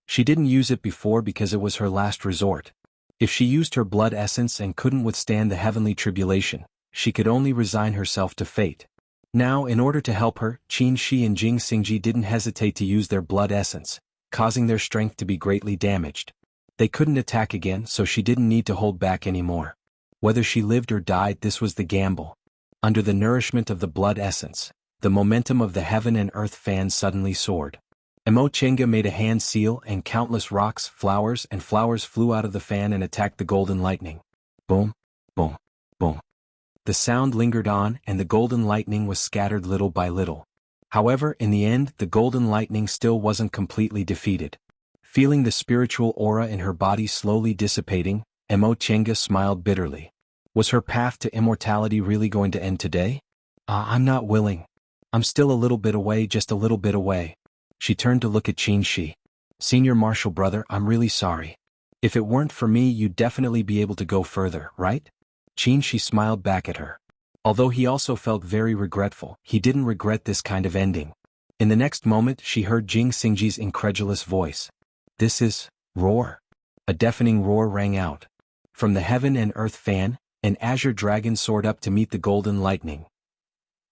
She didn't use it before because it was her last resort. If she used her blood essence and couldn't withstand the heavenly tribulation, she could only resign herself to fate. Now, in order to help her, Qingxi and Jing Xingji didn't hesitate to use their blood essence, causing their strength to be greatly damaged. They couldn't attack again, so she didn't need to hold back anymore. Whether she lived or died, this was the gamble. Under the nourishment of the blood essence, the momentum of the heaven and earth fan suddenly soared. Mo Chenga made a hand seal and countless rocks, flowers flew out of the fan and attacked the golden lightning. Boom, boom, boom. The sound lingered on and the golden lightning was scattered little by little. However, in the end, the golden lightning still wasn't completely defeated. Feeling the spiritual aura in her body slowly dissipating, Mo Chenga smiled bitterly. Was her path to immortality really going to end today? I'm not willing. I'm still a little bit away, just a little bit away. She turned to look at Qingxi. Senior Marshal brother, I'm really sorry. If it weren't for me, you'd definitely be able to go further, right? Qingxi smiled back at her. Although he also felt very regretful, he didn't regret this kind of ending. In the next moment, she heard Jing Xingji's incredulous voice. This is, roar. A deafening roar rang out. From the heaven and earth fan, an azure dragon soared up to meet the golden lightning.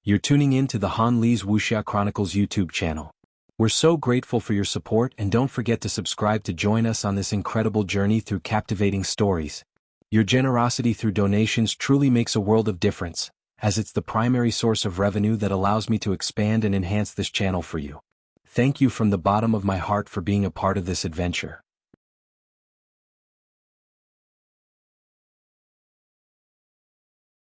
You're tuning in to the Han Li's Wuxia Chronicles YouTube channel. We're so grateful for your support, and don't forget to subscribe to join us on this incredible journey through captivating stories. Your generosity through donations truly makes a world of difference, as it's the primary source of revenue that allows me to expand and enhance this channel for you. Thank you from the bottom of my heart for being a part of this adventure.